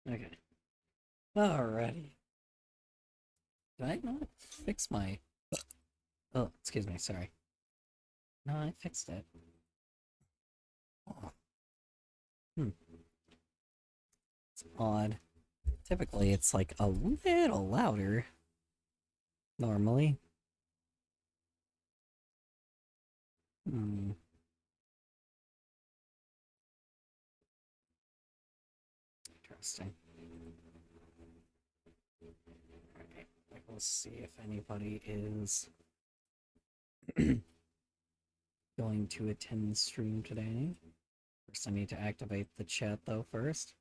Okay. Alrighty. Did I not fix my... Oh, excuse me, sorry. No, I fixed it. Oh. Hmm. It's odd. Typically, it's like a little louder. Normally. Hmm. Interesting. Alright. Let's see if anybody is going to attend the stream today. First, I need to activate the chat, though, first.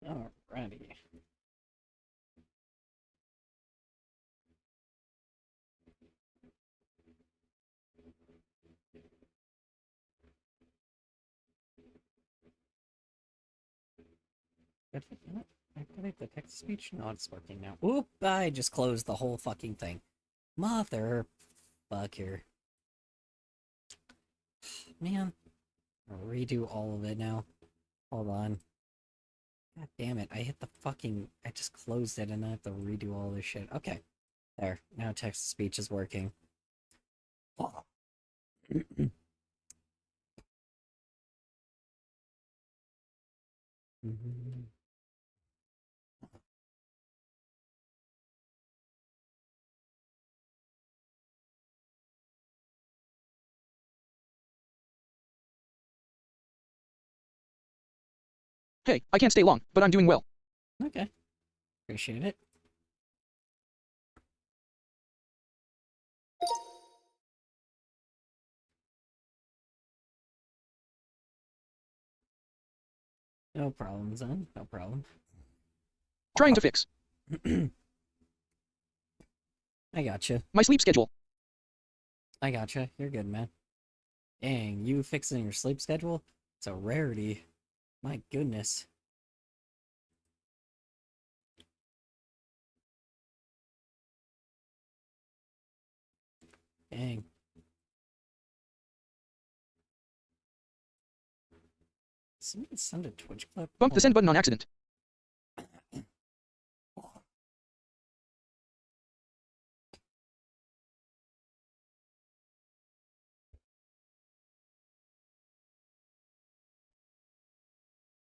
Alrighty. Activate the text speech? No, it's working now. Oop! I just closed the whole fucking thing. Mother fucker. Man. I'll redo all of it now. Hold on. God damn it. I hit the fucking... I just closed it and I have to redo all this shit. Okay. There. Now text to speech is working. Oh. Hey, I can't stay long, but I'm doing well. Okay. Appreciate it. No problem, son. No problem. Trying to fix I gotcha. my sleep schedule. I gotcha. You're good, man. Dang, you fixing your sleep schedule? It's a rarity. My goodness. Dang. Somebody send a Twitch clip? Bumped the send button on accident.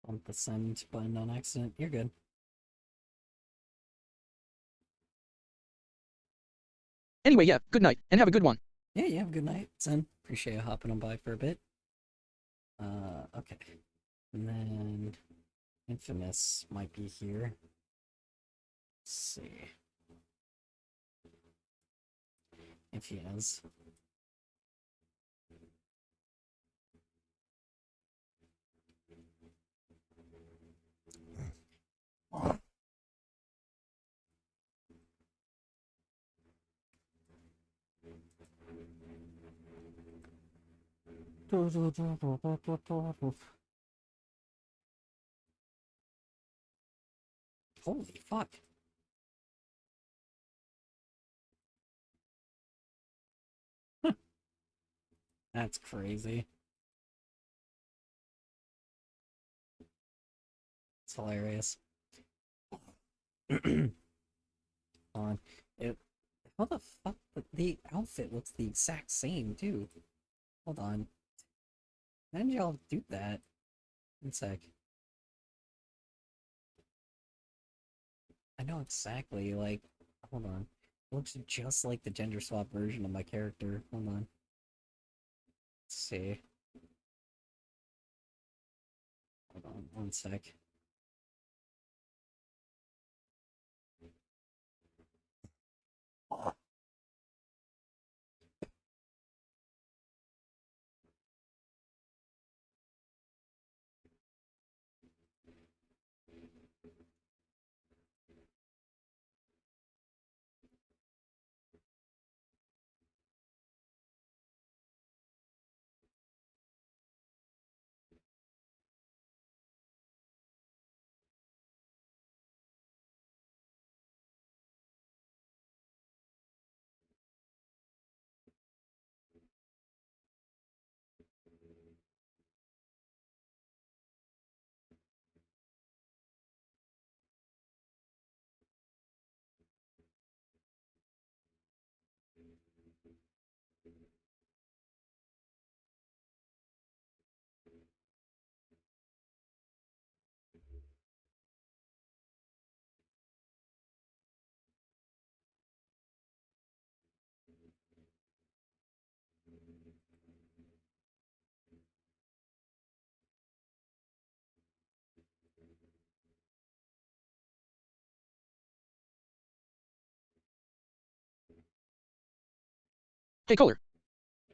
Bump the send button on accident. You're good. Anyway, yeah, good night, and have a good one. Yeah, you have a good night, son. Appreciate you hopping on by for a bit. Okay. And then Infamous might be here. Let's see. If he is. Holy fuck. That's crazy. It's hilarious. On it. How the fuck? The outfit looks the exact same too. Hold on. How did y'all do that? One sec. I know exactly. Like, hold on. It looks just like the gender swap version of my character. Hold on. Let's see. Hold on one sec. Hey, Color.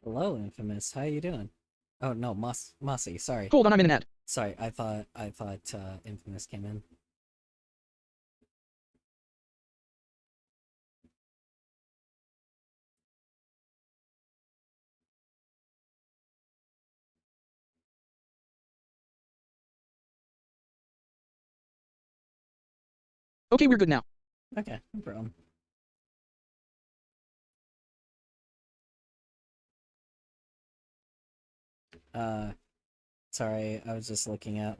Hello, Infamous. How you doing? Oh no, Mossy. Sorry. Hold on, I'm in an ad. Sorry. I thought Infamous came in. Okay, we're good now. Okay, no problem. Uh, sorry. I was just looking at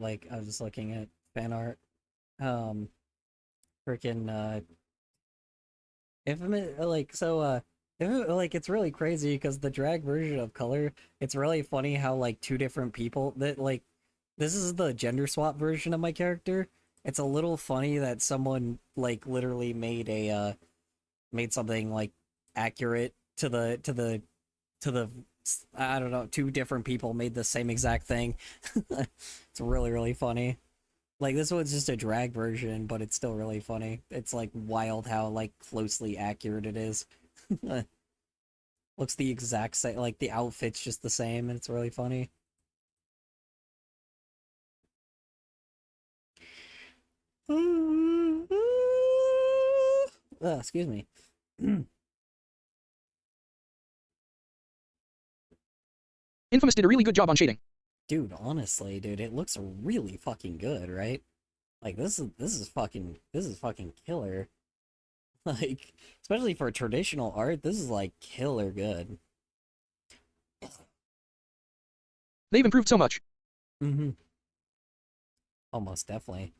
fan art. Um, freaking Infamous. It's really crazy because the drag version of Color. It's really funny how like two different people that like this is the gender swap version of my character. It's a little funny that someone like literally made something like accurate to the I don't know, two different people made the same exact thing. It's really really funny. Like this one's just a drag version, but it's still really funny. It's like wild how like closely accurate it is. Looks the exact same, like the outfit's just the same, and it's really funny. Excuse me. Infamous did a really good job on shading. Dude, honestly, dude, it looks really fucking good, right? Like this is fucking killer. Like, especially for traditional art, this is like killer good. They've improved so much. Mm-hmm. Almost definitely.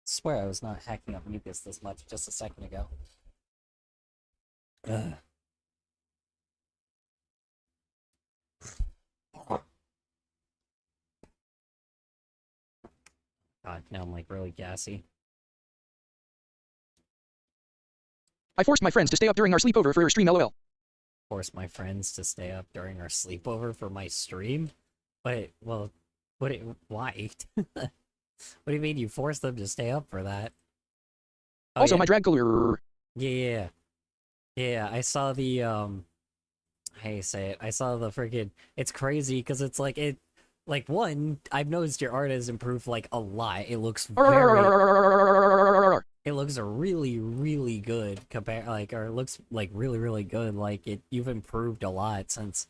Swear I was not hacking up mucus this much just a second ago. Ugh. God, now I'm like really gassy. I forced my friends to stay up during our sleepover for your stream, lol. Force my friends to stay up during our sleepover for my stream? But well, why? What do you mean you forced them to stay up for that? Oh Also, yeah, my drag color. yeah. Yeah, I saw the how you say it? I saw the freaking. It's crazy because it's like like one. I've noticed your art has improved like a lot. It looks really really good compare like or it looks like really really good. Like you've improved a lot since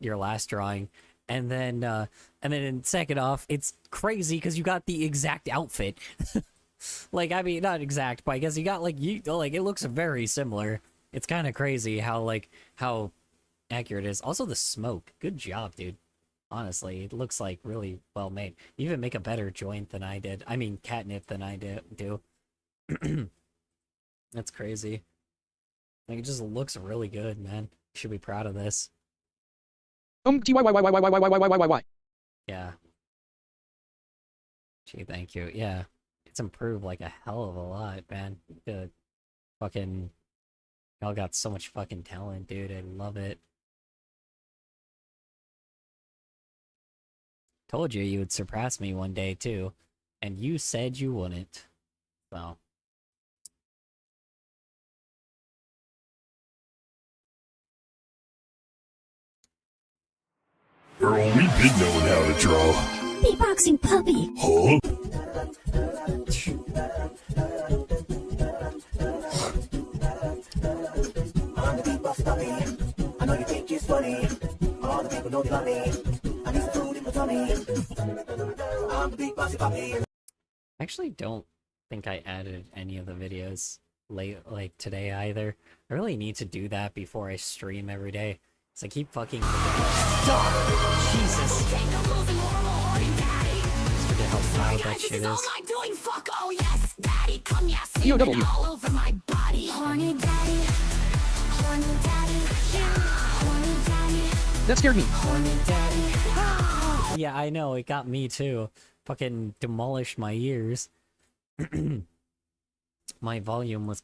your last drawing, and then in second off, it's crazy because you got the exact outfit. Like I mean, not exact, but I guess you got like it looks very similar. It's kind of crazy how accurate it is. Also, the smoke. Good job, dude. Honestly, it looks like really well made. You even make a better joint than I did. I mean, catnip than I do. That's crazy. Like it just looks really good, man. You should be proud of this. TYYYYYYYYYYYY. Yeah. Gee, thank you. Yeah. It's improved like a hell of a lot, man. The fucking Y'all got so much fucking talent, dude. I love it. Told you would surpass me one day, too. And you said you wouldn't. So. Girl, we've been knowing how to draw. Beatboxing puppy. Huh? I'm the beatbox puppy. I know you think it's funny. All the people know they love me. I need some food in my tummy. I'm the beatbox puppy. I actually don't think I added any of the videos late, like today either. I really need to do that before I stream every day. So I keep fucking stop! Jesus! Just forget how loud that shit is. EOW. That scared me. Yeah, I know, it got me too. Fucking demolished my ears. My volume was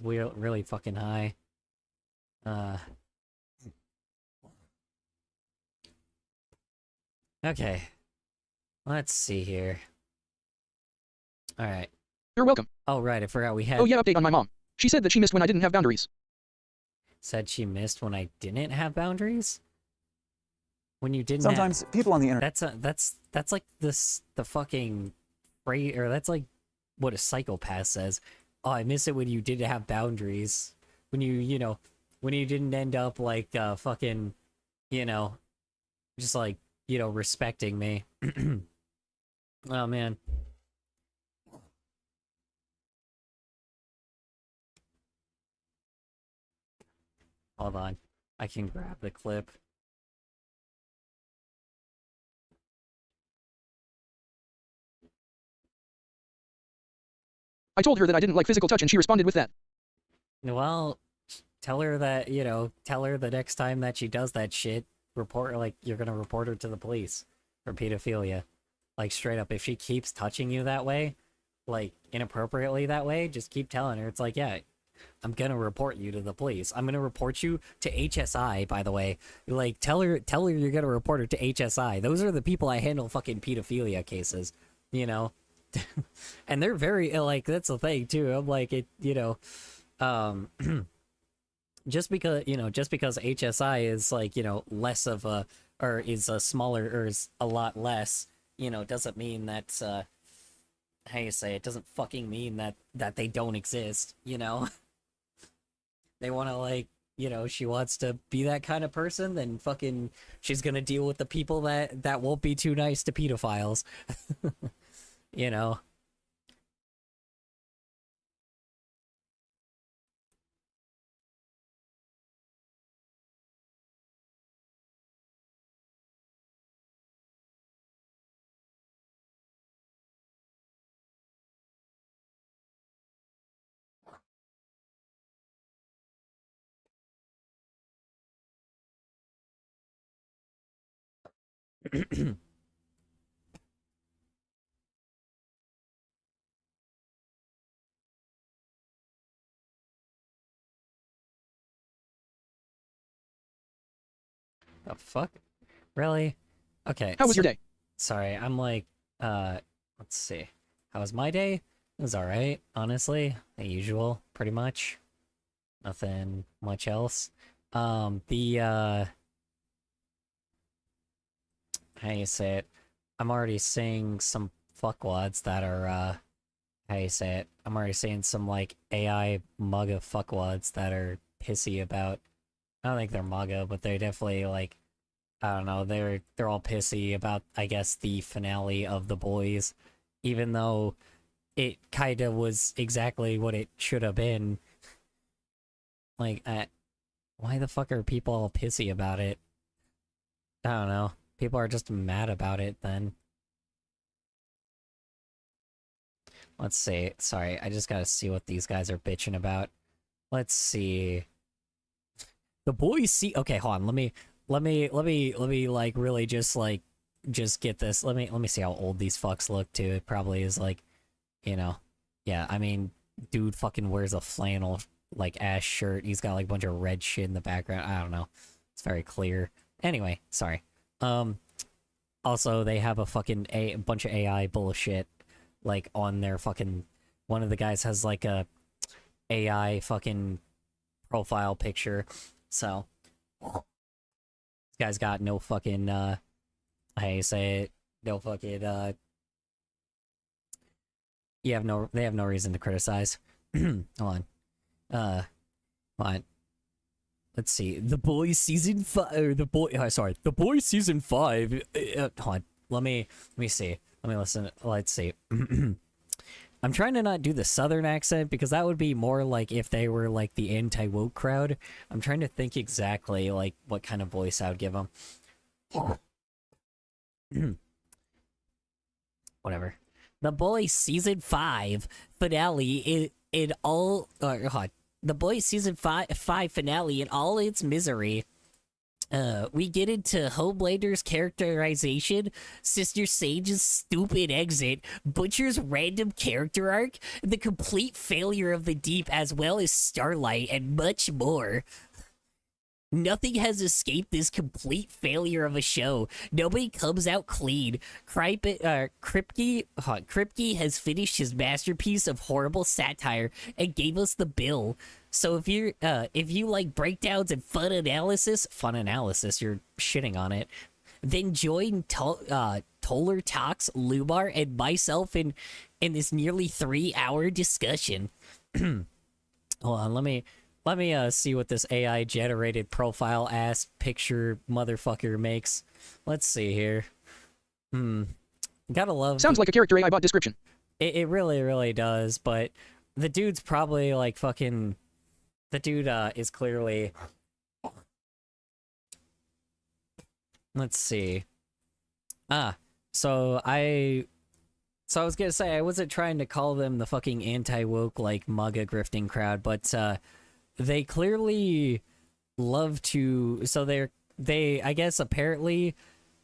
really fucking high. Okay. Let's see here. Alright. You're welcome. Oh, right, I forgot we had... Oh yeah, update on my mom. She said that she missed when I didn't have boundaries. Said she missed when I didn't have boundaries? When you didn't Sometimes people on the internet. That's like the fucking phrase, or that's like what a psychopath says. Oh, I miss it when you didn't have boundaries. When you know, when you didn't end up like fucking, you know, just like, you know, respecting me. Oh man. Hold on. I can grab the clip. I told her that I didn't like physical touch and she responded with that. Well, tell her that, you know, tell her the next time that she does that shit, report, like, you're gonna report her to the police for pedophilia. Like, straight up, if she keeps touching you that way, like, inappropriately that way, just keep telling her. It's like, yeah, I'm gonna report you to the police. I'm gonna report you to HSI, by the way. Like, tell her you're gonna report her to HSI. Those are the people I handle fucking pedophilia cases, you know? And they're very, like, that's the thing, too. I'm like, it, you know, just because HSI is, like, you know, less of a, or is a smaller, or is a lot less, you know, doesn't mean that's, how you say it, doesn't fucking mean that they don't exist, you know? They want to, like, you know, she wants to be that kind of person, then fucking she's gonna deal with the people that won't be too nice to pedophiles. You know? The fuck? Really? Okay. How was your day? Sorry, I'm like, let's see. How was my day? It was alright, honestly. The usual, pretty much. Nothing much else. How you say it? I'm already seeing some fuckwads that are, how you say it? I'm already seeing some, like, AI mugga fuckwads that are pissy about... I don't think they're mugga, but they're definitely, like, I don't know, they're all pissy about, I guess, the finale of The Boys, even though it kind of was exactly what it should have been. Like, why the fuck are people all pissy about it? I don't know. People are just mad about it, then. Let's see. Sorry, I just gotta see what these guys are bitching about. Let's see. The Boys see... Okay, hold on, let me like really just get this. Let me see how old these fucks look too. It probably is like, you know, yeah, I mean, dude fucking wears a flannel like ass shirt. He's got like a bunch of red shit in the background. I don't know. It's very clear. Anyway, sorry. Also, they have a fucking a bunch of AI bullshit, like, on their fucking... One of the guys has, like, a AI fucking profile picture, so... This guy's got no fucking, how you say it? No fucking, they have no reason to criticize. Hold on. Hold on. Let's see. The Boys season 5, or The Boys season 5. Hold on. Let me see. Let me listen. Let's see. I'm trying to not do the southern accent because that would be more like if they were like the anti-woke crowd. I'm trying to think exactly like what kind of voice I would give them. Whatever. The Boys season 5 finale in all... hold on. The Boys season 5 finale in all its misery. We get into Homelander's characterization, Sister Sage's stupid exit, Butcher's random character arc, the complete failure of the Deep, as well as Starlight, and much more. Nothing has escaped this complete failure of a show. Nobody comes out clean. Kripke has finished his masterpiece of horrible satire and gave us the bill. So if you like breakdowns and fun analysis, you're shitting on it. Then join Toller Talks, Lumar, and myself in this nearly 3-hour discussion. Hold on, let me see what this AI generated profile ass picture motherfucker makes. Let's see here. Gotta love. Sounds like a character AI bot description. It really, really does, but the dude's probably like fucking... The dude is clearly... Let's see. So I was gonna say, I wasn't trying to call them the fucking anti-woke, like, MAGA grifting crowd, but, they clearly love to... So they, I guess, apparently,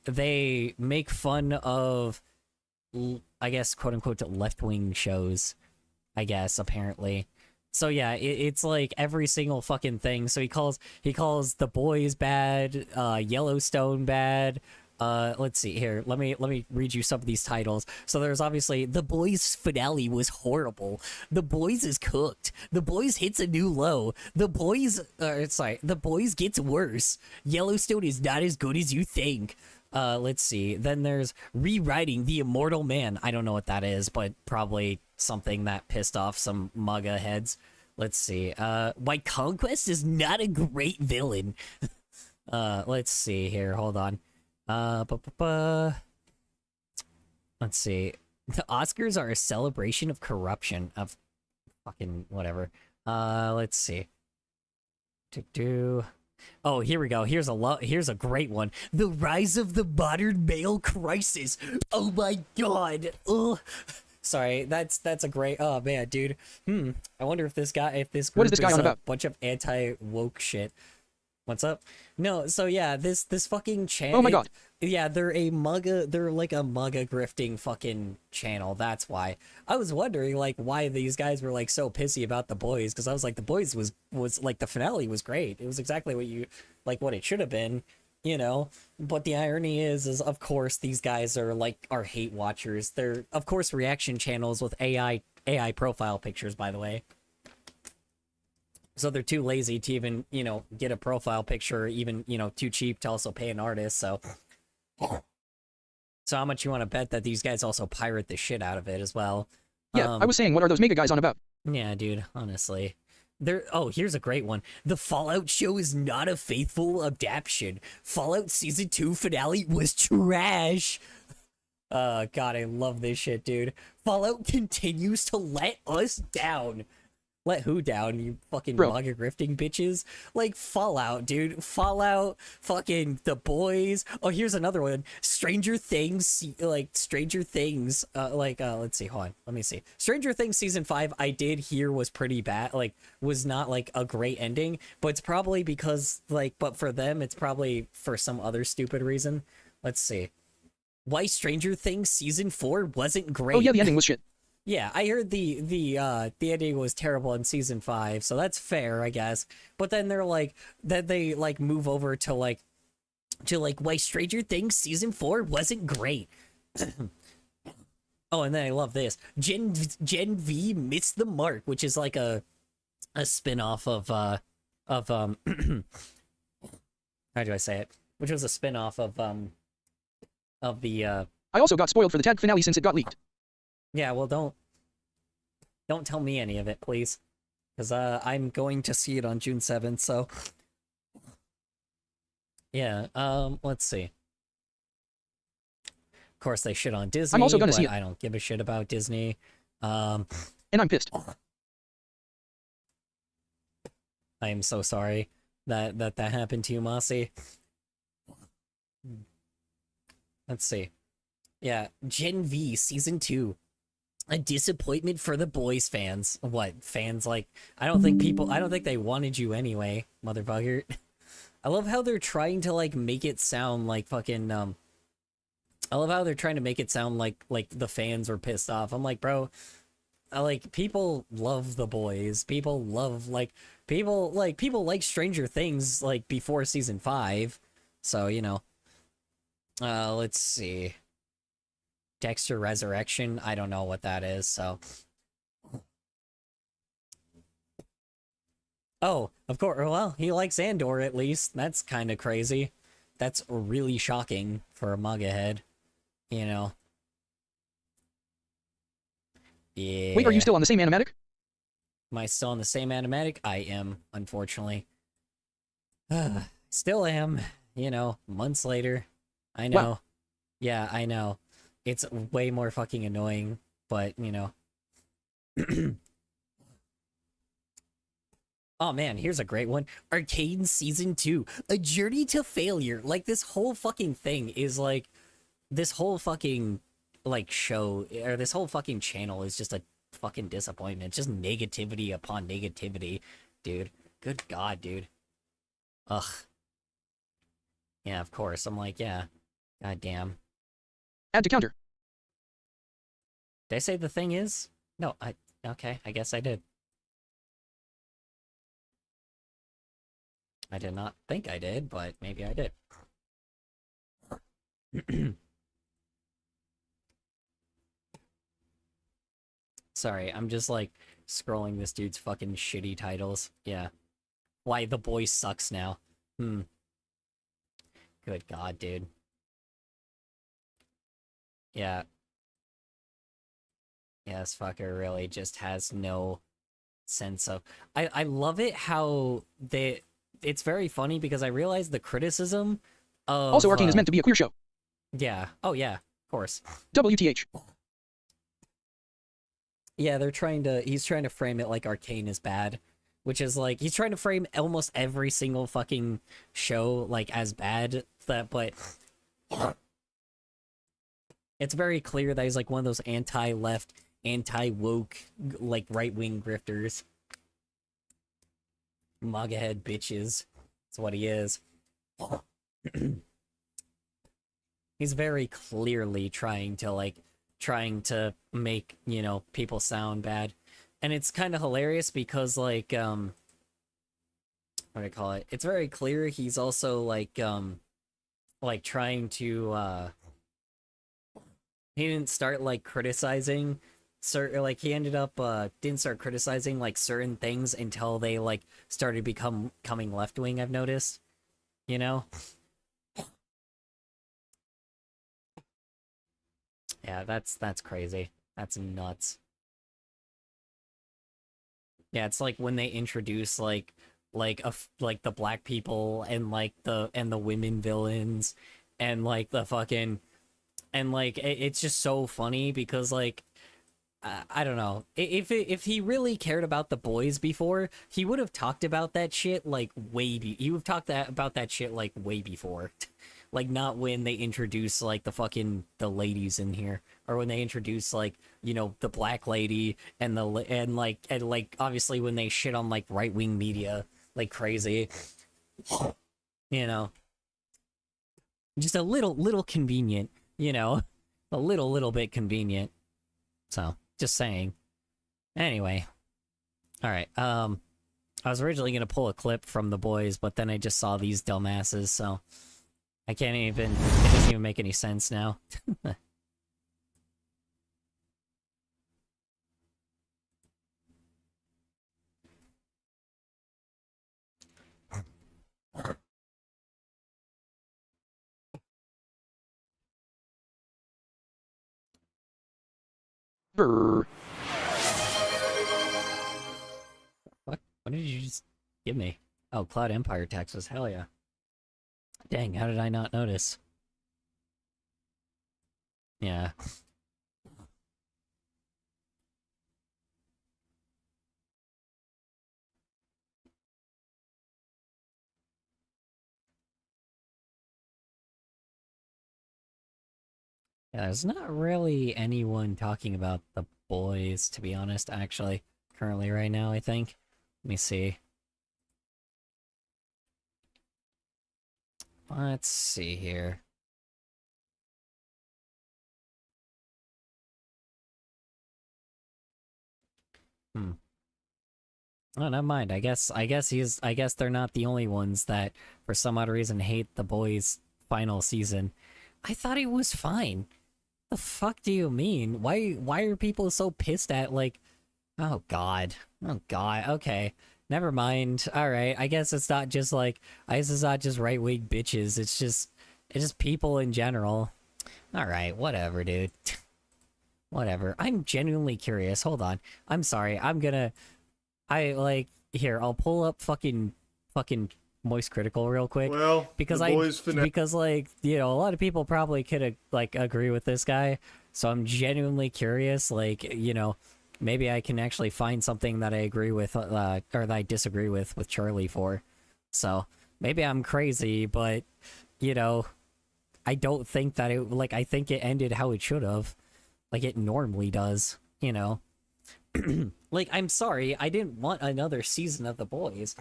they make fun of, I guess, quote-unquote, left-wing shows, I guess, apparently. So yeah, it's like every single fucking thing. So he calls The Boys bad, Yellowstone bad. Let's see here. Let me read you some of these titles. So there's obviously The Boys finale was horrible. The Boys is cooked. The Boys hits a new low. The Boys The Boys gets worse. Yellowstone is not as good as you think. Let's see. Then there's Rewriting the Immortal Man. I don't know what that is, but probably something that pissed off some MAGA heads. Let's see. Why Conquest is not a great villain. Let's see here. Hold on. Let's see. The Oscars are a celebration of corruption. Of fucking whatever. Let's see. Oh, here we go. Here's a great one. The Rise of the Modern Male Crisis. Oh my god. Ugh. Sorry, that's a great... Oh man, dude. I wonder if this group What is this guy on about? A bunch of anti-woke shit. What's up? No, so yeah, this fucking channel... Oh my god. Yeah, they're like a MAGA grifting fucking channel, that's why. I was wondering, like, why these guys were, like, so pissy about The Boys, because I was like, The Boys was, like, the finale was great. It was exactly what it should have been, you know? But the irony is of course, these guys are hate watchers. They're, of course, reaction channels with AI profile pictures, by the way. So they're too lazy to even, you know, get a profile picture, even, you know, too cheap to also pay an artist, so... So how much you want to bet that these guys also pirate the shit out of it as well? Yeah, I was saying, what are those mega guys on about? Yeah, dude, honestly. Here's a great one. The Fallout show is not a faithful adaptation. Fallout Season 2 finale was trash. God, I love this shit, dude. Fallout continues to let us down. Let who down, you fucking MAGA grifting bitches? Like, Fallout, dude. Fallout, fucking The Boys. Oh, here's another one. Stranger Things, let's see, hold on. Let me see. Stranger Things Season 5, I did hear was pretty bad. Like, was not, like, a great ending. But it's probably because, like, but for them, it's probably for some other stupid reason. Let's see. Why Stranger Things Season 4 wasn't great. Oh yeah, the ending was shit. Yeah, I heard the ending was terrible in season 5, so that's fair, I guess. But then they like move over to why Stranger Things season 4 wasn't great. Oh, and then I love this. Gen V missed the mark, which is like a spin-off of how do I say it? Which was a spin-off of the I also got spoiled for the tag finale since it got leaked. yeah, well don't tell me any of it, please. Cuz I'm going to see it on June 7th, so yeah, let's see. Of course they shit on Disney, I'm also gonna see but it. I don't give a shit about Disney. And I'm pissed. I am so sorry that happened to you, Mossy. Let's see. Yeah, Gen V season 2. A disappointment for the boys fans. What? Fans like I don't think they wanted you anyway, motherfucker. I love how they're trying to like make it sound like fucking I love how they're trying to make it sound like the fans were pissed off. I'm like, bro, like people love the boys. People like Stranger Things like before season 5. So, you know. Let's see. Dexter Resurrection, I don't know what that is, so. Oh, of course. Well, he likes Andor at least. That's kind of crazy. That's really shocking for a manga head, you know. Yeah. Wait, are you still on the same animatic? Am I still on the same animatic? I am, unfortunately. Still am, you know, months later. I know. Wow. Yeah, I know. It's way more fucking annoying, but, you know. Oh man, here's a great one. Arcane Season 2. A Journey to Failure. Like, this whole fucking thing is like... This whole fucking, like, show... Or this whole fucking channel is just a fucking disappointment. Just negativity upon negativity, dude. Good God, dude. Ugh. Yeah, of course. I'm like, yeah. God damn. Add to counter. Did I say the thing is? No, okay, I guess I did. I did not think I did, but maybe I did. Sorry, I'm just like scrolling this dude's fucking shitty titles. Yeah. Why the boy sucks now. Good God, dude. Yeah. Yeah, this fucker really just has no sense of... I love it how they... It's very funny because I realize the criticism of... Also, Arcane is meant to be a queer show. Yeah. Oh, yeah. Of course. WTH. Yeah, he's trying to frame it like Arcane is bad. Which is like, he's trying to frame almost every single fucking show, like, as bad. But... It's very clear that he's like one of those anti-left, anti-woke, like, right-wing grifters. Manga head bitches. That's what he is. He's very clearly trying to make, you know, people sound bad. And it's kind of hilarious because, like, what do I call it? It's very clear he's also, like trying to, he didn't start, like, criticizing he ended up didn't start criticizing like certain things until they like started coming left-wing, I've noticed, you know. Yeah, that's crazy. That's nuts. Yeah, it's like when they introduce like the black people and like the women villains and like the fucking and like it's just so funny because like I don't know. If he really cared about the boys before, he would have talked about that shit like he would have talked about that shit like way before. Like not when they introduce like the ladies in here, or when they introduce like, you know, the black lady and like obviously when they shit on like right-wing media like crazy. You know. Just a little convenient, you know. A little bit convenient. So Just saying. Anyway. Alright, I was originally gonna pull a clip from The Boys, but then I just saw these dumbasses, so I can't even, it doesn't even make any sense now. Brr. What did you just give me? Oh, Cloud Empire taxes, hell yeah. Dang, how did I not notice? Yeah. Yeah, there's not really anyone talking about The Boys, to be honest, actually. Currently right now, I think. Let me see. Let's see here. Oh, never mind. I guess they're not the only ones that, for some odd reason, hate The Boys' final season. I thought it was fine. The fuck do you mean? Why are people so pissed at, like, oh god. Oh god, okay. Never mind. Alright, I guess it's not just like, I guess it's not just right-wing bitches, it's just people in general. Alright, whatever, dude. Whatever. I'm genuinely curious. Hold on. I'm sorry. Here, I'll pull up fucking Moist Critical real quick. Well, because like, you know, a lot of people probably could like agree with this guy. So I'm genuinely curious, like, you know, maybe I can actually find something that I agree with, or that I disagree with Charlie for. So maybe I'm crazy, but, you know, I don't think that it, like, I think it ended how it should have. Like it normally does, you know. Like, I'm sorry, I didn't want another season of The Boys.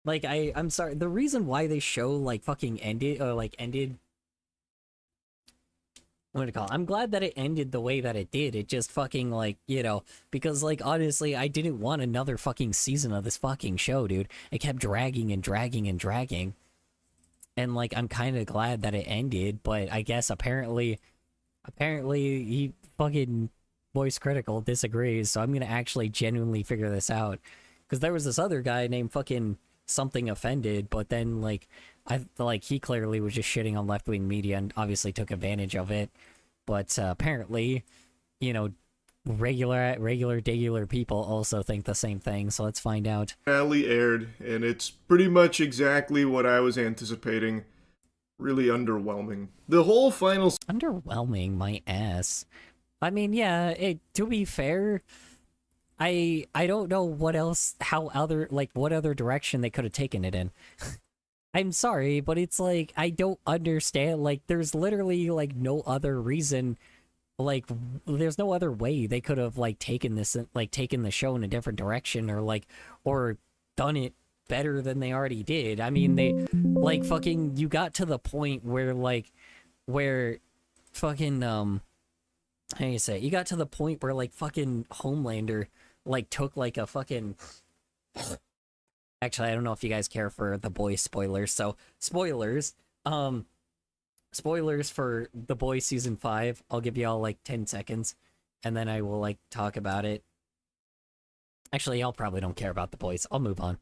Like, I'm sorry, the reason why they show, like, fucking ended, what do you call it? I'm glad that it ended the way that it did. It just fucking, like, you know, because, like, honestly, I didn't want another fucking season of this fucking show, dude. It kept dragging and dragging and dragging. And, like, I'm kind of glad that it ended, but I guess apparently he fucking Voice Critical disagrees, so I'm gonna actually genuinely figure this out. Because there was this other guy named fucking Something Offended, but then, like, he clearly was just shitting on left-wing media and obviously took advantage of it. But apparently, you know, regular people also think the same thing, so let's find out. finale aired, and it's pretty much exactly what I was anticipating. Really underwhelming. The whole final Underwhelming, my ass. I mean, yeah, to be fair, I don't know what else, what other direction they could have taken it in. I'm sorry, but it's like, I don't understand, like, there's literally, like, no other reason, like, there's no other way they could have, like, taken the show in a different direction, or done it better than they already did. I mean, they, like, fucking, you got to the point where, fucking, how do you say it? You got to the point where, like, fucking Homelander, like, took, like, a fucking... Actually, I don't know if you guys care for The Boys spoilers, so, spoilers. Spoilers for The Boys Season 5. I'll give y'all, like, 10 seconds, and then I will, like, talk about it. Actually, y'all probably don't care about The Boys. I'll move on.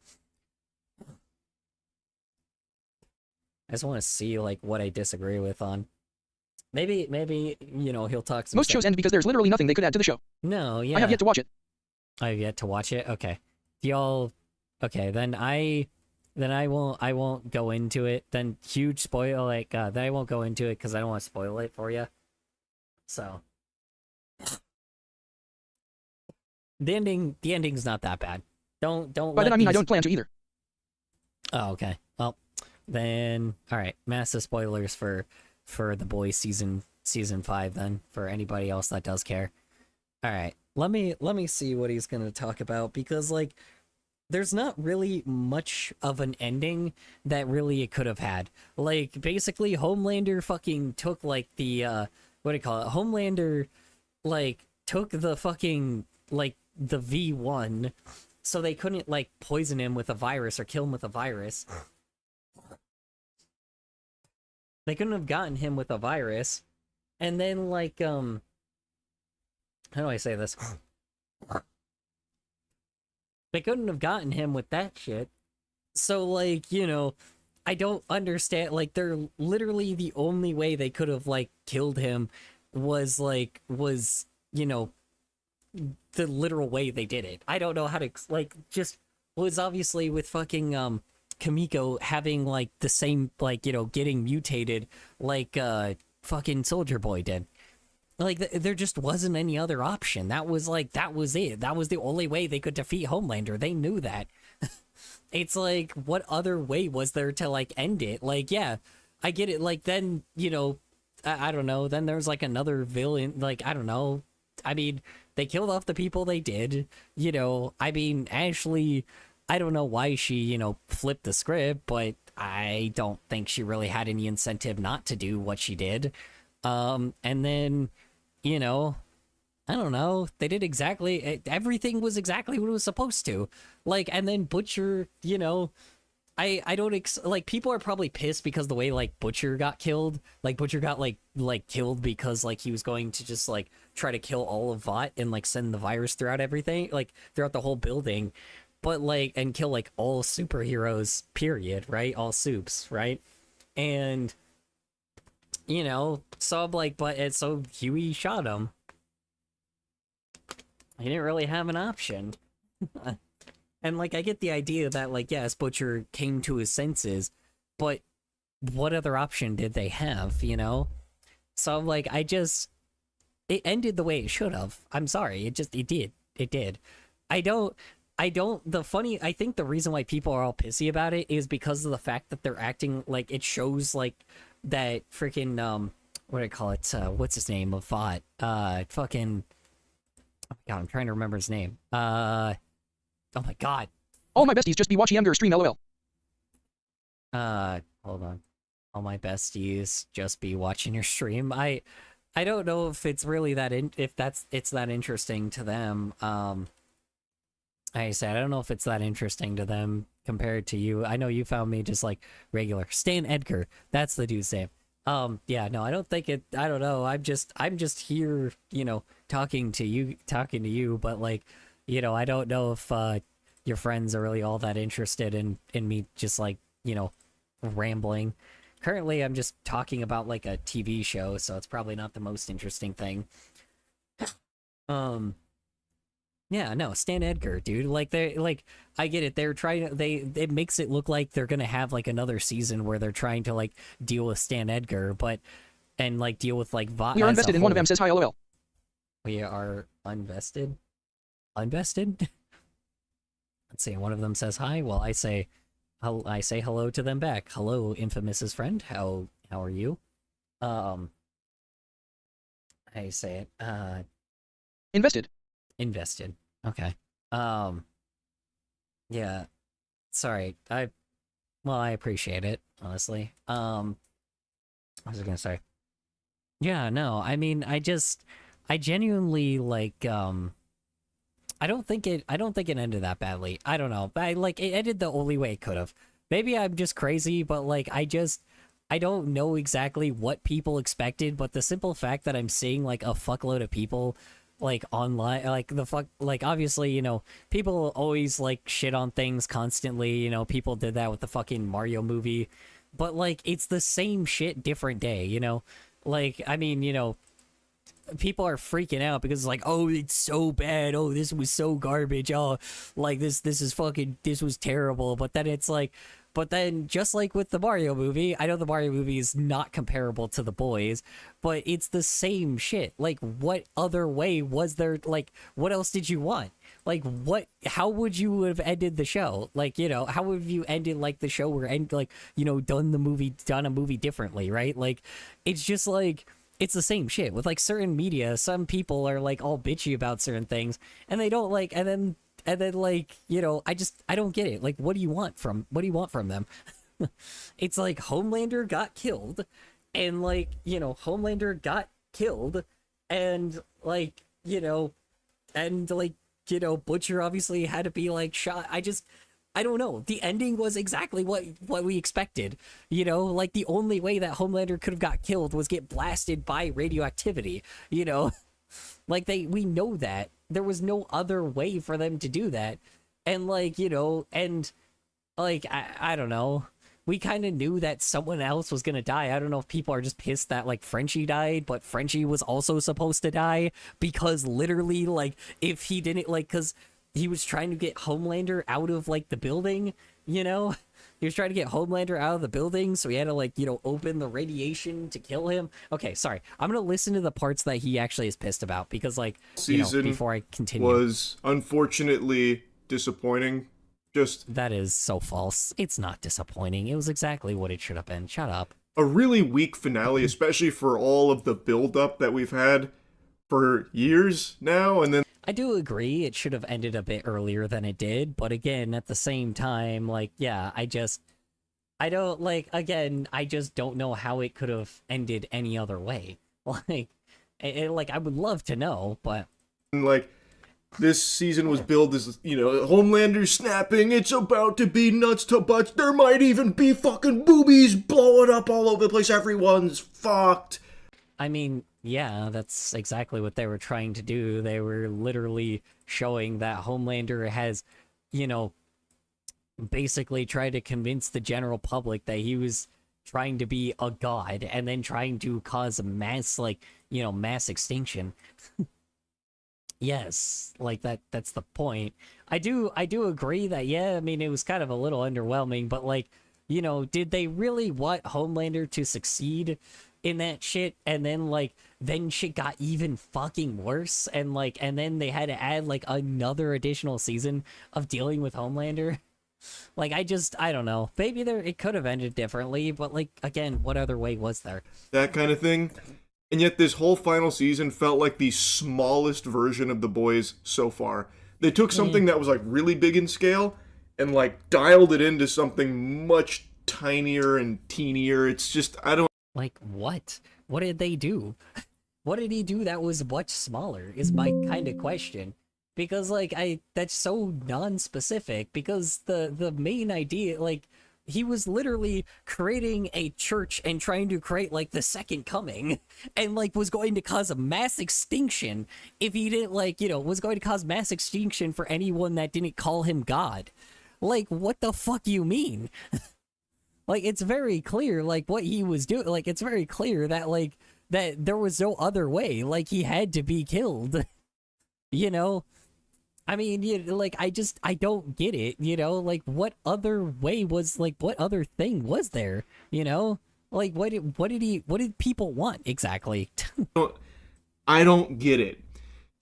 I just want to see, like, what I disagree with on... Maybe, you know, he'll talk some Most shows end because there's literally nothing they could add to the show. No, yeah. I have yet to watch it. I have yet to watch it? Okay. Y'all... Okay, then I won't go into it. Then huge spoil, like, then I won't go into it because I don't want to spoil it for you. So... The ending's not that bad. Don't By then I mean I don't plan to either. Oh, okay. Well, then, alright. Massive spoilers for The Boys season 5 then, for anybody else that does care. Alright, let me see what he's gonna talk about, because, like, there's not really much of an ending that really it could have had. Like, basically, Homelander fucking took, like, the, what do you call it? Homelander like took the fucking like the V1 so they couldn't like poison him with a virus or kill him with a virus. They couldn't have gotten him with a virus. And then like how do I say this? They couldn't have gotten him with that shit. So like, you know, I don't understand, like they're literally the only way they could have like killed him was, you know, the literal way they did it. I don't know how to like just was obviously with fucking Kamiko having like the same, like, you know, getting mutated like fucking Soldier Boy did. Like there just wasn't any other option. That was it. That was the only way they could defeat Homelander. They knew that. It's like, what other way was there to like end it? Like, yeah, I get it. Like then, you know, I don't know. Then there's like another villain. Like, I don't know. I mean, they killed off the people they did. You know, I mean, Ashley, I don't know why she, you know, flipped the script, but I don't think she really had any incentive not to do what she did. And then, you know, I don't know. They did exactly, everything was exactly what it was supposed to. Like, and then Butcher, you know, I don't, like, people are probably pissed because the way, like, Butcher got killed. Like, Butcher got, like, killed because, like, he was going to just, like, try to kill all of Vought and, like, send the virus throughout everything, like, throughout the whole building. But, like, and kill, like, all superheroes, period, right? All soups, right? And, you know, so I'm like, so Huey shot him. He didn't really have an option. And, like, I get the idea that, like, yes, Butcher came to his senses, but what other option did they have, you know? So, like, it ended the way it should have. I'm sorry, it did. It did. I think the reason why people are all pissy about it is because of the fact that they're acting, like, it shows, like, that freaking, what do I call it, what's his name, of Vought, fucking, oh my god, I'm trying to remember his name, oh my god. All my besties just be watching your stream, lol. Hold on. All my besties just be watching your stream. I don't know if it's really it's that interesting to them. I said, I don't know if it's that interesting to them compared to you. I know you found me just like regular. Stan Edgar. That's the dude's name. Yeah, no, I don't think it, I don't know. I'm just here, you know, talking to you, but like, you know, I don't know if your friends are really all that interested in me just like, you know, rambling. Currently, I'm just talking about like a TV show, so it's probably not the most interesting thing. Yeah, no, Stan Edgar, dude. Like I get it. They're trying to, it makes it look like they're gonna have like another season where they're trying to like deal with Stan Edgar, and like deal with like Vought. We are invested in one of them says hi, lol. We are invested. Invested? Let's see, one of them says hi. Well, I say hello to them back. Hello, infamous's friend. How are you? I say it. Invested. Okay. Yeah. Sorry. I appreciate it, honestly. What was I gonna say? Yeah, no, I mean, I genuinely like, I don't think it ended that badly. I don't know. It ended the only way it could have. Maybe I'm just crazy, but like, I don't know exactly what people expected, but the simple fact that I'm seeing like a fuckload of people like online, like obviously, you know, people always like shit on things constantly, you know, people did that with the fucking Mario movie, but like, it's the same shit, different day, you know? Like, I mean, you know, people are freaking out because it's like, oh, it's so bad, oh, this was so garbage, oh, like this was terrible, but then it's like, but then just like with the Mario movie, I know the Mario movie is not comparable to The Boys, but it's the same shit. Like, what other way was there? Like, what else did you want? Like, how would you have ended the show? Like, you know, how would you ended like the show or like, you know, done a movie differently, right? Like, it's just like, it's the same shit with like certain media. Some people are like all bitchy about certain things and they don't like, and then like, you know, I don't get it. Like, what do you want from them? It's like Homelander got killed and like, you know, Homelander got killed and like, Butcher obviously had to be like shot. I don't know. The ending was exactly what we expected. Like the only way that Homelander could have got killed was get blasted by radioactivity. Like we know that there was no other way for them to do that, and I don't know. We kind of knew that someone else was gonna die. I don't know if people are just pissed that like Frenchie died, but Frenchie was also supposed to die because literally, like, if he didn't, like, because he was trying to get Homelander out of like the building, he was trying to get Homelander out of the building, so he had to open the radiation to kill him. Okay, sorry, I'm gonna listen to the parts that he actually is pissed about because Season before I continue, was unfortunately disappointing. Just that is so false. It's not disappointing. It was exactly what it should have been. Shut up. a really weak finale, especially for all of the build-up that we've had for years now, and then I do agree it should have ended a bit earlier than it did, but again, at the same time, I just don't know how it could have ended any other way. I would love to know, but this season was billed as, Homelander snapping, it's about to be nuts to butts, there might even be fucking boobies blowing up all over the place, everyone's fucked. I mean, yeah, that's exactly what they were trying to do. They were literally showing that Homelander has, basically tried to convince the general public that he was trying to be a god and then trying to cause a mass, mass extinction. Yes, that's the point. I do agree that, yeah, I mean, it was kind of a little underwhelming, but did they really want Homelander to succeed in that shit? And then then shit got even fucking worse, and then they had to add another additional season of dealing with Homelander. I don't know. Maybe it could have ended differently, but again, what other way was there? That kind of thing. And yet this whole final season felt like the smallest version of The Boys so far. They took something that was really big in scale and dialed it into something much tinier and teenier. It's just, I don't... What? What did they do? What did he do that was much smaller is my kind of question. Because that's so non-specific, because the main idea, he was literally creating a church and trying to create the second coming, and was going to cause a mass extinction if he didn't was going to cause mass extinction for anyone that didn't call him God. What the fuck you mean? It's very clear what he was doing. It's very clear that that there was no other way. He had to be killed. I mean, I don't get it, what other way was, what other thing was there, what did people want exactly? I don't get it.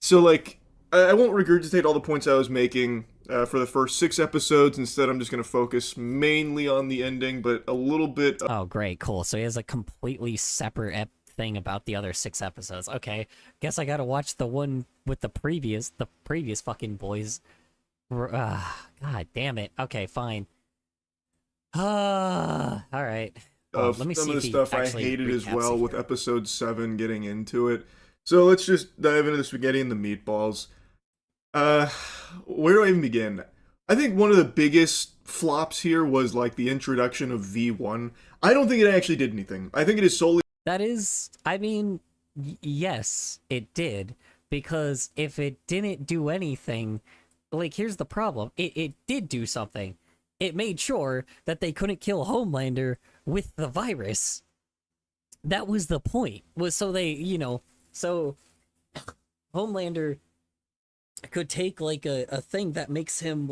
So, I won't regurgitate all the points I was making for the first 6 episodes. Instead, I'm just going to focus mainly on the ending, but a little bit... Oh, great, cool. So he has a completely separate thing about the other 6 episodes. Okay, guess I gotta watch the one with the previous fucking boys. God damn it. Okay, fine. All right. Let me see some of the stuff I hated as well with episode 7 getting into it. So let's just dive into the spaghetti and the meatballs. Where do I even begin? I think one of the biggest flops here was the introduction of V1. I don't think it actually did anything. I think it is solely... That is, I mean, yes, it did, because if it didn't do anything, here's the problem. It did do something. It made sure that they couldn't kill Homelander with the virus. That was the point, was so they, so Homelander could take, a thing that makes him,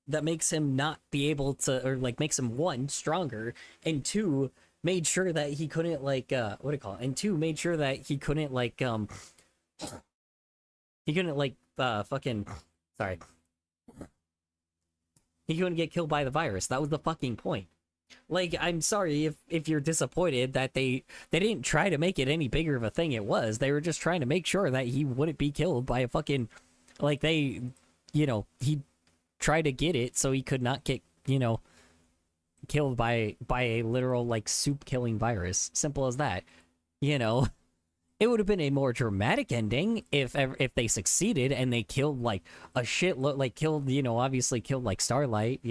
that makes him not be able to, or, makes him, 1, stronger, and 2, made sure that he couldn't and 2 made sure that he couldn't he couldn't get killed by the virus. That was the fucking point. I'm sorry if you're disappointed that they didn't try to make it any bigger of a thing it was. They were just trying to make sure that he wouldn't be killed by a fucking he tried to get it so he could not get killed by a literal soup killing virus. Simple as that. It would have been a more dramatic ending if they succeeded and they killed like a shitload, like killed, obviously killed like Starlight,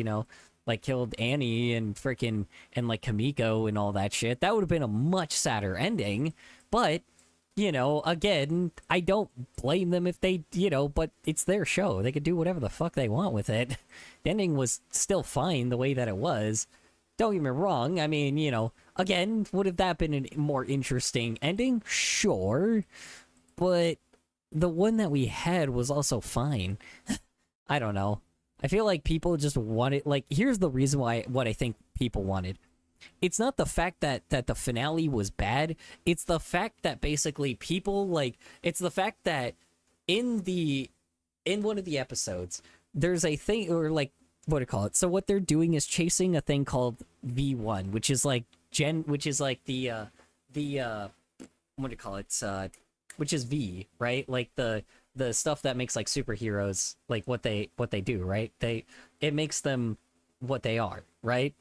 like killed Annie and freaking and like Kamiko and all that shit. That would have been a much sadder ending. But again, I don't blame them if they, but it's their show. They could do whatever the fuck they want with it. The ending was still fine the way that it was. Don't get me wrong. I mean, again, would have that been a more interesting ending? Sure. But the one that we had was also fine. I don't know. I feel like people just wanted, like, here's the reason why, what I think people wanted. It's not the fact that the finale was bad. It's the fact that basically people, like, it's the fact that in one of the episodes, there's a thing, or like, what do you call it? So what they're doing is chasing a thing called V1, which is like the what do you call it? Which is V, right? Like the stuff that makes like superheroes, like what they do, right? It makes them what they are, right?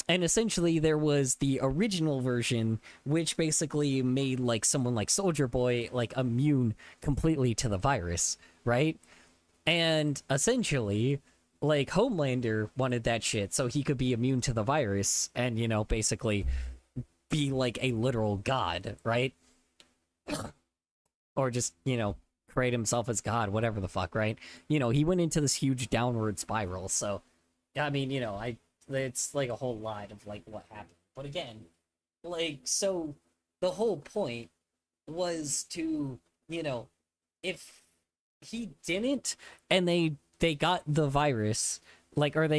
And essentially there was the original version, which basically made like someone like Soldier Boy like immune completely to the virus, right? And essentially, like, Homelander wanted that shit so he could be immune to the virus and, basically be like a literal god, right? Or just, create himself as god, whatever the fuck, right? He went into this huge downward spiral. So, I mean, it's like a whole lot of like what happened. But again, like, so the whole point was to, if he didn't and they got the virus, like, or if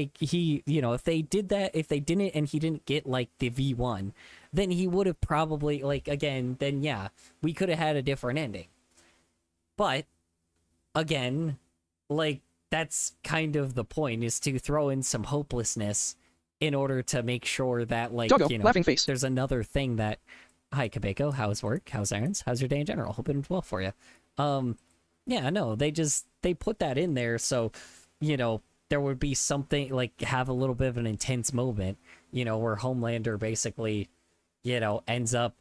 they did that, if they didn't and he didn't get like the V1, then he would have probably, like, again, then yeah, we could have had a different ending. But again, like, that's kind of the point, is to throw in some hopelessness in order to make sure that, like, Doggo, laughing face. there's another thing that, hi Kabeko, how's work, how's errands, how's your day in general, hope it's well for you. Yeah, no, they put that in there so, there would be something, like, have a little bit of an intense moment, where Homelander basically, ends up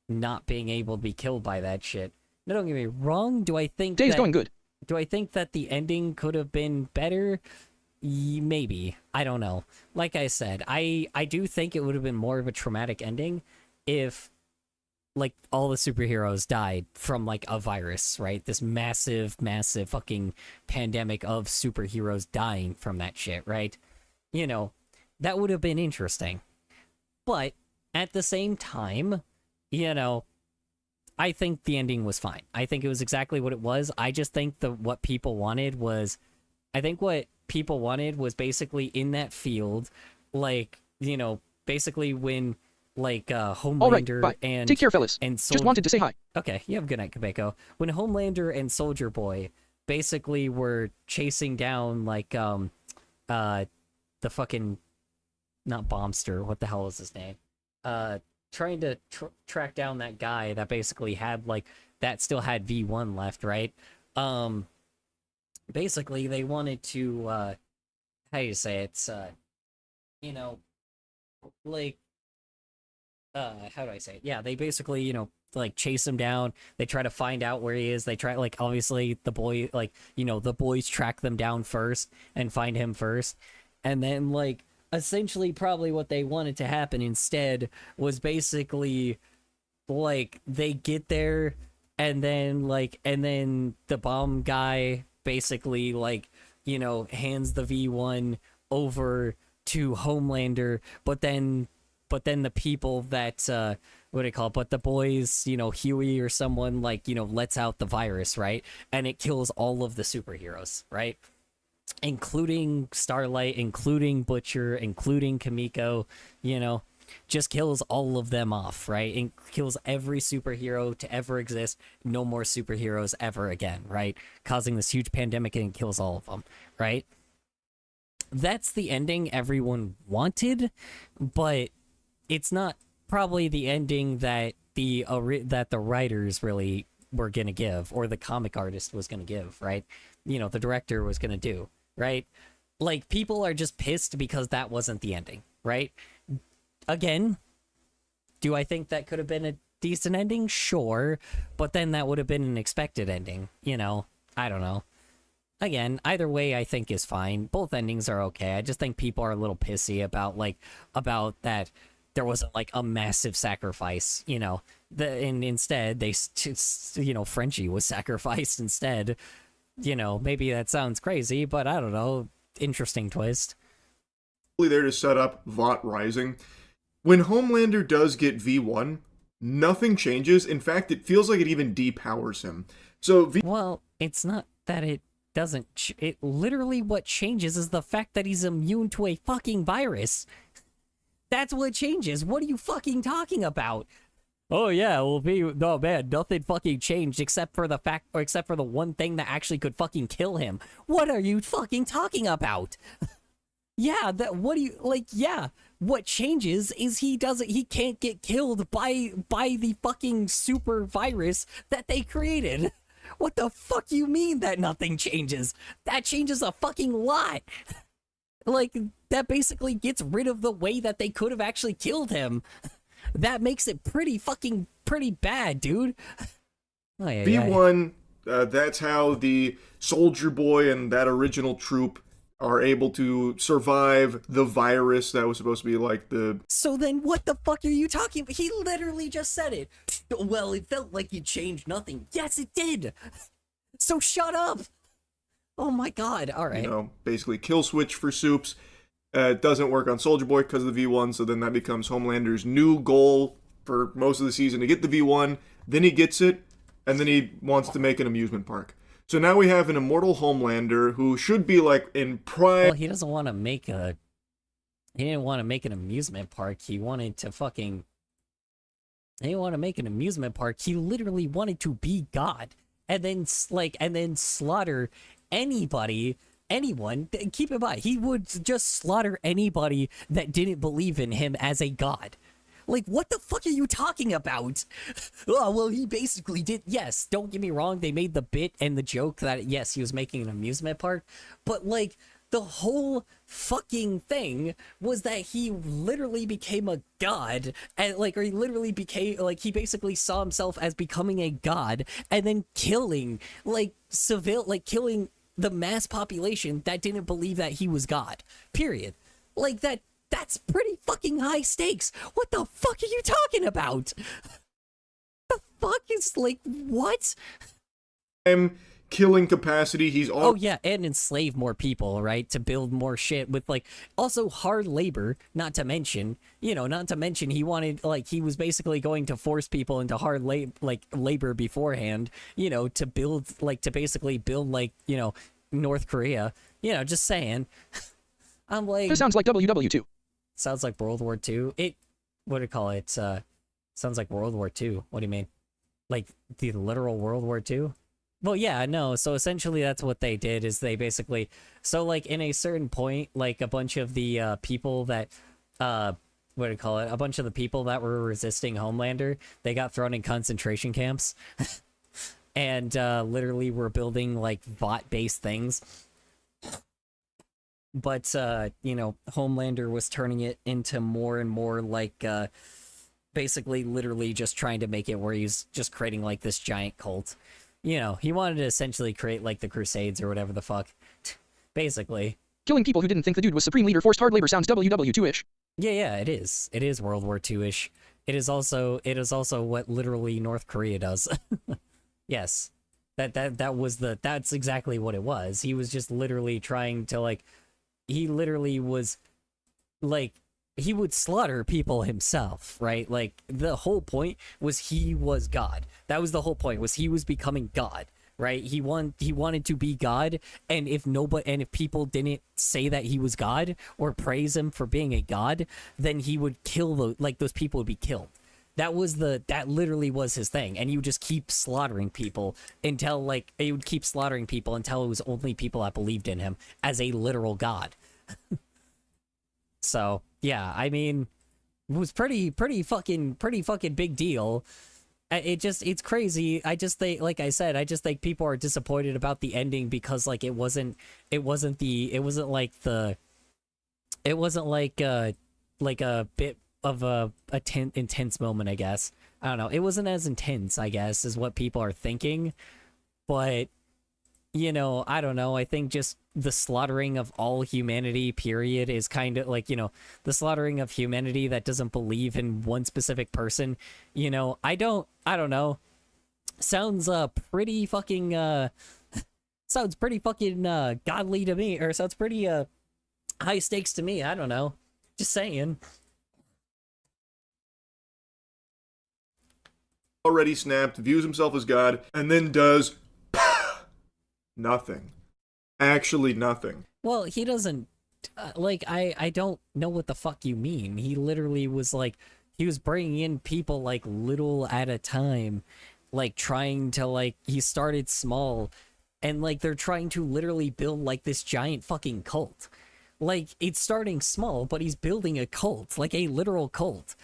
not being able to be killed by that shit. Now, don't get me wrong, do I think Day's going good. Do I think that the ending could have been better? Maybe. I don't know. Like I said, I do think it would have been more of a traumatic ending if, like, all the superheroes died from, like, a virus, right? This massive fucking pandemic of superheroes dying from that shit, right? That would have been interesting. But at the same time, I think the ending was fine. I think it was exactly what it was. I just think what people wanted was basically in that field, like, basically when, like, Homelander bye. and Take care, fellas. and Just wanted to say hi. Okay, you have a good night, Kabeko. When Homelander and Soldier Boy basically were chasing down, like, the fucking, not Bombster, what the hell is his name? Trying to track down that guy that basically had, like, that still had V1 left, right? Basically they wanted to, how do you say it? Like, how do I say it? Yeah, they basically, like, chase him down. They try to find out where he is. They try, like, obviously the boy, like, the boys track them down first and find him first. And then, like, essentially probably what they wanted to happen instead was basically, like, they get there and then the bomb guy basically, like, hands the V1 over to Homelander, but then the people that, what do you call it, but the boys, Huey or someone, like, lets out the virus, right? And it kills all of the superheroes, right? Including Starlight, including Butcher, including Kamiko, just kills all of them off, right? And kills every superhero to ever exist. No more superheroes ever again, right? Causing this huge pandemic and kills all of them, right? That's the ending everyone wanted, but it's not probably the ending that the writers really were gonna give, or the comic artist was gonna give, right? The director was gonna do, right? Like, people are just pissed because that wasn't the ending, right? Again, do I think that could have been decent ending, sure, but then that would have been an expected ending, you know? I don't know. Again, either way I think is fine. Both endings are okay. I just think people are a little pissy about about that there wasn't like a massive sacrifice, you know. And instead they you know, Frenchie was sacrificed instead. You know, maybe that sounds crazy, but I don't know. Interesting twist. There to set up Vought Rising. When Homelander does get V1, nothing changes. In fact, it feels like it even depowers him. So Well, it's not that it doesn't. It literally what changes is the fact that he's immune to a fucking virus. That's what changes. What are you fucking talking about? Oh yeah, well, no man, nothing fucking changed except for the fact, or except for the one thing that actually could fucking kill him. What are you fucking talking about? Yeah, that what do you like? Yeah, what changes is he can't get killed by the fucking super virus that they created. What the fuck you mean that nothing changes? That changes a fucking lot. Like, that basically gets rid of the way that they could have actually killed him. That makes it pretty bad, dude. Oh, yeah, V1, that's how the Soldier Boy and that original troop are able to survive the virus that was supposed to be like the... So then what the fuck are you talking about? He literally just said it. Well, it felt like you changed nothing. Yes, it did. So shut up. Oh my god, alright. You know, basically kill switch for Soups. It doesn't work on Soldier Boy because of the V1, so then that becomes Homelander's new goal for most of the season to get the V1. Then he gets it, and then he wants to make an amusement park. So now we have an immortal Homelander who should be like in prime. Well, he doesn't want to make a... He didn't want to make an amusement park. He wanted to fucking... He didn't want to make an amusement park. He literally wanted to be God. And then, slaughter anyone. Keep in mind, he would just slaughter anybody that didn't believe in him as a god. Like, what the fuck are you talking about? Oh, well, he basically did. Yes, don't get me wrong. They made the bit and the joke that, yes, he was making an amusement park. But, like, the whole fucking thing was that he literally became a god. And, like, or he literally became, like, he basically saw himself as becoming a god and then killing, like, killing the mass population that didn't believe that he was God. Period. Like, that's pretty fucking high stakes. What the fuck are you talking about? The fuck is, like, what? Killing capacity, he's all... Oh yeah, and enslave more people, right? To build more shit with, like, also hard labor, not to mention, you know, he wanted, like, he was basically going to force people into hard labor beforehand, you know, to build, like, you know, North Korea. You know, just saying. I'm like... This sounds like WW2. Sounds like World War II. What do you call it? Sounds like World War II. What do you mean? Like, the literal World War II? Well, yeah, no, so essentially that's what they did, is they basically... So, like, in a certain point, like, a bunch of the people that... what do you call it? A bunch of the people that were resisting Homelander, they got thrown in concentration camps. And literally were building, like, bot-based things. But, you know, Homelander was turning it into more and more, like, basically literally just trying to make it where he's just creating, like, this giant cult. You know, he wanted to essentially create, like, the Crusades or whatever the fuck. Basically. Killing people who didn't think the dude was Supreme Leader forced hard labor sounds WW2-ish. Yeah, it is. It is World War II-ish. It is also what literally North Korea does. Yes. That's exactly what it was. He was just literally trying to, like, he literally was, like, he would slaughter people himself, right? Like, the whole point was he was God. That was the whole point, was he was becoming God, right? He wanted to be God, and if people didn't say that he was God or praise him for being a god, then he would kill those people would be killed. That literally was his thing, and he would just keep slaughtering people until, like, it was only people that believed in him as a literal god. So, yeah, I mean, it was pretty fucking big deal. It's crazy. I just think, like I said, I just think people are disappointed about the ending because, like, it wasn't like a bit of a intense moment, I guess. I don't know. It wasn't as intense, I guess, is what people are thinking. But, you know, I don't know. I think just the slaughtering of all humanity, period, is kind of like, you know, the slaughtering of humanity that doesn't believe in one specific person. You know, I don't know. Sounds pretty fucking sounds pretty fucking godly to me, or sounds pretty high stakes to me. I don't know. Just saying. Already snapped, views himself as God, and then does nothing. Actually nothing. Well, he doesn't like I don't know what the fuck you mean. He literally was like he was bringing in people like little at a time, like trying to like he started small and like they're trying to literally build like this giant fucking cult. Like it's starting small, but he's building a cult, like a literal cult.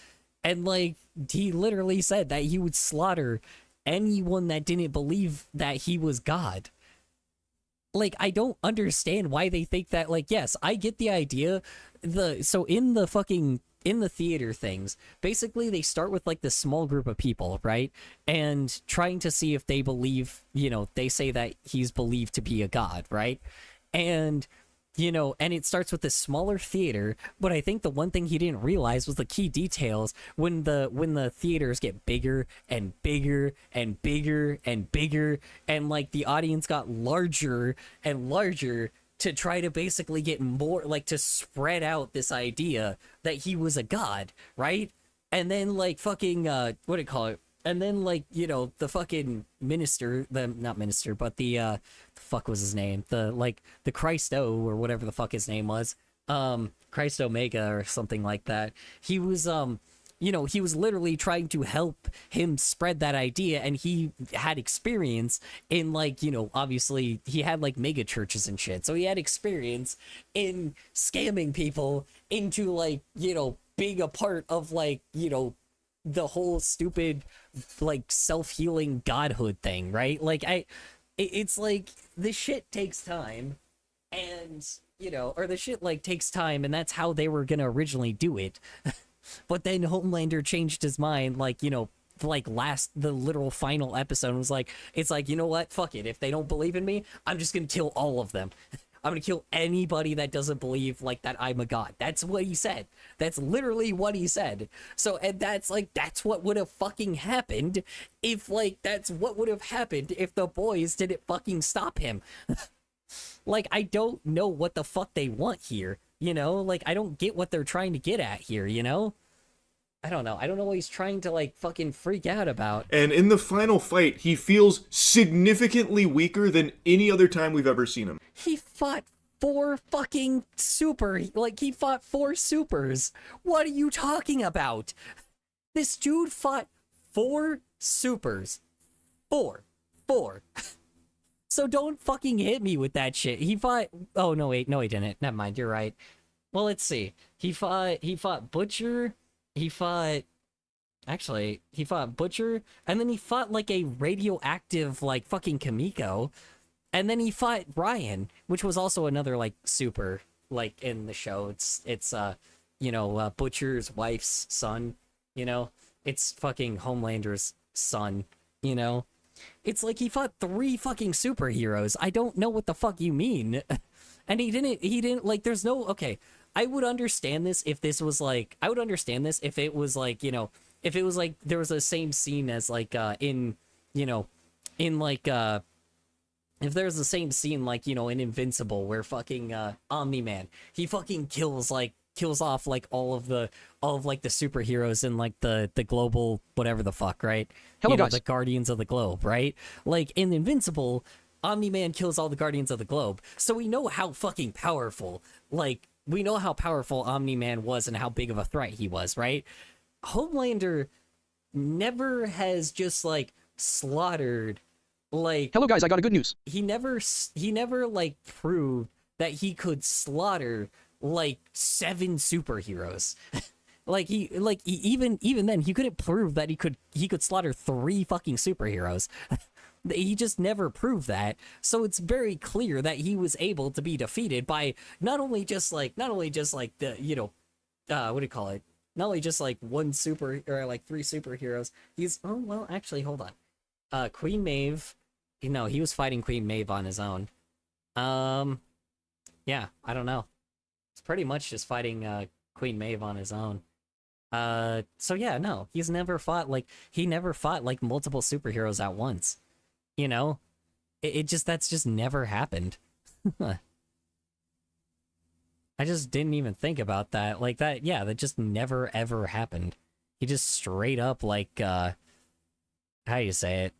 And like he literally said that he would slaughter anyone that didn't believe that he was God. Like I don't understand why they think that. Like, yes, I get the idea. So in the theater things, basically they start with like this small group of people, right? And trying to see if they believe, you know, they say that he's believed to be a god, right? And you know, and it starts with this smaller theater, but I think the one thing he didn't realize was the key details when the theaters get bigger and bigger and bigger and bigger, and like the audience got larger and larger to try to basically get more, like to spread out this idea that he was a god, right? And then like fucking what do you call it? And then like, you know, the fucking minister, not minister, but the fuck was his name? The Christo or whatever the fuck his name was. Christ Omega or something like that. He was you know, he was literally trying to help him spread that idea, and he had experience in like, you know, obviously he had like mega churches and shit. So he had experience in scamming people into like, you know, being a part of like, you know, the whole stupid like self-healing godhood thing, right? Like it's like this shit takes time, and you know, or the shit like takes time, and that's how they were gonna originally do it. But then Homelander changed his mind, like, you know, like the literal final episode was like, it's like, you know what, fuck it, if they don't believe in me, I'm just gonna kill all of them. I'm gonna kill anybody that doesn't believe like that I'm a god. That's what he said. That's literally what he said. So, and that's like, that's what would have fucking happened if like, that's what would have happened if the boys didn't fucking stop him. Like, I don't know what the fuck they want here, you know? Like, I don't get what they're trying to get at here, you know? I don't know. I don't know what he's trying to like fucking freak out about. And in the final fight, he feels significantly weaker than any other time we've ever seen him. He fought four fucking he fought four supers. What are you talking about? This dude fought four supers. Four. So don't fucking hit me with that shit. He fought, oh no wait, no he didn't. Never mind, you're right. Well, let's see. He fought Butcher. He fought Butcher, and then he fought like a radioactive like fucking Kamiko, and then he fought Ryan, which was also another like super like in the show. It's you know, Butcher's wife's son, you know, it's fucking Homelander's son, you know. It's like he fought three fucking superheroes. I don't know what the fuck you mean. And he didn't like, there's no, okay, I would understand this if this was like, I would understand this if it was like, you know, if it was like, there was the same scene as like, in, you know, in like, if there's the same scene like, you know, in Invincible where fucking, Omni-Man, he fucking kills off like all of like the superheroes in like the global whatever the fuck, right? Hello, you know, guys. the Guardians of the Globe, right? Like in Invincible, Omni-Man kills all the Guardians of the Globe. So we know how fucking powerful, like, we know how powerful Omni-Man was and how big of a threat he was, right? Homelander never has just like slaughtered, like, Hello guys, I got a good news. he never like proved that he could slaughter like 7 superheroes. Even then he couldn't prove that he could slaughter 3 fucking superheroes. He just never proved that. So it's very clear that he was able to be defeated by not only just like the, you know, what do you call it? not only just like one super or like three superheroes. He's oh well, actually, hold on. Queen Maeve, he was fighting Queen Maeve on his own. Yeah, I don't know. It's pretty much just fighting Queen Maeve on his own. So yeah, no, he never fought like multiple superheroes at once. You know, that's just never happened. I just didn't even think about that. Like that, yeah, that just never ever happened. He just straight up like how do you say it?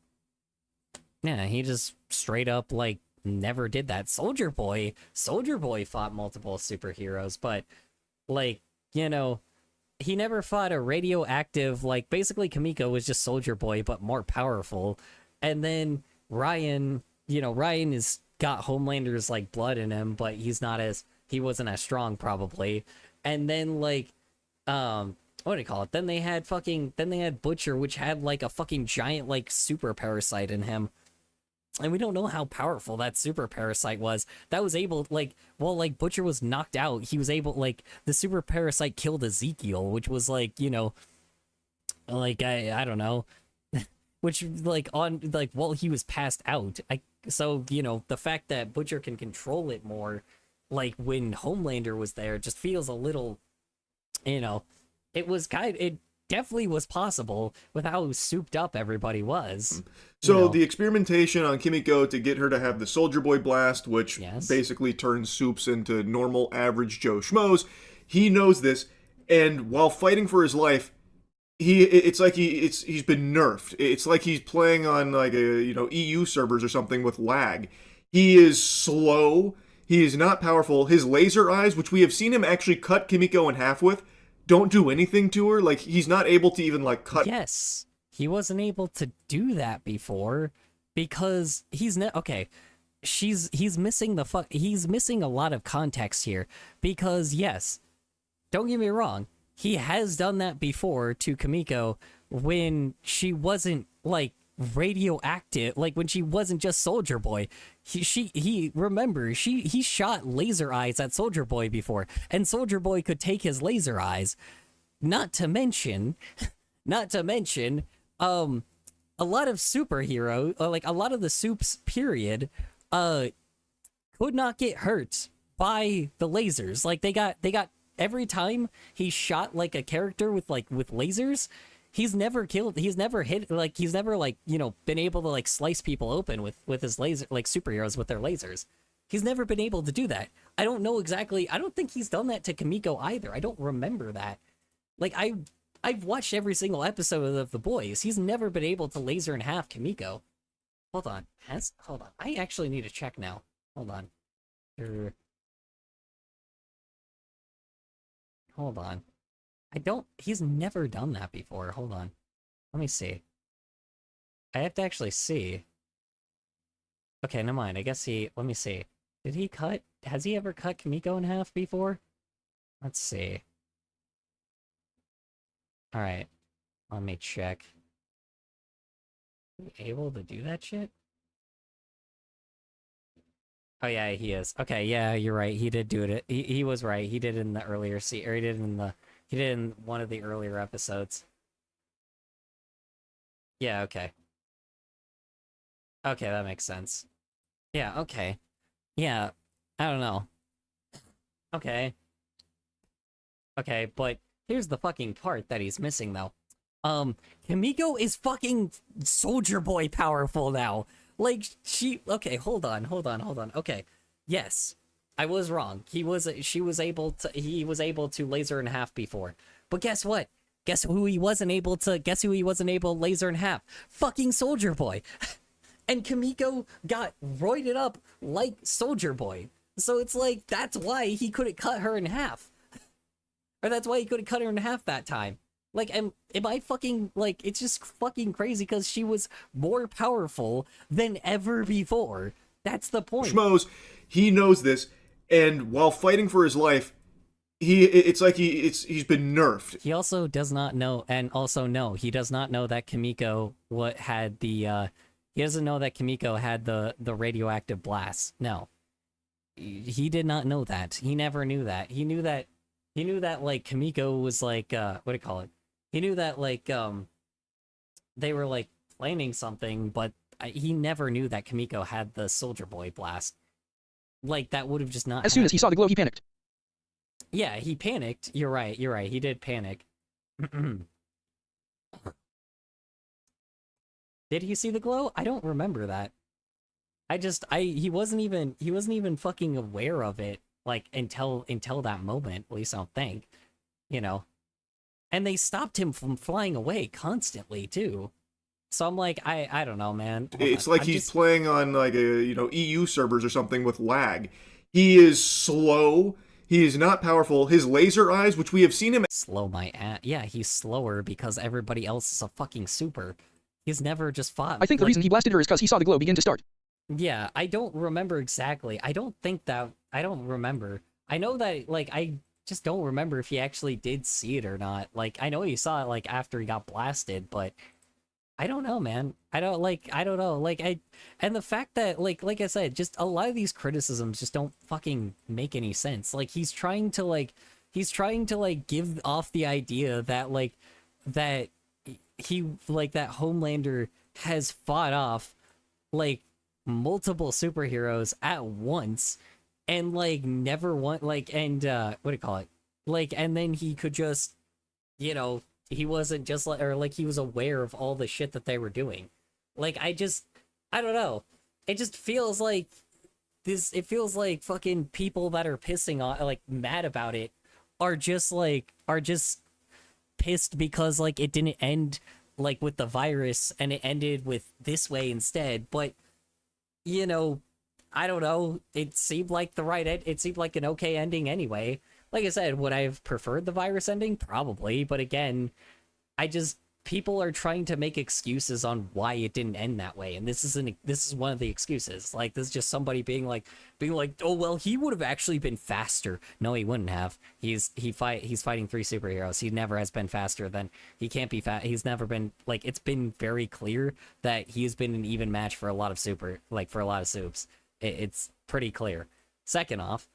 Yeah, he just straight up like never did that. Soldier Boy fought multiple superheroes, but like, he never fought a radioactive, like basically Kamiko was just Soldier Boy but more powerful. And then Ryan is got Homelander's like blood in him, but he wasn't as strong probably. And then like what do you call it? Then they had Butcher, which had like a fucking giant like super parasite in him. And we don't know how powerful that super parasite was. That was able, like, like Butcher was knocked out. He was able, like, the super parasite killed Ezekiel, which was like, like I don't know, which like while he was passed out. So the fact that Butcher can control it more, like when Homelander was there, just feels a little, it definitely was possible with how souped up everybody was. So the experimentation on Kimiko to get her to have the Soldier Boy blast, which basically turns Soups into normal average Joe Schmoes, he knows this, and while fighting for his life, he's been nerfed. It's like he's playing on like a EU servers or something with lag. He is slow. He is not powerful. His laser eyes, which we have seen him actually cut Kimiko in half with, don't do anything to her. Like, he's not able to even like cut. Yes, he wasn't able to do that before because he's okay. He's missing he's missing a lot of context here because yes, don't get me wrong, he has done that before to Kamiko when she wasn't like radioactive, like when she wasn't just Soldier Boy. He shot laser eyes at Soldier Boy before, and Soldier Boy could take his laser eyes. Not to mention, a lot of superhero, like a lot of the Soups period, could not get hurt by the lasers. Like they got every time he shot like a character with lasers, he's never hit, like he's never like, been able to like slice people open with his laser, like superheroes with their lasers. He's never been able to do that. I don't know exactly. I don't think he's done that to Kamiko either. I don't remember that. Like I've watched every single episode of The Boys. He's never been able to laser in half Kamiko. Hold on. I actually need to check now. Hold on. Hold on. He's never done that before. Hold on. Let me see. I have to actually see. Okay, never mind. I guess let me see. Has he ever cut Kamiko in half before? Let's see. Alright. Let me check. Is he able to do that shit? Oh yeah, he is. Okay, yeah, you're right. He did do it. He was right. He did it in the earlier or he did it in one of the earlier episodes. Yeah, okay. Okay, that makes sense. Yeah, okay. Yeah, I don't know. Okay. Okay, but here's the fucking part that he's missing, though. Kamiko is fucking Soldier Boy powerful now. Like, okay, hold on. Okay, yes, I was wrong. He was able to laser in half before. But guess what? Guess who he wasn't able to laser in half? Fucking Soldier Boy. And Kamiko got roided up like Soldier Boy. So it's like, that's why he couldn't cut her in half. Or that's why he couldn't cut her in half that time. Like, am I fucking, like, it's just fucking crazy because she was more powerful than ever before. That's the point. Schmoes, he knows this, and while fighting for his life, he's been nerfed. He also does not know, and also no, he does not know that Kamiko he doesn't know that Kamiko had the radioactive blast. No. He did not know that. He never knew that. He knew he knew that like Kamiko was like what do you call it? He knew that like they were like planning something, but he never knew that Kamiko had the Soldier Boy blast. Like that would have just not. As soon as he saw the glow, he panicked. Yeah, he panicked. You're right. You're right. He did panic. Did he see the glow? I don't remember that. He wasn't even fucking aware of it like until that moment. At least I don't think. You know. And they stopped him from flying away constantly too. So I'm like, I don't know, man. It's like he's playing on like a EU servers or something with lag. He is slow. He is not powerful. His laser eyes, which we have seen him slow my ass. Yeah, he's slower because everybody else is a fucking super. He's never just fought. I think the reason he blasted her is because he saw the glow begin to start. Yeah, I don't remember exactly. I don't remember. I know that like I just don't remember if he actually did see it or not. Like I know he saw it like after he got blasted, but I don't know, man. I don't know. And the fact that like I said, just a lot of these criticisms just don't fucking make any sense. Like he's trying to give off the idea that that Homelander has fought off like multiple superheroes at once and like never want what do you call it? Like and then he could just he wasn't just he was aware of all the shit that they were doing. Like I don't know. It just feels like it feels like fucking people that are pissing on like mad about it are just pissed because like it didn't end like with the virus and it ended with this way instead. But I don't know. It seemed like it seemed like an okay ending anyway. Like I said, would I have preferred the virus ending? Probably, but again, people are trying to make excuses on why it didn't end that way, and this is one of the excuses. Like this is just somebody being like, oh well, he would have actually been faster. No, he wouldn't have. He's fighting 3 superheroes. He never has been faster than he can't be fast. He's never been like it's been very clear that he has been an even match for a lot of soups. It's pretty clear. Second off,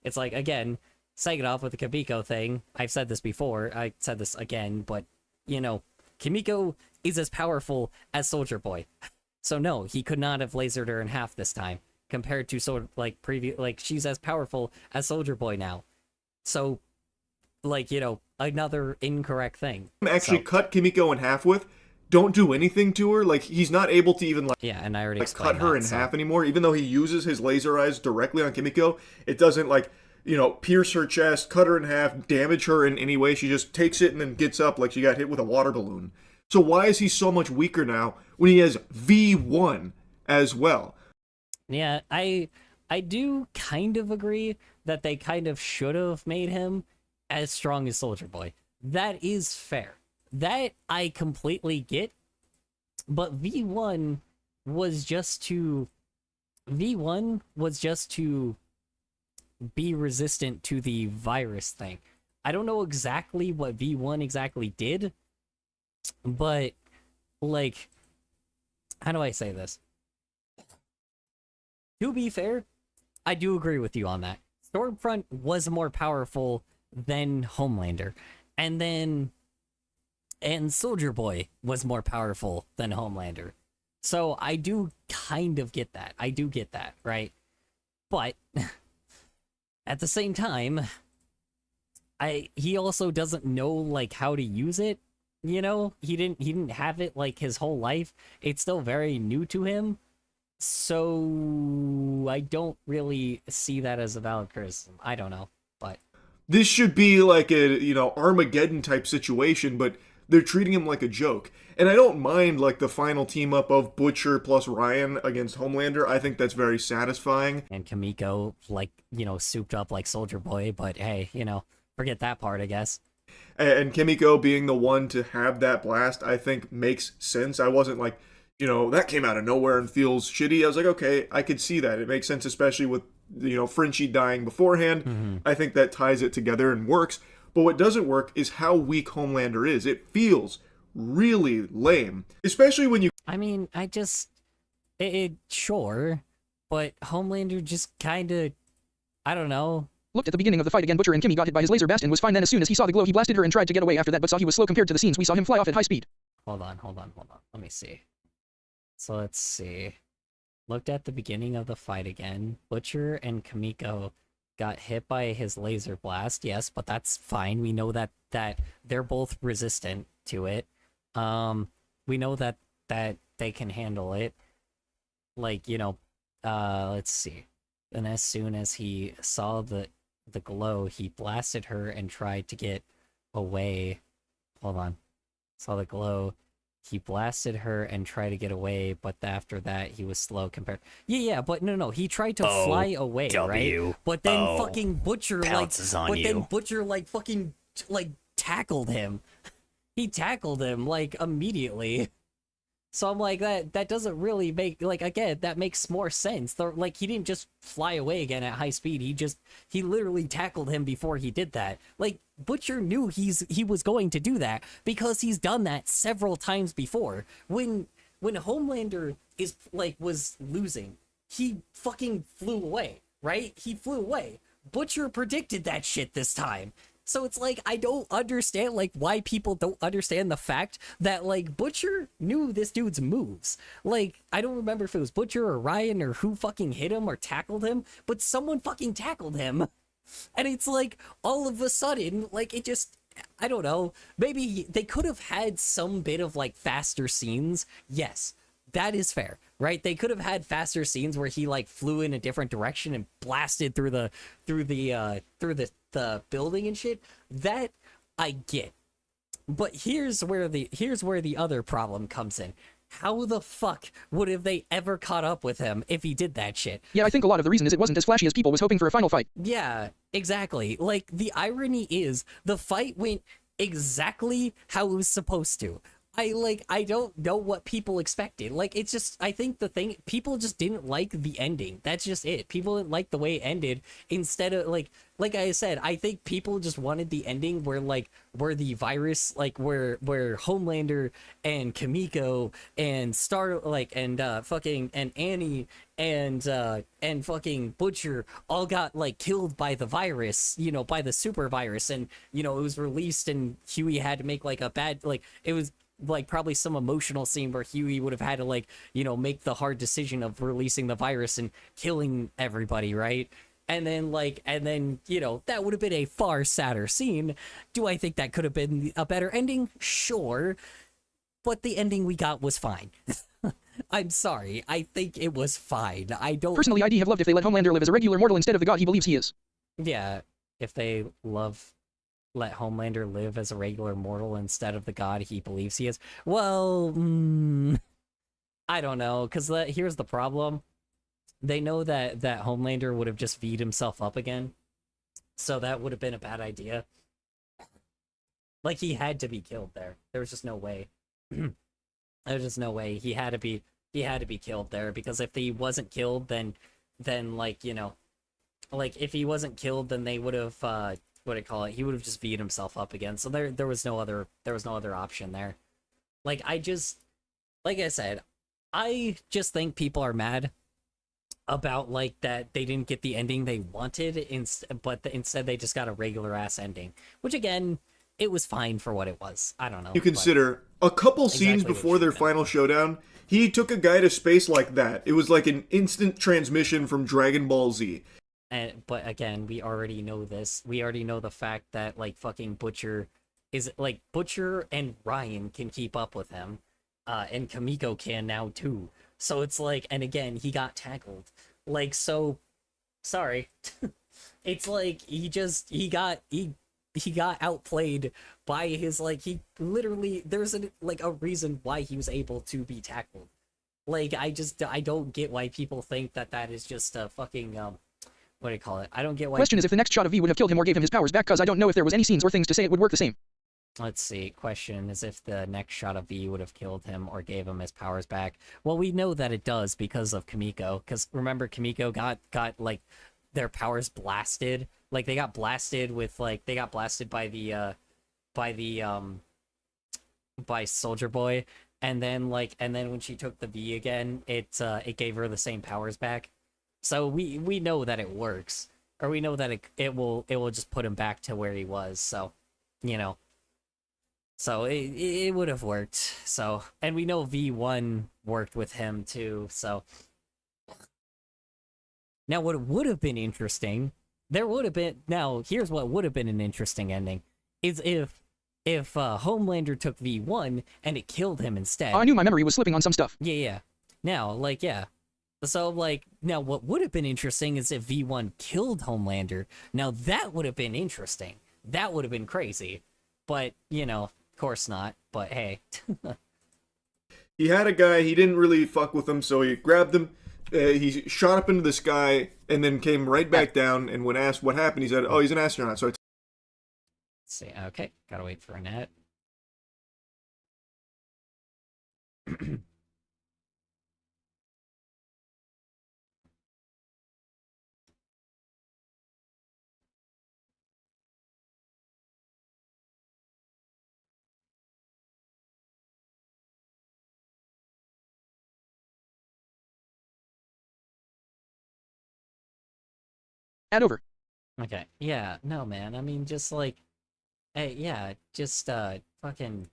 it's like again. Second off with the Kamiko thing, I've said this before, I said this again, but, Kamiko is as powerful as Soldier Boy. So no, he could not have lasered her in half this time, compared to she's as powerful as Soldier Boy now. So, another incorrect thing. Actually cut Kimiko in half with, don't do anything to her, like, he's not able to even, yeah, and I already cut her in half anymore, even though he uses his laser eyes directly on Kimiko, it doesn't, pierce her chest, cut her in half, damage her in any way. She just takes it and then gets up like she got hit with a water balloon. So why is he so much weaker now when he has V1 as well? Yeah, I do kind of agree that they kind of should have made him as strong as Soldier Boy. That is fair. That I completely get. But V1 was just to be resistant to the virus thing. I don't know exactly what V1 exactly did, but how do I say this? To be fair, I do agree with you on that. Stormfront was more powerful than Homelander, and Soldier Boy was more powerful than Homelander. So I do kind of get that. I do get that, right? But at the same time, he also doesn't know how to use it. He didn't have it his whole life. It's still very new to him. So I don't really see that as a valid criticism. I don't know, but this should be like a Armageddon type situation, but they're treating him like a joke. And I don't mind the final team up of Butcher plus Ryan against Homelander. I think that's very satisfying. And Kamiko souped up like Soldier Boy, but hey, forget that part, I guess. And Kimiko being the one to have that blast, I think makes sense. I wasn't that came out of nowhere and feels shitty. I was like, okay, I could see that. It makes sense, especially with, Frenchie dying beforehand. Mm-hmm. I think that ties it together and works. But what doesn't work is how weak Homelander is. It feels really lame. Especially when you... I mean, sure, but Homelander just kind of... I don't know. Looked at the beginning of the fight again. Butcher and Kimmy got hit by his laser best and was fine. Then as soon as he saw the glow, he blasted her and tried to get away after that, but saw he was slow compared to the scenes. We saw him fly off at high speed. Hold on. Let me see. So let's see. Looked at the beginning of the fight again. Butcher and Kamiko got hit by his laser blast. Yes, but that's fine. We know that they're both resistant to it. We know that they can handle it. Like, you know, let's see. And as soon as he saw the glow, he blasted her and tried to get away. Hold on. Saw the glow. He blasted her and tried to get away, but after that, he was slow compared. Yeah, but no. He tried to fly away, right? But then fucking Butcher, then Butcher, fucking, tackled him. He tackled him, immediately. So I'm like, that doesn't really make, again, that makes more sense. He didn't just fly away again at high speed. He literally tackled him before he did that. Butcher knew he was going to do that because he's done that several times before. When Homelander was losing, he fucking flew away, right? He flew away. Butcher predicted that shit this time. So it's I don't understand why people don't understand the fact that Butcher knew this dude's moves. I don't remember if it was Butcher or Ryan or who fucking hit him or tackled him, but someone fucking tackled him. And it's all of a sudden, it just, I don't know, maybe they could have had some bit of faster scenes. Yes, that is fair, right? They could have had faster scenes where he flew in a different direction and blasted through the building and shit. That I get. But here's where the other problem comes in. How the fuck would have they ever caught up with him if he did that shit? Yeah, I think a lot of the reason is it wasn't as flashy as people was hoping for a final fight. Yeah, exactly. The irony is the fight went exactly how it was supposed to. I don't know what people expected. It's just, I think the thing, people just didn't like the ending. That's just it. People didn't like the way it ended. Instead of, like I said, I think people just wanted the ending where the virus, where Homelander and Kamiko and and Annie and fucking Butcher all got killed by the virus, by the super virus, and it was released and Huey had to make a bad, it was probably some emotional scene where Huey would have had to make the hard decision of releasing the virus and killing everybody, right? And then that would have been a far sadder scene. Do I think that could have been a better ending? Sure. But the ending we got was fine. I'm sorry. I think it was fine. I don't... Personally, I'd have loved if they let Homelander live as a regular mortal instead of the god he believes he is. Yeah, if they let Homelander live as a regular mortal instead of the god he believes he is. Well, I don't know, because here's the problem. They know that Homelander would have just V'd himself up again, so that would have been a bad idea. He had to be killed there. There was just no way. There's just no way. He had to be killed there, because if he wasn't killed, then if he wasn't killed, then they would have he would have just V'd himself up again. So there was no other option there. I said, I just think people are mad about that they didn't get the ending they wanted, but instead they just got a regular ass ending, which again, it was fine for what it was. I don't know. You consider a couple scenes before their final showdown, he took a guy to space like that. It was like an instant transmission from Dragon Ball Z. But again, we already know this. We already know the fact that fucking Butcher is Butcher and Ryan can keep up with him, and Kamiko can now too. So it's and again, he got tackled. So sorry. It's he got outplayed by his he literally, there's a reason why he was able to be tackled. I don't get why people think that is just a fucking what do you call it? I don't get why. Question is if the next shot of V would have killed him or gave him his powers back, cause I don't know if there was any scenes or things to say it would work the same. Let's see. Question is if the next shot of V would have killed him or gave him his powers back. Well, we know that it does because of Kamiko. Because remember, Kamiko got their powers blasted. They got blasted with they got blasted by Soldier Boy, and then when she took the V again, it gave her the same powers back. So we know that it works. or we know that it will just put him back to where he was. So, you know, so it would have worked. So, and we know V1 worked with him too. So now, what would have been interesting, there would have been. Now, here's what would have been an interesting ending: is if Homelander took V1 and it killed him instead. I knew my memory was slipping on some stuff. Yeah. Now, like, yeah. So, like, now what would have been interesting is if V1 killed Homelander. Now, that would have been interesting. That would have been crazy. But, you know, of course not. But hey. He had a guy, he didn't really fuck with him, so he grabbed him, he shot up into the sky, and then came right back down, and when asked what happened, he said, oh, he's an astronaut, so I Let's see. Okay, gotta wait for a net. Add over. Okay. Yeah, no, man. I mean, just like, hey, yeah, just, fucking,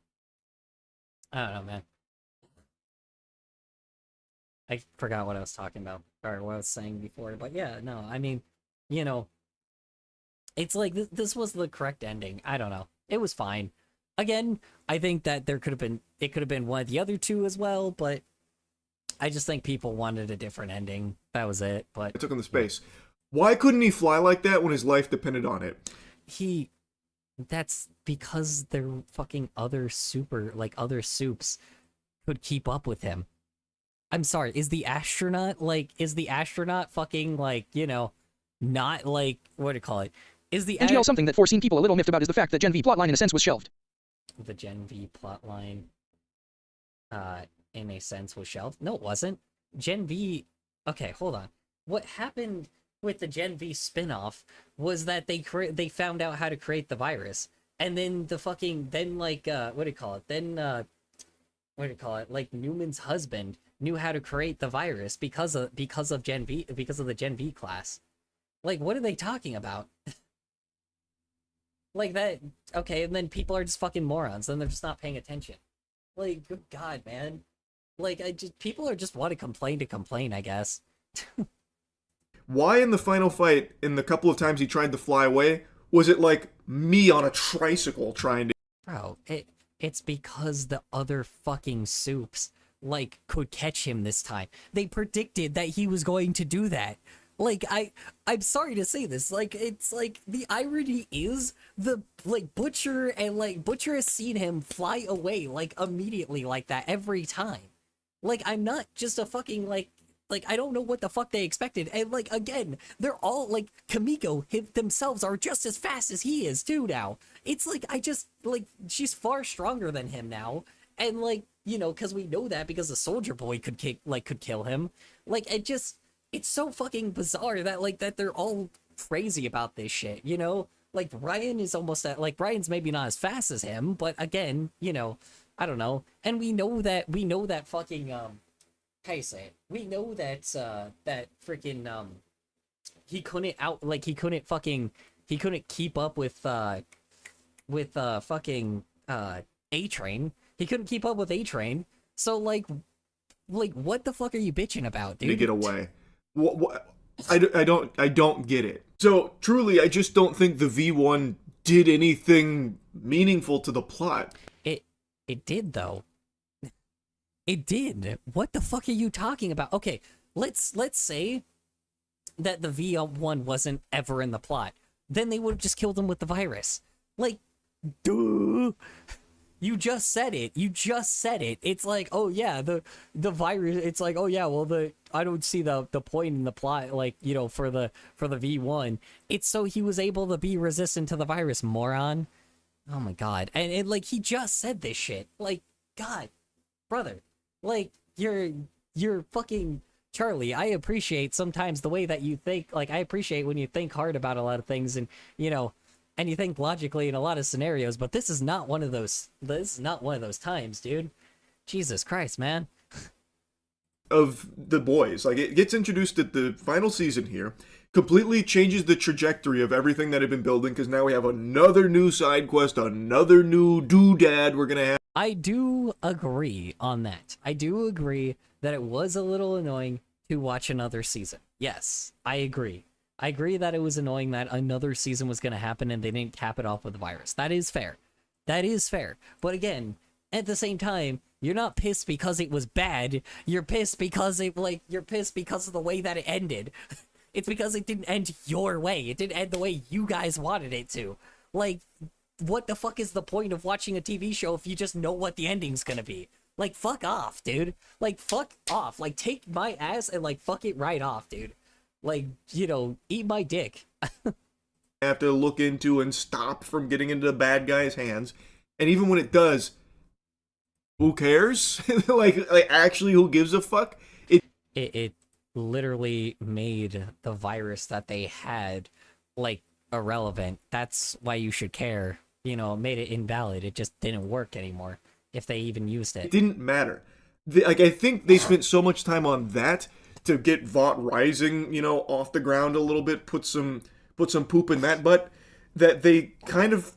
I don't know, man. I forgot what I was talking about, or what I was saying before, but yeah, no, I mean, you know, it's like, this was the correct ending. I don't know. It was fine. Again, I think that it could have been one of the other two as well, but I just think people wanted a different ending. That was it, but took him to space. Why couldn't he fly like that when his life depended on it? That's because their fucking other soups could keep up with him. I'm sorry, is the astronaut fucking, like, you know, not like, what do you call it? Is the NGL something that foreseen people a little miffed about is the fact that Gen V plotline in a sense was shelved. The Gen V plotline, in a sense, was shelved? No, it wasn't. Gen V, okay, hold on. What happened with the Gen V spinoff was that they found out how to create the virus, and then what do you call it? Like, Newman's husband knew how to create the virus because of Gen V, because of the Gen V class. Like, what are they talking about? Like that, okay, and then people are just fucking morons, then they're just not paying attention. Like, good God, man. Like, people are just want to complain, I guess. Why in the final fight, in the couple of times he tried to fly away, was it like me on a tricycle trying to... Bro, it's because the other fucking soups, like, could catch him this time. They predicted that he was going to do that. Like, I'm sorry to say this, like, it's like, the irony is, Butcher has seen him fly away, like, immediately like that every time. Like, I'm not just a fucking, like, I don't know what the fuck they expected. And, like, again, they're all, like, Kamiko themselves are just as fast as he is, too, now. It's like, she's far stronger than him now. And, like, you know, because we know that because the Soldier Boy could kill him. Like, it's so fucking bizarre that they're all crazy about this shit, you know? Like, Ryan is almost Ryan's maybe not as fast as him, but again, you know, I don't know. And we know that fucking, how you say it? We know that, that freaking, he couldn't keep up with fucking, A-Train. He couldn't keep up with A-Train. So, like, what the fuck are you bitching about, dude? To get away. What? I don't get it. So, truly, I just don't think the V1 did anything meaningful to the plot. It did, though. It did. What the fuck are you talking about? Okay, let's say that the V1 wasn't ever in the plot. Then they would have just killed him with the virus. Like, duh. You just said it. It's like, oh yeah, the virus. It's like, oh yeah, well I don't see the point in the plot, like, you know, for the V1. It's so he was able to be resistant to the virus, moron. Oh my God. And like, he just said this shit. Like, God, brother, like, you're fucking Charlie. I appreciate sometimes the way that you think. Like, I appreciate when you think hard about a lot of things, and, you know, and you think logically in a lot of scenarios, but this is not one of those times, dude. Jesus Christ, man. of the boys. Like, it gets introduced at the final season here, completely changes the trajectory of everything that had been building, because now we have another new side quest, another new doodad we're gonna have. I do agree on that. I do agree that it was a little annoying to watch another season. Yes, I agree. I agree that it was annoying that another season was going to happen and they didn't cap it off with the virus. That is fair. That is fair. But again, at the same time, you're not pissed because it was bad. You're pissed because you're pissed because of the way that it ended. It's because it didn't end your way. It didn't end the way you guys wanted it to. Like, what the fuck is the point of watching a TV show if you just know what the ending's gonna be? Like, fuck off, dude. Like, fuck off. Like, take my ass and, like, fuck it right off, dude. Like, you know, eat my dick. Have to look into and stop from getting into the bad guy's hands. And even when it does, who cares? like actually, who gives a fuck? It literally made the virus that they had, like, irrelevant. That's why you should care. You know, it made it invalid. It just didn't work anymore if they even used it. It didn't matter. Like, I think they spent so much time on that to get Vought Rising, you know, off the ground a little bit, put some poop in that butt, that they kind of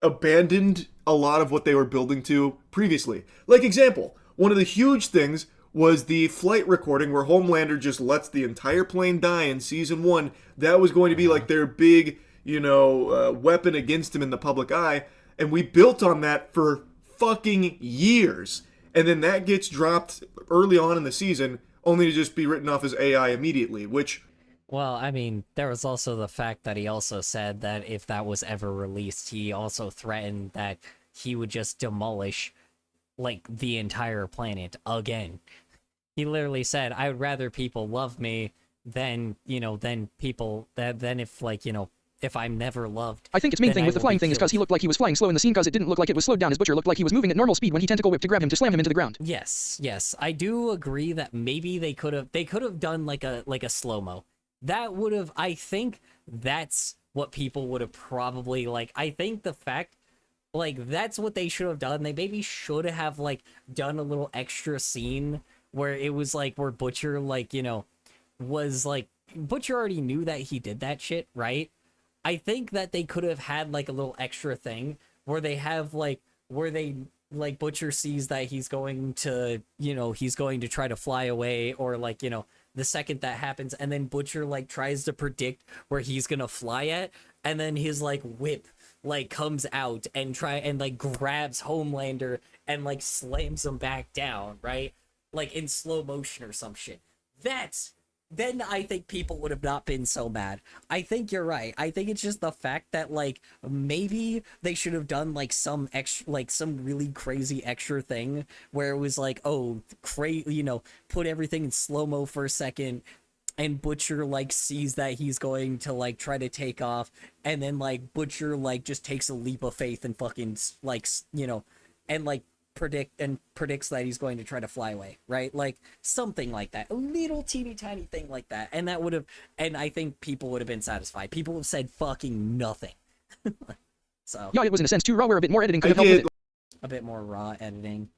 abandoned a lot of what they were building to previously. Like, example, one of the huge things was the flight recording where Homelander just lets the entire plane die in season 1. That was going to be like their big, you know, weapon against him in the public eye, and we built on that for fucking years. And then that gets dropped early on in the season, only to just be written off as AI immediately, which... Well, I mean, there was also the fact that he also said that if that was ever released, he also threatened that he would just demolish, like, the entire planet again. He literally said, I would rather people love me than, you know, than if, like, you know, if I'm never loved. I think its main then thing I with the will flying be thing is because killed. he looked like he was flying slow in the scene because it didn't look like it was slowed down. His Butcher looked like he was moving at normal speed when he tentacle whipped to grab him to slam him into the ground. Yes, I do agree that maybe they could have done like a slow-mo. That would have, I think that's what people would have probably, like, I think the fact, like, that's what they should have done. They maybe should have, like, done a little extra scene where it was like, where Butcher, like, you know, was like, Butcher already knew that he did that shit, right? I think that they could have had, like, a little extra thing where they have, like, where they, like, Butcher sees that he's going to, you know, he's going to try to fly away, or, like, you know, the second that happens, and then Butcher, like, tries to predict where he's gonna fly at, and then his, like, whip, like, comes out and like, grabs Homelander and, like, slams him back down, right? Like, in slow motion or some shit. Then I think people would have not been so mad. I think you're right. I think it's just the fact that, like, maybe they should have done, like, some extra, like, some really crazy extra thing where it was like, oh, you know, put everything in slow-mo for a second, and Butcher, like, sees that he's going to, like, try to take off, and then, like, Butcher, like, just takes a leap of faith and fucking, like, you know, and, like, predicts that he's going to try to fly away, right? Like, something like that, a little teeny tiny thing like that, and that would have, and I think people would have been satisfied. People have said fucking nothing. So Yeah, it was in a sense too raw where a bit more editing could have helped with it. a bit more raw editing,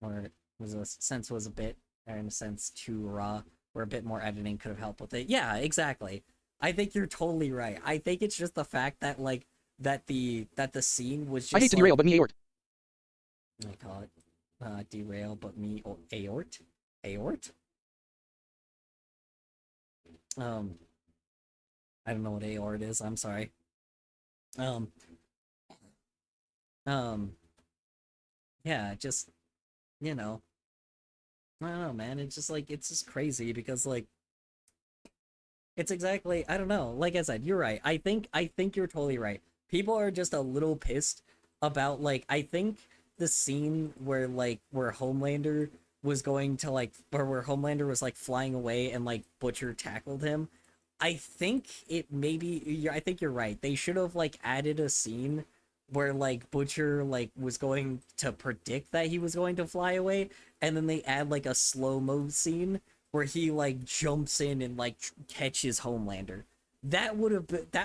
or was a sense was a bit, or in a sense too raw, where a bit more editing could have helped with it. Yeah, exactly. I think you're totally right. I think it's just the fact that, like, that the scene was just, I hate to like, derail, but me aort. I call it derail, but me or aort. I don't know what aort is. I'm sorry. Yeah, just, you know, I don't know, man. It's just like, it's just crazy because, like, it's exactly, I don't know. Like I said, you're right. I think you're totally right. People are just a little pissed about, like, I think the scene where, like, where Homelander was going to, like, or where Homelander was, like, flying away and, like, Butcher tackled him. I think I think you're right. They should have, like, added a scene where, like, Butcher, like, was going to predict that he was going to fly away, and then they add, like, a slow-mo scene where he, like, jumps in and, like, catches Homelander. That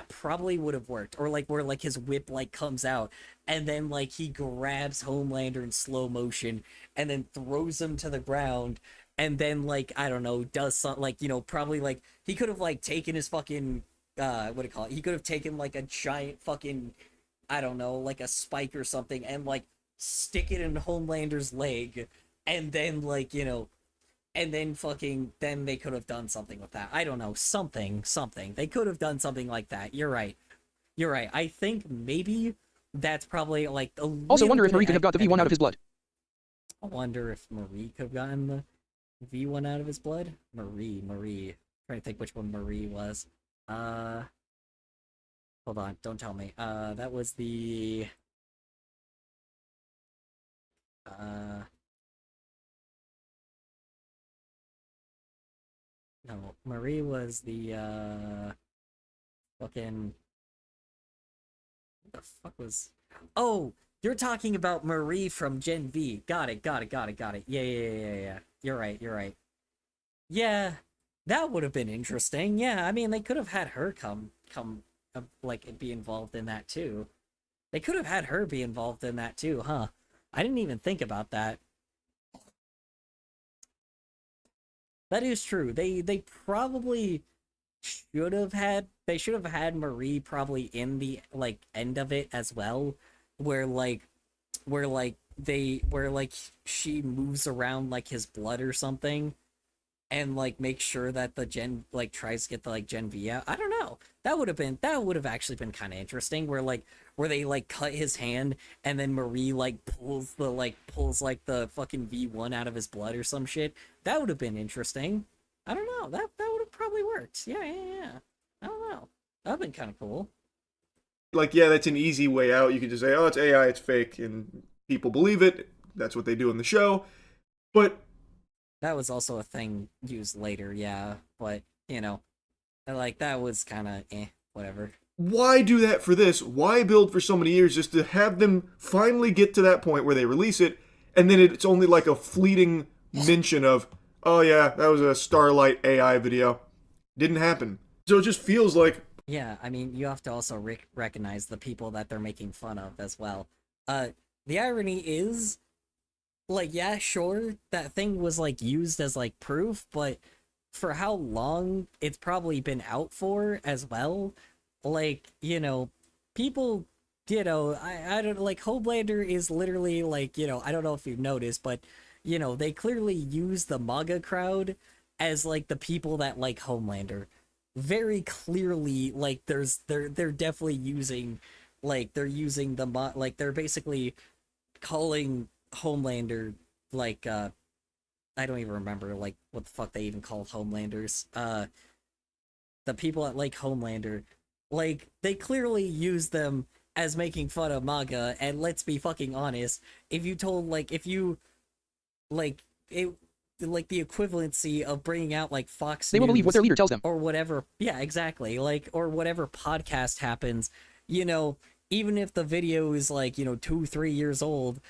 probably would have worked. Or, like, where, like, his whip, like, comes out, and then, like, he grabs Homelander in slow motion, and then throws him to the ground, and then like I don't know, does something like, you know, probably like he could have like taken his fucking what do you call it? He could have taken like a giant fucking, I don't know, like a spike or something, and like stick it in Homelander's leg, and then like, you know, and then fucking then they could have done something with that. I don't know, something. They could have done something like that. You're right. I think maybe that's probably like a Also little wonder if bit Marie could have got the V1 out of his blood. I wonder if Marie could have gotten the V1 out of his blood. Marie. Trying to think which one Marie was. Hold on, don't tell me. That was the no, Marie was the fucking what the fuck was Oh, you're talking about Marie from Gen V. Got it. Yeah. You're right. Yeah, that would have been interesting. Yeah, I mean, they could have had her come, like, be involved in that too. They could have had her be involved in that too, huh? I didn't even think about that. That is true. They probably should have had Marie probably in the like end of it as well, where she moves around like his blood or something, and like make sure that the Gen like tries to get the like Gen V out. I don't know. That would have actually been kind of interesting, where they like cut his hand and then Marie like pulls the fucking V1 out of his blood or some shit. That would have been interesting. I don't know. That would have probably worked. Yeah. I don't know. That'd been kind of cool. Like, yeah, that's an easy way out. You could just say, oh, it's AI, it's fake, and people believe it. That's what they do in the show. But that was also a thing used later, yeah. But, you know, like, that was kind of whatever. Why do that for this? Why build for so many years just to have them finally get to that point where they release it, and then it's only like a fleeting mention of, oh yeah, that was a Starlight AI video. Didn't happen. So it just feels like... Yeah, I mean, you have to also recognize the people that they're making fun of as well. The irony is, like, yeah, sure, that thing was, like, used as, like, proof, but for how long it's probably been out for as well, like, you know, people, you know, I don't, like, Homelander is literally, like, you know, I don't know if you've noticed, but, you know, they clearly use the MAGA crowd as, like, the people that like Homelander. Very clearly, like, they're definitely using, like, they're basically calling Homelander, like, I don't even remember, like, what the fuck they even called Homelanders. The people that like Homelander, like, they clearly use them as making fun of MAGA, and let's be fucking honest, if you, like, it, like, the equivalency of bringing out, like, Fox They will believe what their leader tells them. or whatever, yeah, exactly, like, or whatever podcast happens, you know, even if the video is, like, you know, 2-3 years old,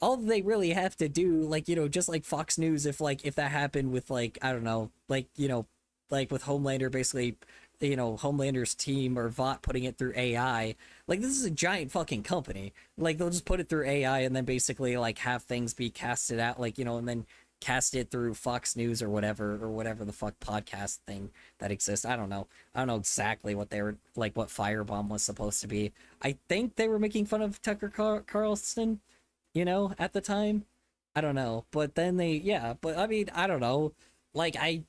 all they really have to do, like, you know, just like Fox News, if that happened with, like, I don't know, like, you know, like with Homelander, basically, you know, Homelander's team or Vought putting it through AI, like, this is a giant fucking company, like, they'll just put it through AI and then basically, like, have things be casted out, like, you know, and then cast it through Fox News or whatever the fuck podcast thing that exists. I don't know exactly what they were, like, what Firebomb was supposed to be. I think they were making fun of Tucker Carlson, you know, at the time. I don't know, but then but I mean, I don't know, like, I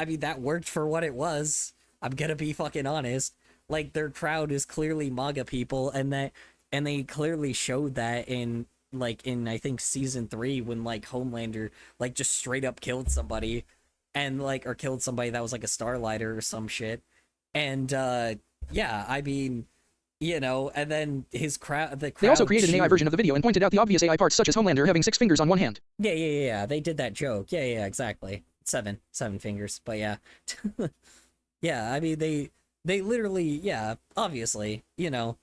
mean, that worked for what it was. I'm gonna be fucking honest, like, their crowd is clearly MAGA people, and they clearly showed that in I think season 3, when, like, Homelander, like, just straight up killed somebody, and, like, or killed somebody that was, like, a Starlighter or some shit, and yeah, I mean, you know, and then the crowd. They also created an AI version of the video and pointed out the obvious AI parts, such as Homelander having 6 fingers on one hand. Yeah. They did that joke. Yeah, exactly. 7 fingers. But yeah, yeah. I mean, they literally, yeah. Obviously, you know,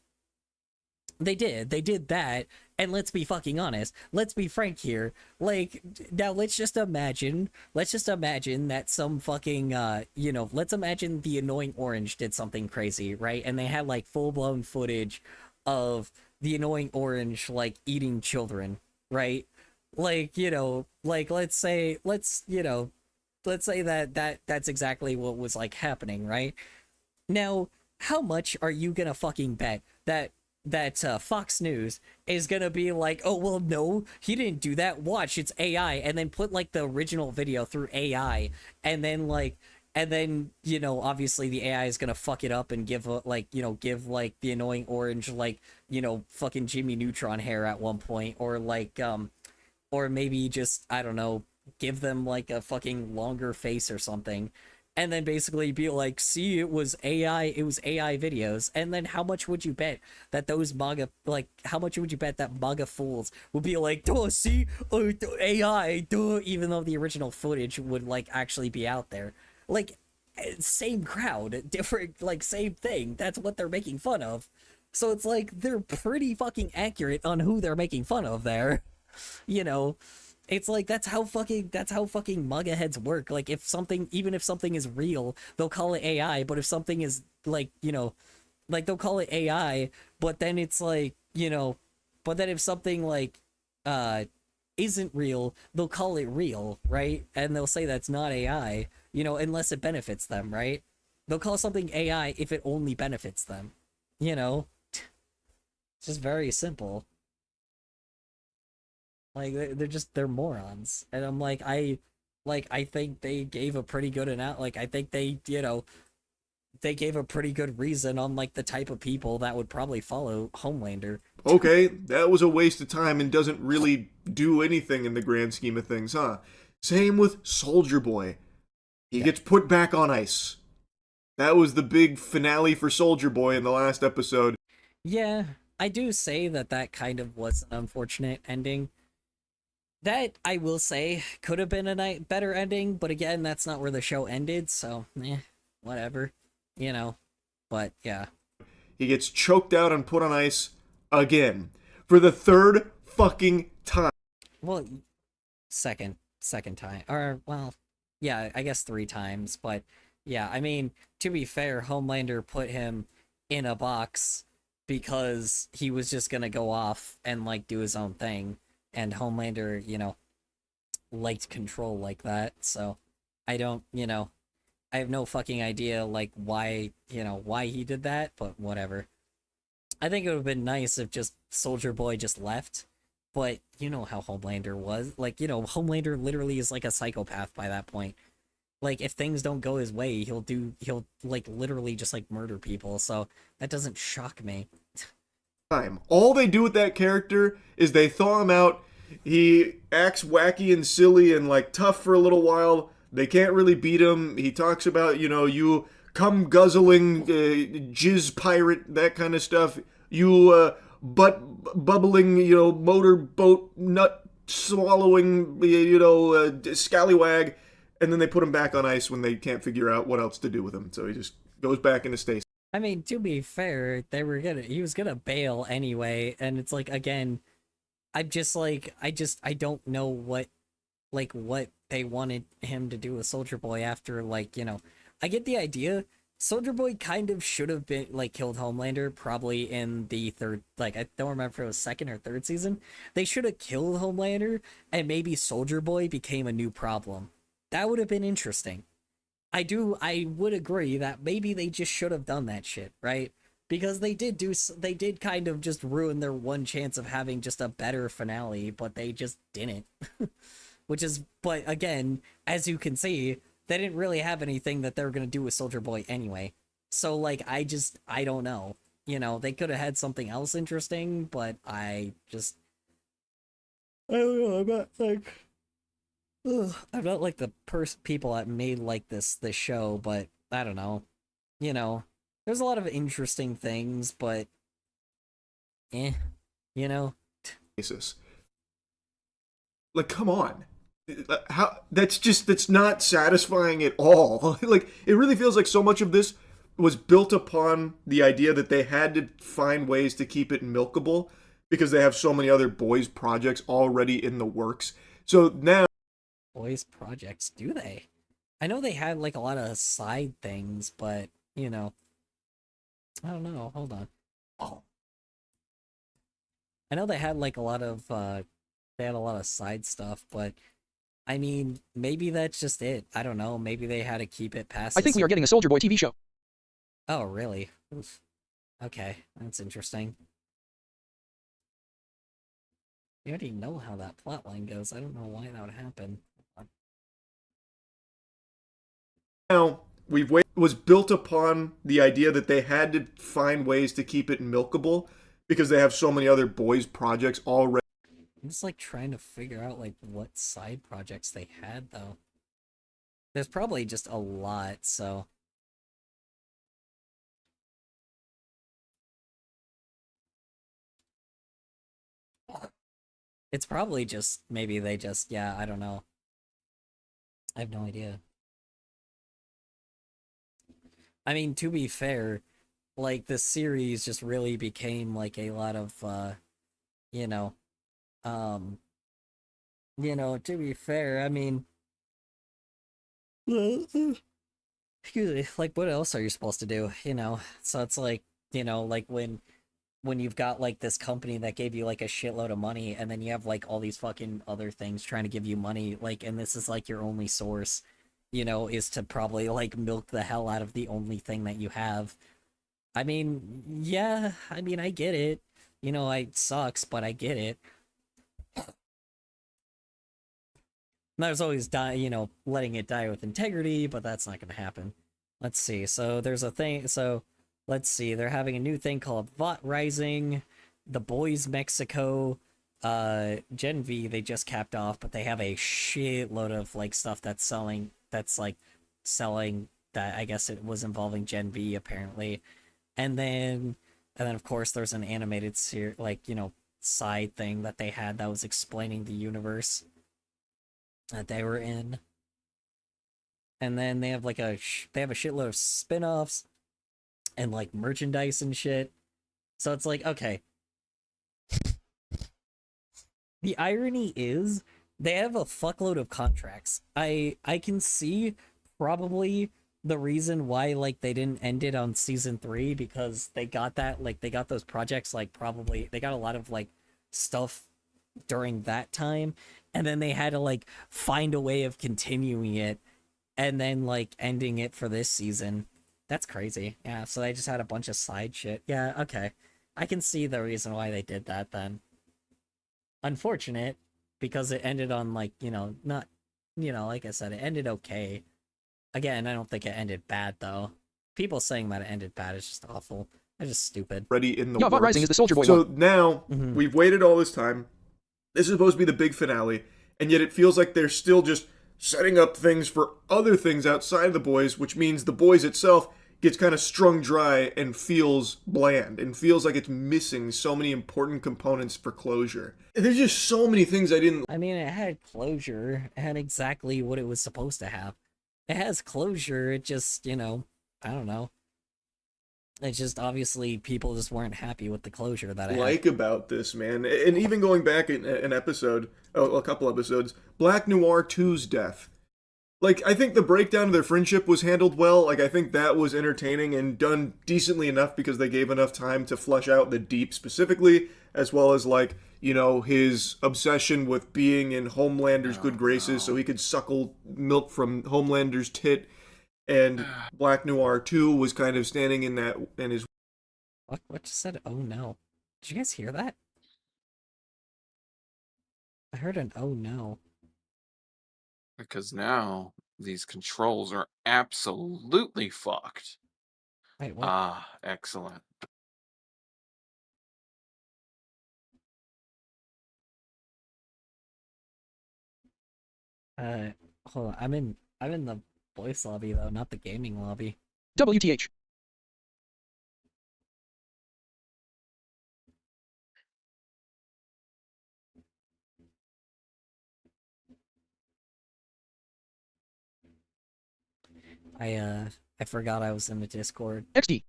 they did that. And let's be fucking honest. Let's be frank here. Like, now let's just imagine that some fucking, you know, let's imagine the Annoying Orange did something crazy, right? And they had, like, full-blown footage of the Annoying Orange, like, eating children, right? like, let's say that's exactly what was like happening, right? Now, how much are you gonna fucking bet that Fox News is gonna be like, oh well, no, he didn't do that. Watch, it's AI, and then put like the original video through AI, and then obviously the AI is gonna fuck it up and give give like the annoying orange fucking Jimmy Neutron hair at one point, or maybe just, I don't know, give them like a fucking longer face or something, and then basically be like, see, it was AI videos. And then how much would you bet that those MAGA, how much would you bet that MAGA fools would be like, duh, see, AI, duh, even though the original footage would like actually be out there? Like, same crowd, different, like, same thing. That's what they're making fun of. So it's like, they're pretty fucking accurate on who they're making fun of there. You know, it's like that's how fucking MAGA heads work. Like, even if something is real, they'll call it AI. But if something is they'll call it AI. But then it's like, but then if something isn't real, they'll call it real, right? And they'll say that's not AI, unless it benefits them, right? They'll call something AI if it only benefits them. It's just very simple. Like, they're morons. And I'm like, I think they gave a pretty good I think they gave a pretty good reason on like the type of people that would probably follow Homelander. Okay, that was a waste of time and doesn't really do anything in the grand scheme of things, huh? Same with Soldier Boy. He gets put back on ice. That was the big finale for Soldier Boy in the last episode. Yeah, I do say that kind of was an unfortunate ending. That, I will say, could have been a better ending, but again, that's not where the show ended, so, whatever, but yeah. He gets choked out and put on ice again for the third fucking time. Well, second time, or, well, yeah, I guess 3 times, but yeah, I mean, to be fair, Homelander put him in a box because he was just gonna go off and, like, do his own thing. And Homelander, liked control like that, so I don't, I have no fucking idea, like, why he did that, but whatever. I think it would have been nice if just Soldier Boy just left, but you know how Homelander was. Like, Homelander literally is like a psychopath by that point. Like, if things don't go his way, he'll like, literally just, like, murder people, so that doesn't shock me. All they do with that character is they thaw him out. He acts wacky and silly and like tough for a little while. They can't really beat him. He talks about, you cum guzzling jizz pirate, that kind of stuff. You butt bubbling, motorboat nut swallowing, scallywag. And then they put him back on ice when they can't figure out what else to do with him. So he just goes back into stasis. I mean, to be fair, he was gonna bail anyway, and it's like, again, I'm just like, I don't know what they wanted him to do with Soldier Boy after, I get the idea. Soldier Boy kind of should have been, killed Homelander, probably in the third, I don't remember if it was second or third season. They should have killed Homelander, and maybe Soldier Boy became a new problem. That would have been interesting. I would agree that maybe they just should have done that shit, right? Because they did kind of just ruin their one chance of having just a better finale, but they just didn't. But again, as you can see, they didn't really have anything that they were gonna do with Soldier Boy anyway. So, I don't know. They could have had something else interesting, but I don't know, I'm not ugh, I'm not like the people that made this show, but I don't know. There's a lot of interesting things, but you know. Like, come on. How that's not satisfying at all. Like, it really feels like so much of this was built upon the idea that they had to find ways to keep it milkable because they have so many other boys projects already in the works. So now Boys projects, do they? I know they had a lot of side things, but I don't know. Hold on. Oh, I know they had a lot of they had a lot of side stuff, but I mean, maybe that's just it. I don't know. Maybe they had to keep it past. I think we are getting a Soldier Boy TV show. Oh, really? Oof. Okay, that's interesting. You already know how that plotline goes. I don't know why that would happen. Now, was built upon the idea that they had to find ways to keep it milkable because they have so many other boys projects already. I'm just like trying to figure out like what side projects they had though. There's probably just a lot, so it's probably just maybe they just yeah, I don't know. I have no idea. I mean, to be fair, like the series just really became like a lot of you know, um to be fair, I mean excuse me, like what else are you supposed to do, you know? So it's like, like when you've got like this company that gave you like a shitload of money and then you have like all these fucking other things trying to give you money, like, and this is like your only source, is to probably like milk the hell out of the only thing that you have. I mean, yeah, I mean, I get it. It sucks, but I get it. There's always letting it die with integrity, but that's not gonna happen. Let's see. So there's a thing. So let's see. They're having a new thing called Vought Rising, The Boys Mexico, Gen V. They just capped off, but they have a shitload of like stuff that's selling. That's like selling. That I guess it was involving Gen V apparently, and then of course there's an animated side thing that they had that was explaining the universe that they were in. And then they have like they have a shitload of spin-offs and like merchandise and shit. So it's like, okay. The irony is they have a fuckload of contracts. I can see probably the reason why like they didn't end it on season 3 because they got those projects like probably they got a lot of like stuff during that time, and then they had to like find a way of continuing it and then like ending it for this season. That's crazy. Yeah, so they just had a bunch of side shit. Yeah, okay. I can see the reason why they did that then. Unfortunate because it ended on like, not like I said, it ended okay. Again, I don't think it ended bad though. People saying that it ended bad is just awful. It's just stupid. Ready in the Yeah, Vought works. Rising is the Soldier Boy So one. now we've waited all this time. This is supposed to be the big finale, and yet it feels like they're still just setting up things for other things outside of the boys, which means the boys itself gets kind of strung dry and feels bland and feels like it's missing so many important components for closure. There's just so many things I didn't. I mean, it had closure. It had exactly what it was supposed to have. It has closure. It just, I don't know. It's just obviously people just weren't happy with the closure that I had. About this, man. And even going back an episode, a couple episodes, Black Noir 2's death. Like, I think the breakdown of their friendship was handled well. Like, I think that was entertaining and done decently enough because they gave enough time to flesh out the Deep specifically, as well as, like, his obsession with being in Homelander's good graces so he could suckle milk from Homelander's tit. And Black Noir 2 was kind of standing in that, and his... What just said, oh no? Did you guys hear that? I heard an oh no. Because now these controls are absolutely fucked. Wait, what? Ah, excellent. Hold on. I'm in the voice lobby though, not the gaming lobby. WTH. I forgot I was in the Discord. XD.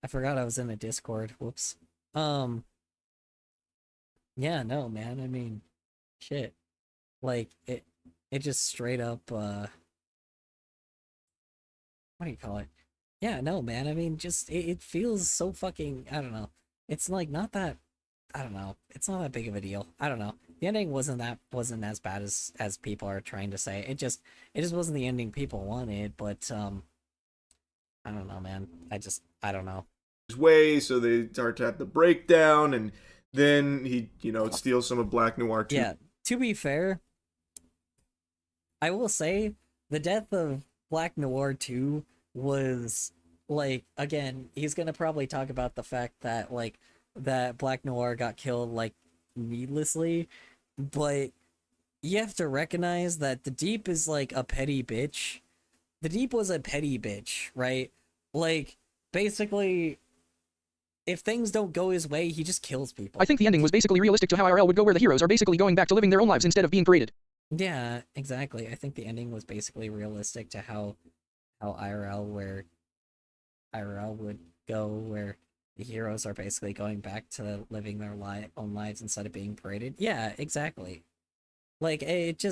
I forgot I was in the Discord. Whoops. Yeah, no, man. I mean, shit. Like it just straight up what do you call it? Yeah, no, man. I mean, just it feels so fucking, I don't know. It's like not that I don't know. It's not that big of a deal. I don't know. The ending wasn't as bad as people are trying to say. It just wasn't the ending people wanted. But I don't know, man. I don't know. His way, so they start to have the breakdown, and then he, steals some of Black Noir too. Yeah. To be fair, I will say the death of Black Noir 2 was like, again, he's gonna probably talk about the fact that like that Black Noir got killed like needlessly, but you have to recognize that the Deep is like a petty bitch. The Deep was a petty bitch, right? Like, basically, if things don't go his way, he just kills people. I think the ending was basically realistic to how IRL would go, where the heroes are basically going back to living their own lives instead of being paraded. Yeah, exactly. I think the ending was basically realistic to how IRL would go, where the heroes are basically going back to living their own lives instead of being paraded. Yeah, exactly. Like, it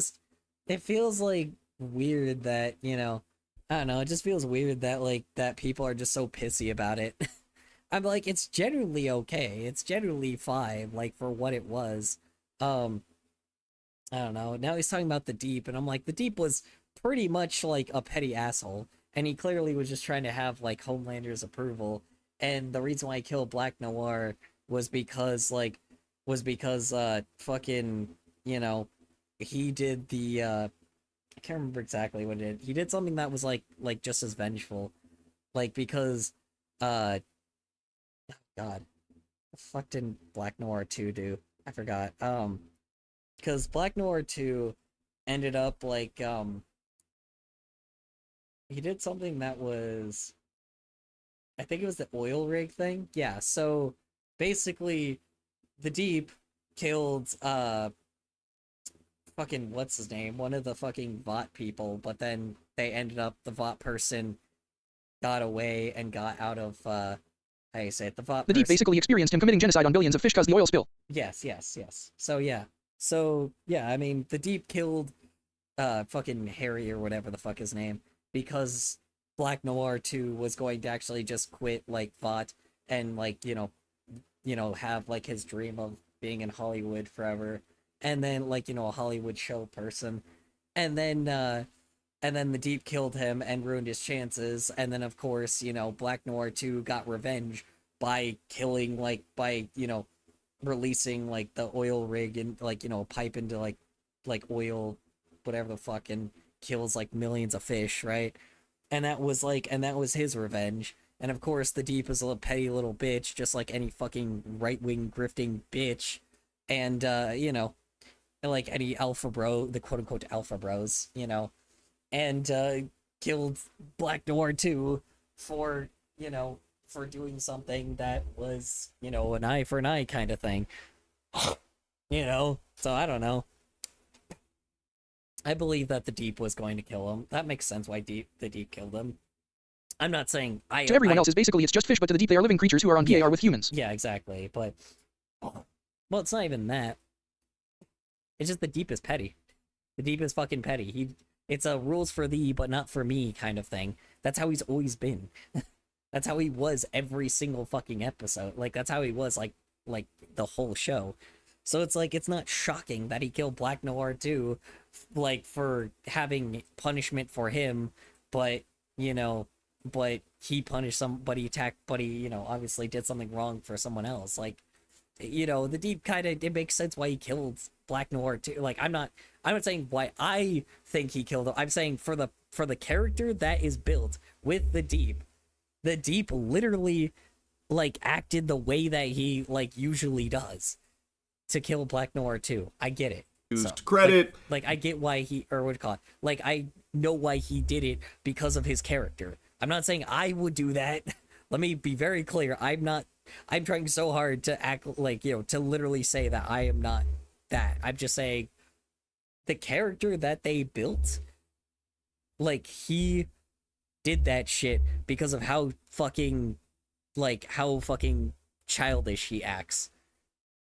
feels like weird that, I don't know, it just feels weird that like that people are just so pissy about it. I'm like, it's generally okay. It's generally fine, like, for what it was. I don't know. Now he's talking about the Deep, and I'm like, the Deep was pretty much like a petty asshole, and he clearly was just trying to have like Homelander's approval. And the reason why he killed Black Noir was because fucking, he did the I can't remember exactly what it did. He did something that was like just as vengeful. Like, because God, the fuck did Black Noir 2 do? I forgot. Because Black Noir 2 ended up like he did something that was, I think it was the oil rig thing. Yeah, so basically the Deep killed fucking what's his name? One of the fucking Vought people, but then they ended up, the Vought person got away and got out of how you say it? The Vought The Deep person. basically experienced him committing genocide on billions of fish cause the oil spill. Yes. So yeah, I mean, the Deep killed fucking Harry or whatever the fuck his name, because Black Noir 2 was going to actually just quit like Vought and like, have like his dream of being in Hollywood forever, and then like, a Hollywood show person, and then the Deep killed him and ruined his chances. And then, of course, Black Noir 2 got revenge by killing, like, by, releasing, like, the oil rig and, like, pipe into, like oil, whatever the fuck, and kills, like, millions of fish, right? And that was, his revenge. And, of course, the Deep is a petty little bitch, just like any fucking right-wing grifting bitch. And, like any alpha bro, the quote-unquote alpha bros, and killed Black Noir 2 for doing something that was, an eye for an eye kind of thing. So I don't know. I believe that the Deep was going to kill him. That makes sense why the Deep killed him. I'm not saying To everyone else is basically it's just fish, but to the Deep they are living creatures who are on PAR with humans. Yeah, exactly. But, well, it's not even that. It's just the Deep is petty. The Deep is fucking petty. It's a rules for thee, but not for me kind of thing. That's how he's always been. That's how he was every single fucking episode. Like, that's how he was, like the whole show. So it's like, it's not shocking that he killed Black Noir 2, like, for having punishment for him, but, but he punished but he attacked, but he, obviously did something wrong for someone else. Like, the Deep kind of, it makes sense why he killed Black Noir 2. Like, I'm not saying why I think he killed him. I'm saying for the character that is built with the Deep literally, like, acted the way that he, like, usually does to kill Black Noir 2. I get it. Used credit. Like, I get why he, or what do you call it? Like, I know why he did it because of his character. I'm not saying I would do that. Let me be very clear. I'm trying so hard to act like, to literally say that I am not that. I'm just saying the character that they built, like, he did that shit because of how fucking childish he acts.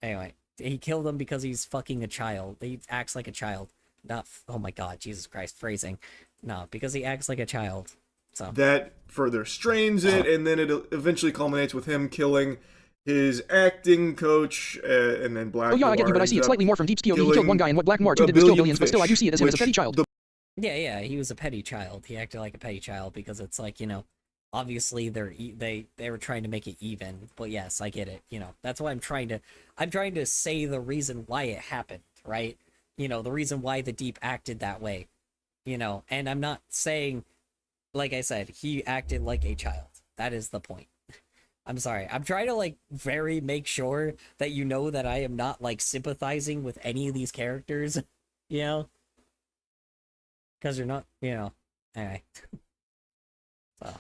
Anyway, he killed him because he's fucking a child. He acts like a child. Not, oh my god, Jesus Christ, phrasing. No, because he acts like a child. So That further strains it, and then it eventually culminates with him killing his acting coach, and then Black Oh yeah, I get you, Noir but I ends see it up slightly more from Deep's POV. He killed killing one guy, and what Black Noir 2 a did was kill billion billions, but still I do fish, see it as him as a which petty child. the Yeah, he was a petty child. He acted like a petty child because it's like, obviously they were trying to make it even. But yes, I get it. That's why I'm trying to say the reason why it happened, right? The reason why the Deep acted that way. And I'm not saying, like I said, he acted like a child. That is the point. I'm sorry. I'm trying to very make sure that that I am not sympathizing with any of these characters, because you're not, anyway. So.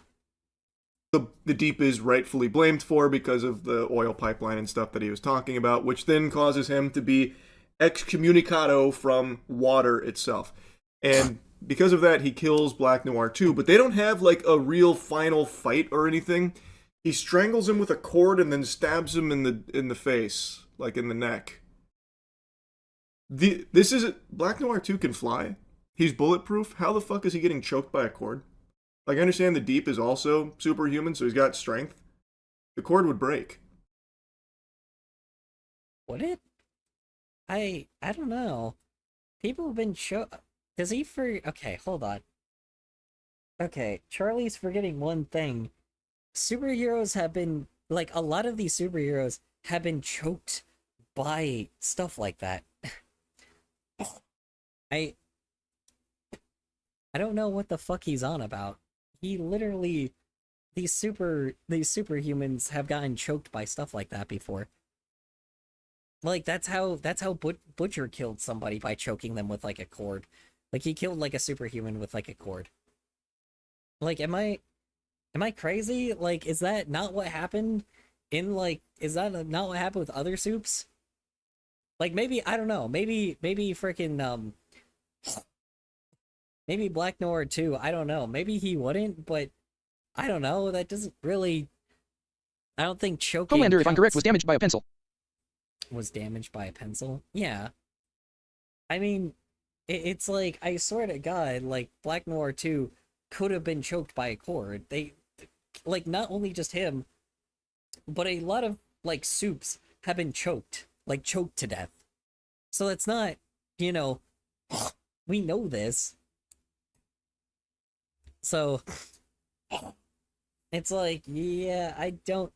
the Deep is rightfully blamed for because of the oil pipeline and stuff that he was talking about, which then causes him to be excommunicado from water itself. And because of that, he kills Black Noir too, but they don't have a real final fight or anything. He strangles him with a cord and then stabs him in the face, in the neck. This is Black Noir 2 can fly. He's bulletproof. How the fuck is he getting choked by a cord? I understand the Deep is also superhuman, so he's got strength. The cord would break. Would it? I don't know. People have been does he okay, hold on. Okay, Charlie's forgetting one thing. Superheroes have been a lot of these superheroes have been choked by stuff like that. I don't know what the fuck he's on about. He literally these superhumans have gotten choked by stuff like that before. That's how Butcher killed somebody, by choking them with a cord. He killed a superhuman with a cord. Am I crazy? Is that not what happened is that not what happened with other soups? Maybe, I don't know, maybe freaking maybe Black Noir too, I don't know. Maybe he wouldn't, but I don't know, that doesn't really, I don't think choking Homelander, if I'm correct, counts. was damaged by a pencil. Was damaged by a pencil? Yeah. I mean, it's I swear to God, Black Noir 2 could have been choked by a cord. They, not only just him, but a lot of, soups have been choked. Choked to death. So it's not, we know this. So, it's yeah, I don't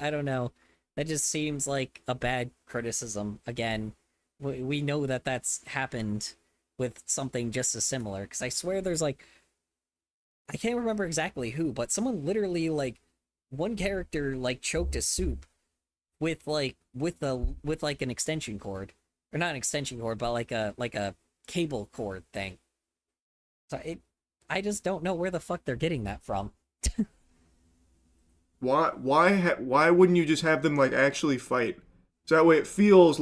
know. That just seems like a bad criticism. Again, we know that that's happened with something just as similar. Because I swear there's I can't remember exactly who, but someone literally one character choked a soup with an extension cord, or not an extension cord, but a cable cord thing. So I just don't know where the fuck they're getting that from. Why wouldn't you just have them actually fight? So that way it feels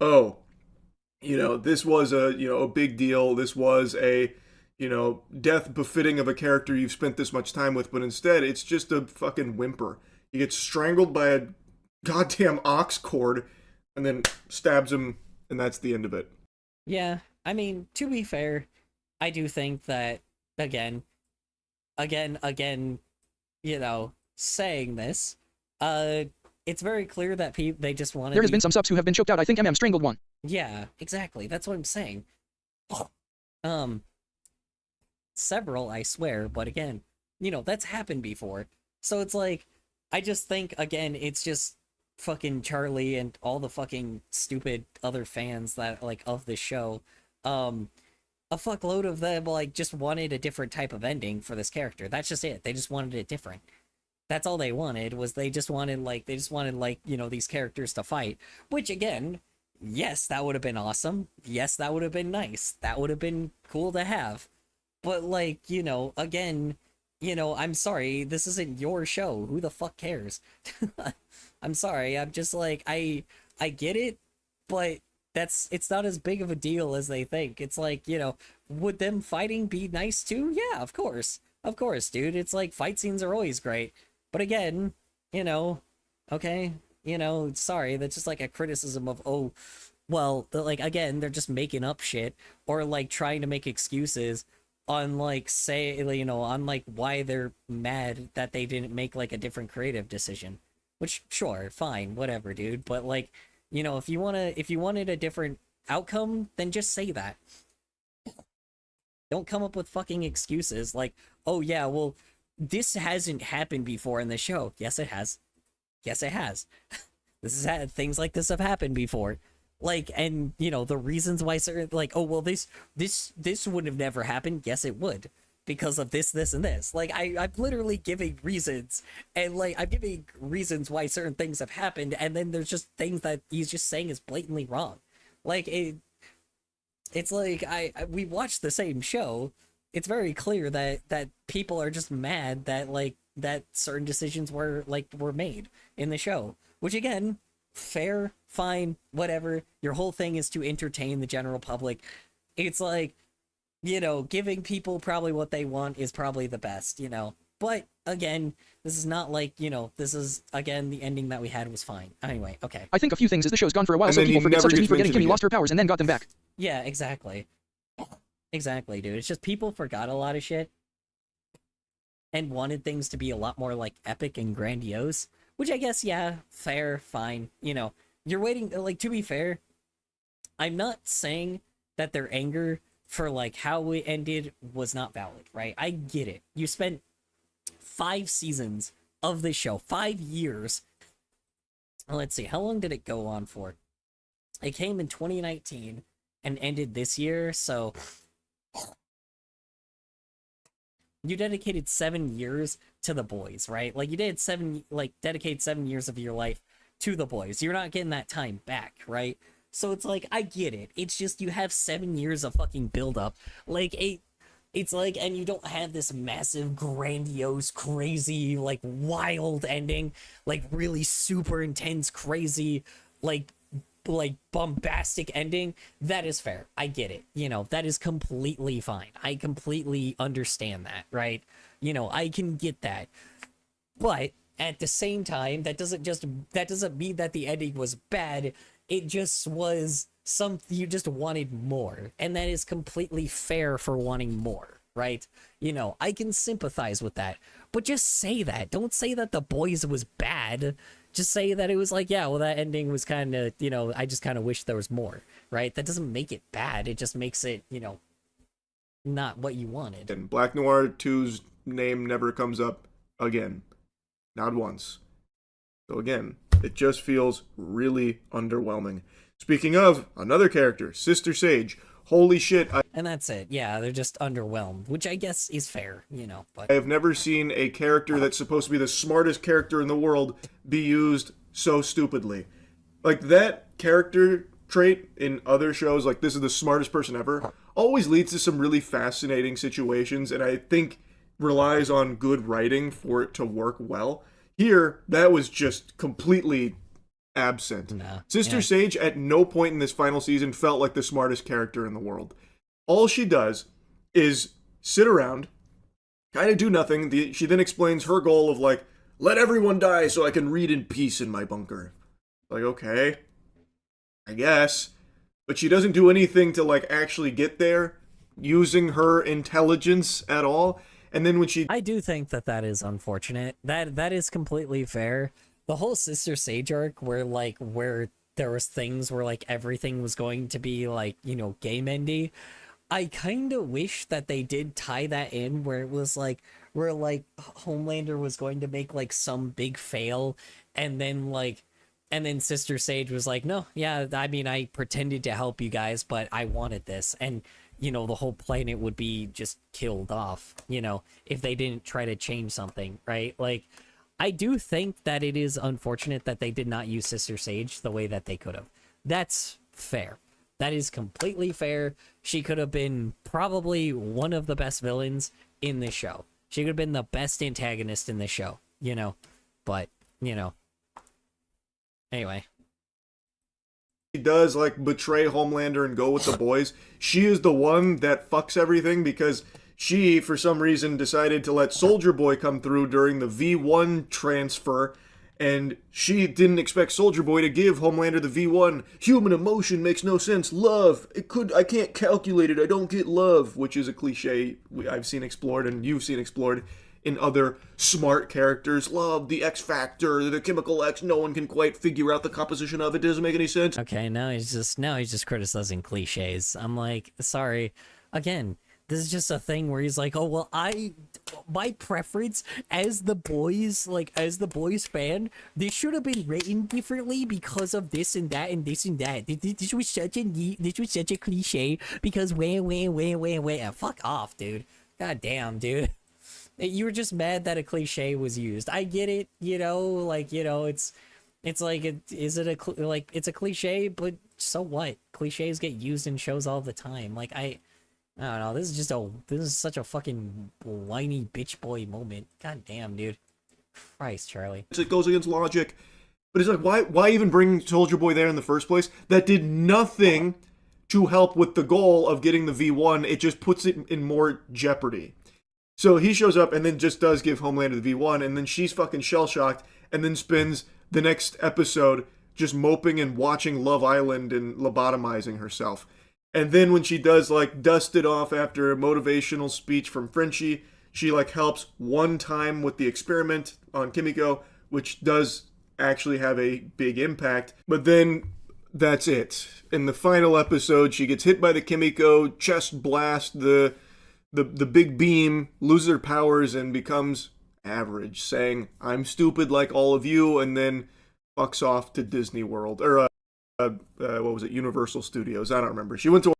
oh, this was a big deal. This was a death befitting of a character you've spent this much time with, but instead it's just a fucking whimper. He gets strangled by a goddamn ox cord and then stabs him, and that's the end of it. Yeah, I mean, to be fair, I do think that again, saying this, it's very clear that they just wanted. There has been some subs who have been choked out. I think MM strangled one. Yeah, exactly. That's what I'm saying. Several, I swear, but again, that's happened before. So it's I just think, again, it's just fucking Charlie and all the fucking stupid other fans that, of the show. A fuckload of them, just wanted a different type of ending for this character. That's just it. They just wanted it different. That's all they wanted, was they just wanted, these characters to fight. Which, again, yes, that would have been awesome. Yes, that would have been nice. That would have been cool to have. But, again, I'm sorry, this isn't your show. Who the fuck cares? I'm sorry, I'm just I get it, but it's not as big of a deal as they think. It's would them fighting be nice too? Yeah, of course. Of course, dude. It's fight scenes are always great. But again, okay, sorry, that's just a criticism of, oh, well, again, they're just making up shit, or trying to make excuses on say, on why they're mad that they didn't make a different creative decision. Which, sure, fine, whatever, dude. But like, if you wanted a different outcome, then just say that. Don't come up with fucking excuses like, oh yeah, well, this hasn't happened before in the show. Yes, it has. Yes, it has. Things like this have happened before. Like, and the reasons why certain, like, oh well, this would have never happened. Yes, it would, because of this, and this. Like, I'm literally giving reasons, and like I'm giving reasons why certain things have happened, and then there's just things that he's just saying is blatantly wrong. Like it's like we watched the same show. It's very clear that people are just mad that that certain decisions were made in the show, which again, fair, fine, whatever. Your whole thing is to entertain the general public. It's like, giving people probably what they want is probably the best, But again, this is not like, this is, again, the ending that we had was fine. Anyway, okay. I think a few things is the show's gone for a while, And so then people he forget, never such as me gets forgetting mentioned Kimmy again. lost her powers and then got them back. Yeah, exactly. Exactly, dude. It's just people forgot a lot of shit and wanted things to be a lot more like epic and grandiose, which I guess, yeah, fair, fine. You're waiting, like, to be fair, I'm not saying that their anger for like how it ended was not valid, right? I get it. You spent 5 seasons of this show, 5 years. Let's see, how long did it go on for? It came in 2019 and ended this year, so you dedicated 7 years to the boys, right? Like, you did dedicate 7 years of your life to the boys. You're not getting that time back, right? So it's like, I get it. It's just you have 7 years of fucking build-up. Like, it's like, and you don't have this massive, grandiose, crazy, like, wild ending. Like, really super intense, crazy, like bombastic ending. That is fair. I get it. That is completely fine. I completely understand that, right? I can get that. But at the same time, that doesn't mean that the ending was bad. It just was you just wanted more, and that is completely fair for wanting more, right? I can sympathize with that, but just say that. Don't say that The Boys was bad. Just say that it was like, yeah, well, that ending was kind of, I just kind of wish there was more, right? That doesn't make it bad. It just makes it, not what you wanted. And Black Noir 2's name never comes up again. Not once. So again, it just feels really underwhelming. Speaking of, another character, Sister Sage. Holy shit. And that's it. Yeah, they're just underwhelmed, which I guess is fair, but I have never seen a character that's supposed to be the smartest character in the world be used so stupidly. Like, that character trait in other shows, like this is the smartest person ever, always leads to some really fascinating situations, and I think relies on good writing for it to work well. Here, that was just completely absent. Nah, Sister Sage at no point in this final season felt like the smartest character in the world. All she does is sit around, kind of do nothing. She then explains her goal of like, let everyone die so I can read in peace in my bunker. Like, okay, I guess. But she doesn't do anything to like actually get there using her intelligence at all. And then when I do think that is unfortunate. That is completely fair. The whole Sister Sage arc where there was things where like everything was going to be like, game endy. I kind of wish that they did tie that in where it was like, where like Homelander was going to make like some big fail, and then Sister Sage was like, no, yeah, I mean, I pretended to help you guys, but I wanted this. And, the whole planet would be just killed off, if they didn't try to change something, right? Like, I do think that it is unfortunate that they did not use Sister Sage the way that they could have. That's fair. That is completely fair. She could have been probably one of the best villains in this show. She could have been the best antagonist in this show, but, anyway. She does like betray Homelander and go with the boys. She is the one that fucks everything because she, for some reason, decided to let Soldier Boy come through during the V1 transfer, And she didn't expect Soldier Boy to give Homelander the V1. Human emotion makes no sense. Love, I can't calculate it. I don't get love, which is a cliche I've seen explored and you've seen explored in other smart characters. Love, the X factor, the chemical X. No one can quite figure out the composition of it. Doesn't make any sense. Okay, now he's just criticizing cliches. I'm like, sorry. Again, this is just a thing where he's like, oh well, my preference as the boys fan, they should have been written differently because of this and that and this and that. This was such a cliche because fuck off, dude. God damn, dude. You were just mad that a cliche was used. I get it, it's like it's a cliche, but so what? Cliches get used in shows all the time. Like I don't know. This is such a fucking whiny bitch boy moment. God damn, dude. Christ, Charlie. It goes against logic. But it's like, why even bring Soldier Boy there in the first place? That did nothing to help with the goal of getting the V1. It just puts it in more jeopardy. So he shows up and then just does give Homelander the V1, and then she's fucking shell-shocked, and then spends the next episode just moping and watching Love Island and lobotomizing herself. And then when she does, like, dust it off after a motivational speech from Frenchie, she, like, helps one time with the experiment on Kimiko, which does actually have a big impact. But then that's it. In the final episode, she gets hit by the Kimiko, chest blast, the big beam, loses her powers, and becomes average, saying, I'm stupid like all of you, and then fucks off to Disney World. Or, what was it, Universal Studios? I don't remember. She went to...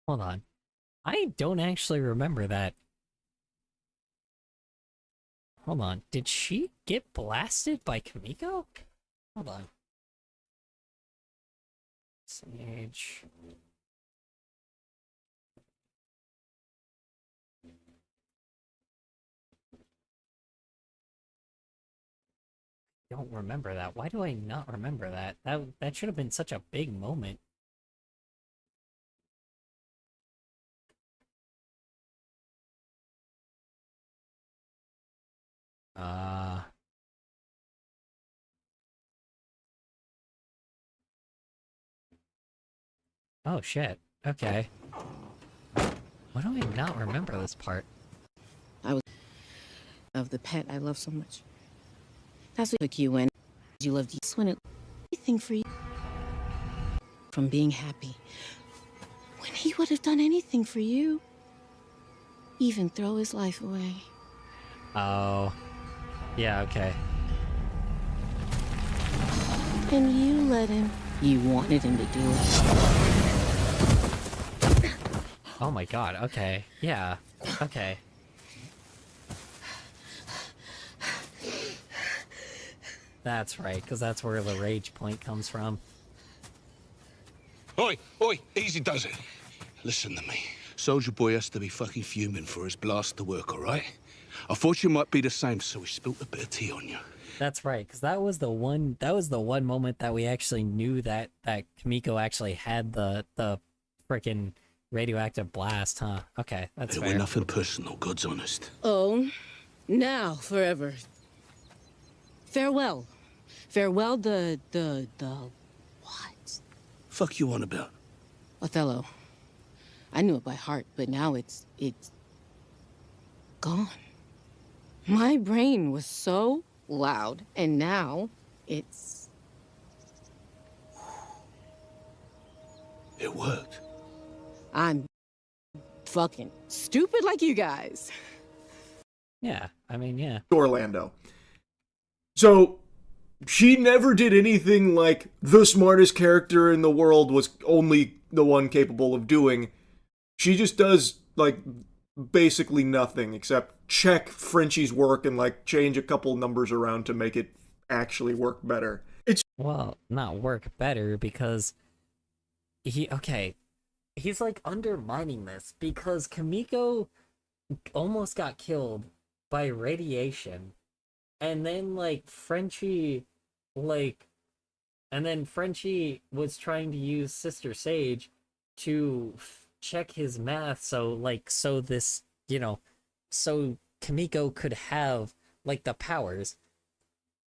Hold on. I don't actually remember that. Hold on. Did she get blasted by Kimiko? Hold on. Sage. Don't remember that. Why do I not remember that? That should have been such a big moment. Oh shit. Okay. Why do I not remember this part? Of the pet I love so much. That's what took you in. You loved this when it anything for you. From being happy. When he would have done anything for you. Even throw his life away. Oh. Yeah, okay. And you let him. You wanted him to do it. Oh my god, okay. Yeah. Okay. That's right, because that's where the rage point comes from. Oi, easy does it. Listen to me. Soldier Boy has to be fucking fuming for his blast to work, all right? I thought you might be the same, so he spilt a bit of tea on you. That's right, because that was the one moment that we actually knew that Kimiko actually had the frickin' radioactive blast, huh? Okay, that's It fair. were nothing personal, God's honest. Oh, now, forever. Farewell. Farewell, the what? Fuck you on about? Othello. I knew it by heart, but now it's gone. My brain was so loud, and now it's... It worked. I'm fucking stupid like you guys. Yeah, I mean, yeah. Orlando. So, she never did anything like the smartest character in the world was only the one capable of doing. She just does, like, basically nothing except check Frenchie's work and, like, change a couple numbers around to make it actually work better. It's... Well, not work better because he's like undermining this because Kimiko almost got killed by radiation, and then Frenchie was trying to use Sister Sage to check his math so this, so Kimiko could have the powers.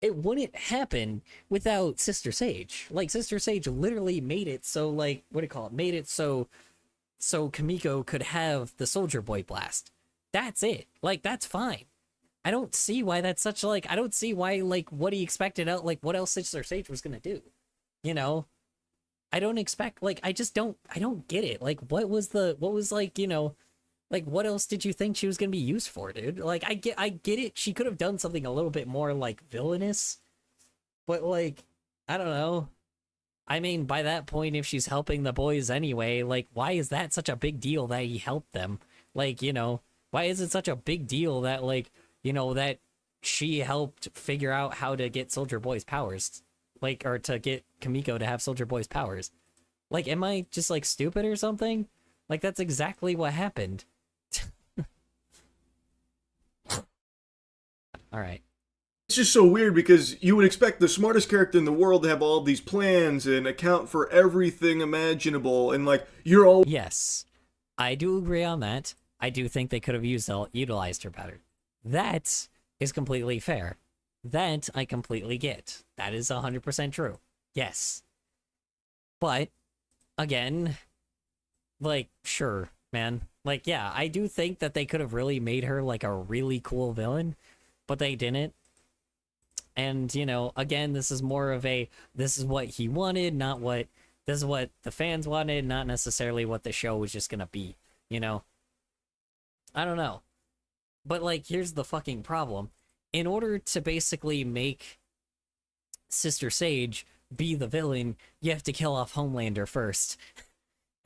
it wouldn't happen without Sister Sage. Like, Sister Sage literally made it so, like, what do you call it? Made it so Kamiko could have the Soldier Boy blast. That's it. Like, that's fine. I don't see why that's such, like, I don't see why, like, what he expected out, like, what else Sister Sage was gonna do. You know? I don't expect, like, I don't get it. Like, what was, like, you know, like, what else did you think she was gonna be used for, dude? Like, I get it. She could have done something a little bit more, like, villainous. But, like, I don't know. I mean, by that point, if she's helping the boys anyway, like, why is that such a big deal that he helped them? Like, you know, why is it such a big deal that, like, you know, that she helped figure out how to get Soldier Boy's powers? Like, or to get Kamiko to have Soldier Boy's powers? Like, am I just, like, stupid or something? Like, that's exactly what happened. Alright. It's just so weird because you would expect the smartest character in the world to have all these plans and account for everything imaginable, and like you're all Yes, I do agree on that. I do think they could have utilized her better. That is completely fair. That I completely get. That is 100% true. Yes. But, again, like, sure, man. Like, yeah, I do think that they could have really made her, like, a really cool villain, but they didn't. And, you know, again, this is more of a, this is what he wanted, this is what the fans wanted, not necessarily what the show was just gonna be, you know? I don't know. But, like, here's the fucking problem. In order to basically make Sister Sage be the villain, you have to kill off Homelander first.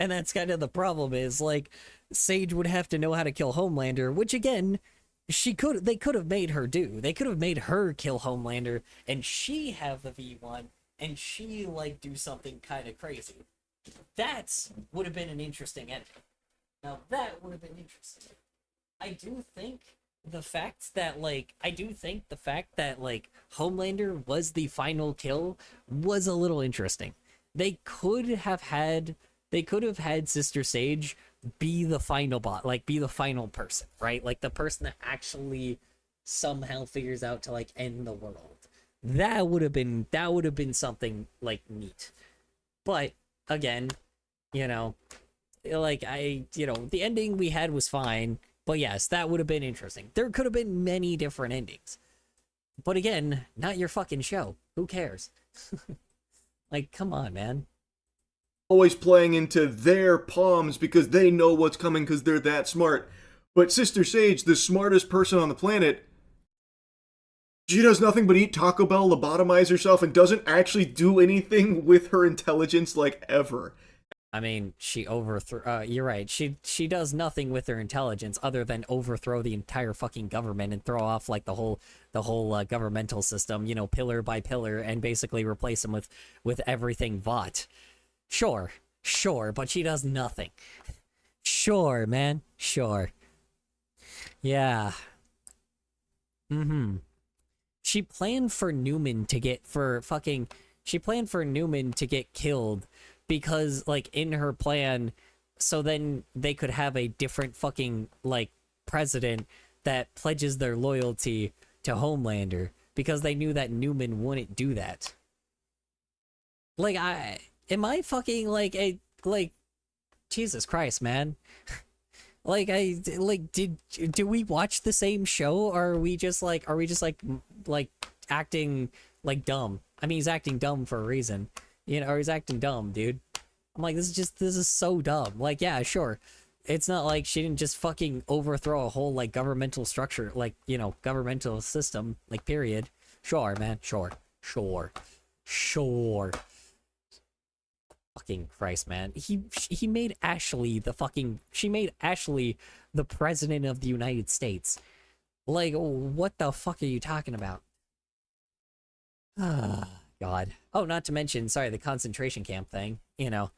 And that's kind of the problem, is, like, Sage would have to know how to kill Homelander, which, again, they could have made her do. They could have made her kill Homelander, and she have the V1, and she, like, do something kind of crazy. That would have been an interesting ending. Now, that would have been interesting. I do think the fact that, like, Homelander was the final kill was a little interesting. They could have had Sister Sage be the final be the final person, right? Like, the person that actually somehow figures out to, like, end the world. That would have been something, like, neat. But, again, you know, like, the ending we had was fine. But yes, that would have been interesting. There could have been many different endings. But again, not your fucking show. Who cares? Like, come on, man. always playing into their palms because they know what's coming because they're that smart. But Sister Sage, the smartest person on the planet, she does nothing but eat Taco Bell, lobotomize herself, and doesn't actually do anything with her intelligence, like, ever. I mean, she overthrew. You're right. She does nothing with her intelligence other than overthrow the entire fucking government and throw off, like, the whole governmental system, you know, pillar by pillar, and basically replace them with everything Vought. Sure, but she does nothing. Sure, man, sure. Yeah. She planned for Newman to get killed because, like, in her plan, so then they could have a different fucking, like, president that pledges their loyalty to Homelander, because they knew that Newman wouldn't do that. Like, am I fucking, like, Jesus Christ, man. Do we watch the same show, or are we just acting, like, dumb? I mean, he's acting dumb for a reason. You know, or he's acting dumb, dude. I'm like, this is so dumb. Like, yeah, sure. It's not like she didn't just fucking overthrow a whole, like, governmental structure, like, you know, governmental system, like, period. Sure, man, sure. Fucking Christ, man. He made Ashley she made Ashley the president of the United States. Like, what the fuck are you talking about? Ah, God. Oh, not to mention, sorry, the concentration camp thing, you know.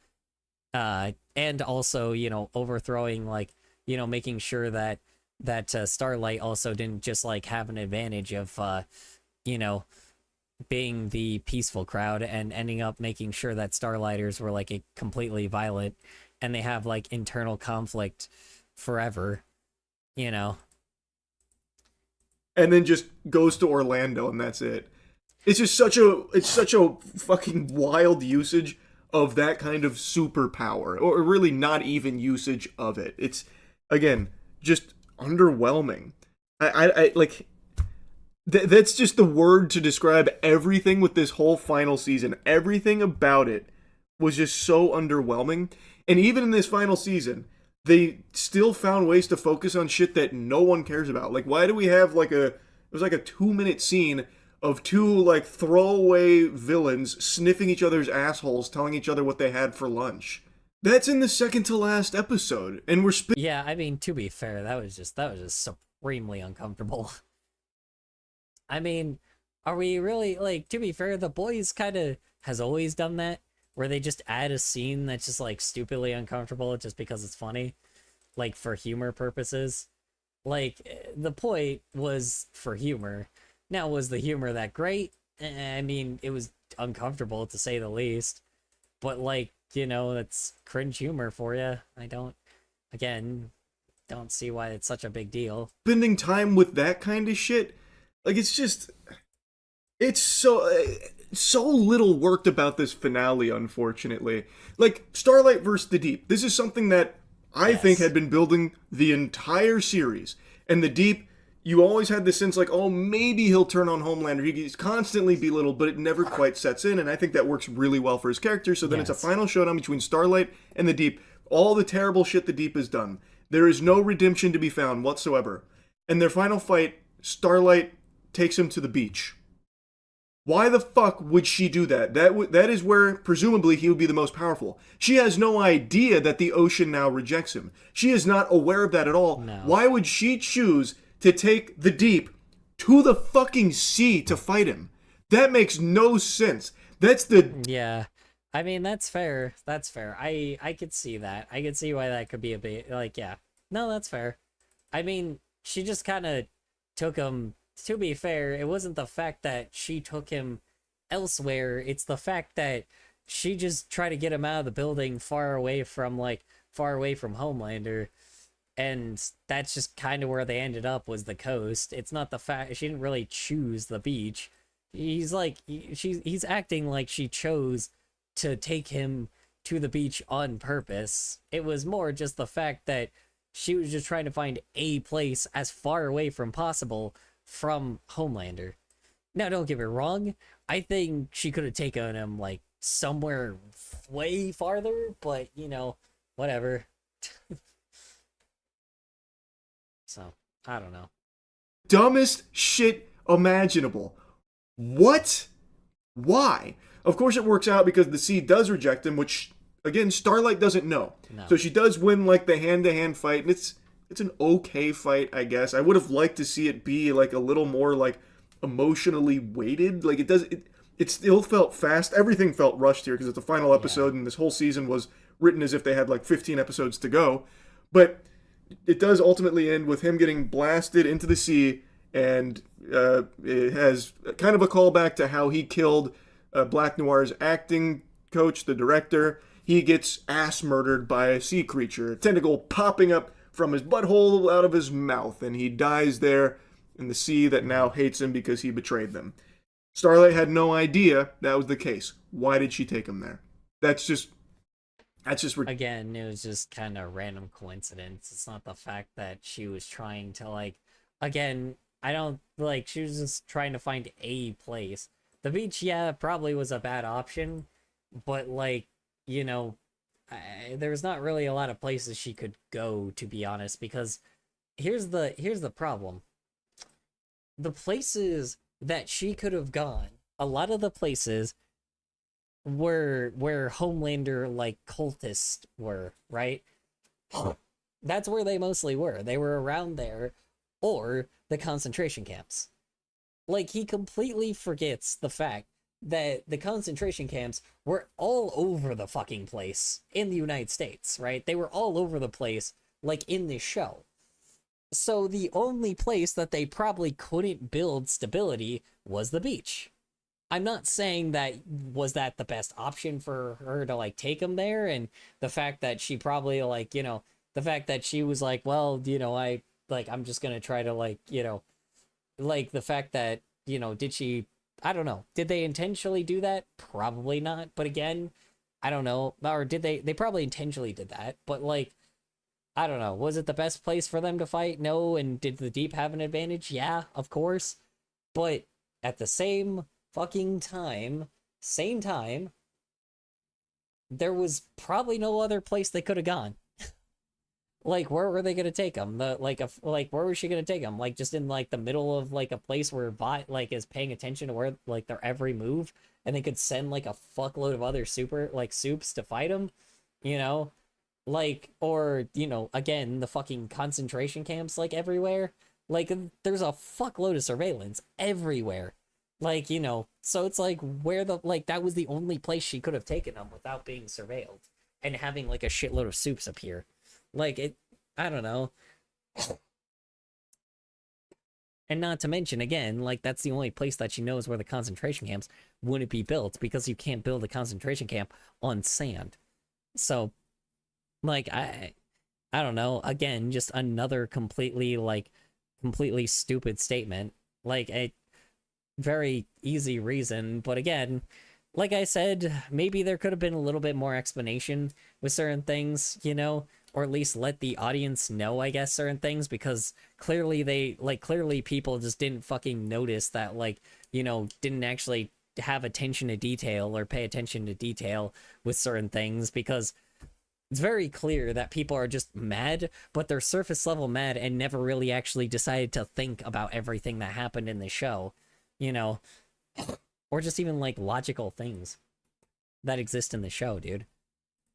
And also, you know, overthrowing, like, you know, making sure that Starlight also didn't just, like, have an advantage of, you know, being the peaceful crowd, and ending up making sure that Starlighters were, like, completely violent, and they have, like, internal conflict forever, you know. And then just goes to Orlando, and that's it. It's just such a fucking wild usage of that kind of superpower, or really not even usage of it. It's again just underwhelming. I like that's just the word to describe everything with this whole final season. Everything about it was just so underwhelming. And even in this final season, they still found ways to focus on shit that no one cares about. Like, why do we have it was like a 2-minute scene of two like throwaway villains sniffing each other's assholes, telling each other what they had for lunch. That's in the second to last episode, and we're Yeah, I mean, to be fair, that was just supremely uncomfortable. I mean, are we really, like, to be fair, The Boys kind of has always done that, where they just add a scene that's just, like, stupidly uncomfortable just because it's funny, like, for humor purposes. Like, the point was for humor. Now, was the humor that great? I mean, it was uncomfortable, to say the least. But, like, you know, that's cringe humor for you. I don't see why it's such a big deal. spending time with that kind of shit. Like, it's so little worked about this finale, unfortunately. Like, Starlight versus the Deep. This is something that I think had been building the entire series. And the Deep, you always had this sense like, oh, maybe he'll turn on Homelander. He's constantly belittled, but it never quite sets in. And I think that works really well for his character. So then it's a final showdown between Starlight and the Deep. All the terrible shit the Deep has done. There is no redemption to be found whatsoever. And their final fight, Starlight takes him to the beach. Why the fuck would she do that? That is where, presumably, he would be the most powerful. She has no idea that the ocean now rejects him. She is not aware of that at all. No. Why would she choose to take the Deep to the fucking sea to fight him? That makes no sense. That's the... Yeah. I mean, that's fair. That's fair. I could see that. I could see why that could be a bit, like, yeah. No, that's fair. I mean, she just kind of took him... To be fair, it wasn't the fact that she took him elsewhere. It's the fact that she just tried to get him out of the building far away from Homelander. And that's just kind of where they ended up, was the coast. It's not the fact... She didn't really choose the beach. He's acting like she chose to take him to the beach on purpose. It was more just the fact that she was just trying to find a place as far away from possible from Homelander. Now, don't get me wrong, I think she could have taken him, like, somewhere way farther, but, you know, whatever. So, I don't know. dumbest shit imaginable. What? Why? Of course it works out because the Sea does reject him, which, again, Starlight doesn't know. No. So she does win, like, the hand-to-hand fight, and it's an okay fight, I guess. I would have liked to see it be, like, a little more, like, emotionally weighted. Like, it still felt fast. Everything felt rushed here because it's the final episode, and this whole season was written as if they had, like, 15 episodes to go. But it does ultimately end with him getting blasted into the sea, and it has kind of a callback to how he killed Black Noir's acting coach, the director. He gets ass murdered by a sea creature, a tentacle popping up from his butthole out of his mouth, and he dies there in the sea that now hates him because he betrayed them. Starlight had no idea that was the case. Why did she take him there? That's just Again, it was just kind of random coincidence. It's not the fact that she was trying to, like, again, I don't, like, she was just trying to find a place. The beach, yeah, probably was a bad option, but, like, you know, there's not really a lot of places she could go, to be honest, because here's the problem. The places that she could have gone, a lot of the places were where Homelander, like, cultists were, right? That's where they mostly were. They were around there, or the concentration camps. Like, he completely forgets the fact that the concentration camps were all over the fucking place in the United States, right? They were all over the place, like, in this show. So the only place that they probably couldn't build stability was the beach. I'm not saying that was that the best option for her to, like, take him there, and the fact that she probably, like, you know, the fact that she was like, well, you know, I'm just gonna try to, like, you know, like, the fact that, you know, did she I don't know. Did they intentionally do that? Probably not. But again, I don't know. Or did they? They probably intentionally did that. But like, I don't know. Was it the best place for them to fight? No. And did the Deep have an advantage? Yeah, of course. But at the same fucking time, same time, there was probably no other place they could have gone. Like, where were they gonna take him? Where was she gonna take him? Like, just in like the middle of like a place where Bot like is paying attention to where like their every move, and they could send like a fuckload of other soups to fight him, you know, like, or you know, again, the fucking concentration camps like everywhere. Like, there's a fuckload of surveillance everywhere. Like, you know, so it's like where the like that was the only place she could have taken him without being surveilled and having like a shitload of soups appear. Like, it, I don't know. And not to mention, again, like, that's the only place that she knows where the concentration camps wouldn't be built, because you can't build a concentration camp on sand. So, like, I don't know. Again, just another completely stupid statement. Like, a very easy reason, but again, like I said, maybe there could have been a little bit more explanation with certain things, you know? Or at least let the audience know, I guess, certain things, because clearly clearly people just didn't fucking notice that, like, you know, didn't actually have attention to detail or pay attention to detail with certain things, because it's very clear that people are just mad, but they're surface level mad and never really actually decided to think about everything that happened in the show, you know, or just even like logical things that exist in the show, dude.